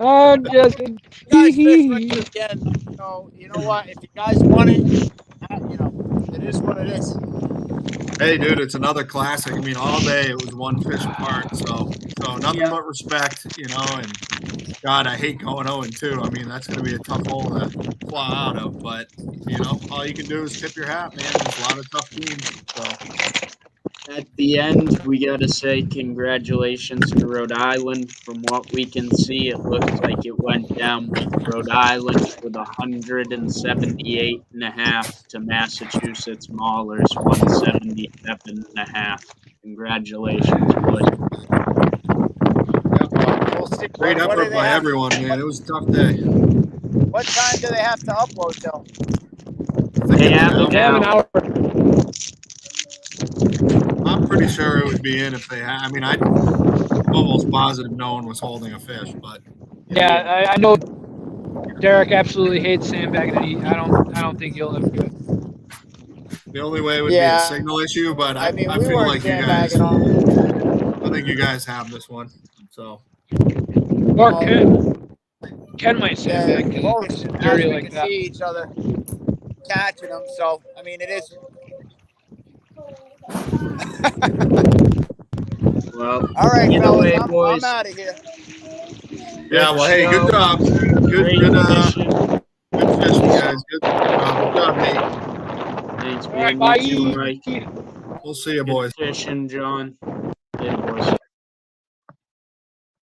on. I'm just kidding. You guys fish with you again. So you know what? If you guys want it, it is what it is. Hey, dude, it's another classic. I mean, all day it was one fish apart. So nothing but respect, and God, I hate going 0-2. I mean, that's going to be a tough hole to claw out of. But, all you can do is tip your hat, man. There's a lot of tough teams. So. At the end, we got to say congratulations to Rhode Island. From what we can see, it looks like it went down with Rhode Island with 178.5 to Massachusetts Maulers 177.5. Congratulations, boys. We'll see. Great effort by everyone, man. It was a tough day. What time do they have to upload till? They have an hour. I'm pretty sure it would be in if they had. I mean, I'm almost positive no one was holding a fish, but Yeah, I know Derek absolutely hates sandbagging, and I don't think he'll ever do it. the only way would be a signal issue. But I we feel weren't like you guys. sandbagging I think you guys have this one. So. Or Ken might sandbag. Yeah, both It's as dirty we like can that. see each other catching them. So I mean, it is. Well, all right, either fellas, way, I'm boys. out of here. Yeah, well, hey, good job. Good fishing, guys. Good job, Nate. Thanks, All right, man. You too, bye. Mike. We'll see you, boys. Good fishing, John. Later, boys.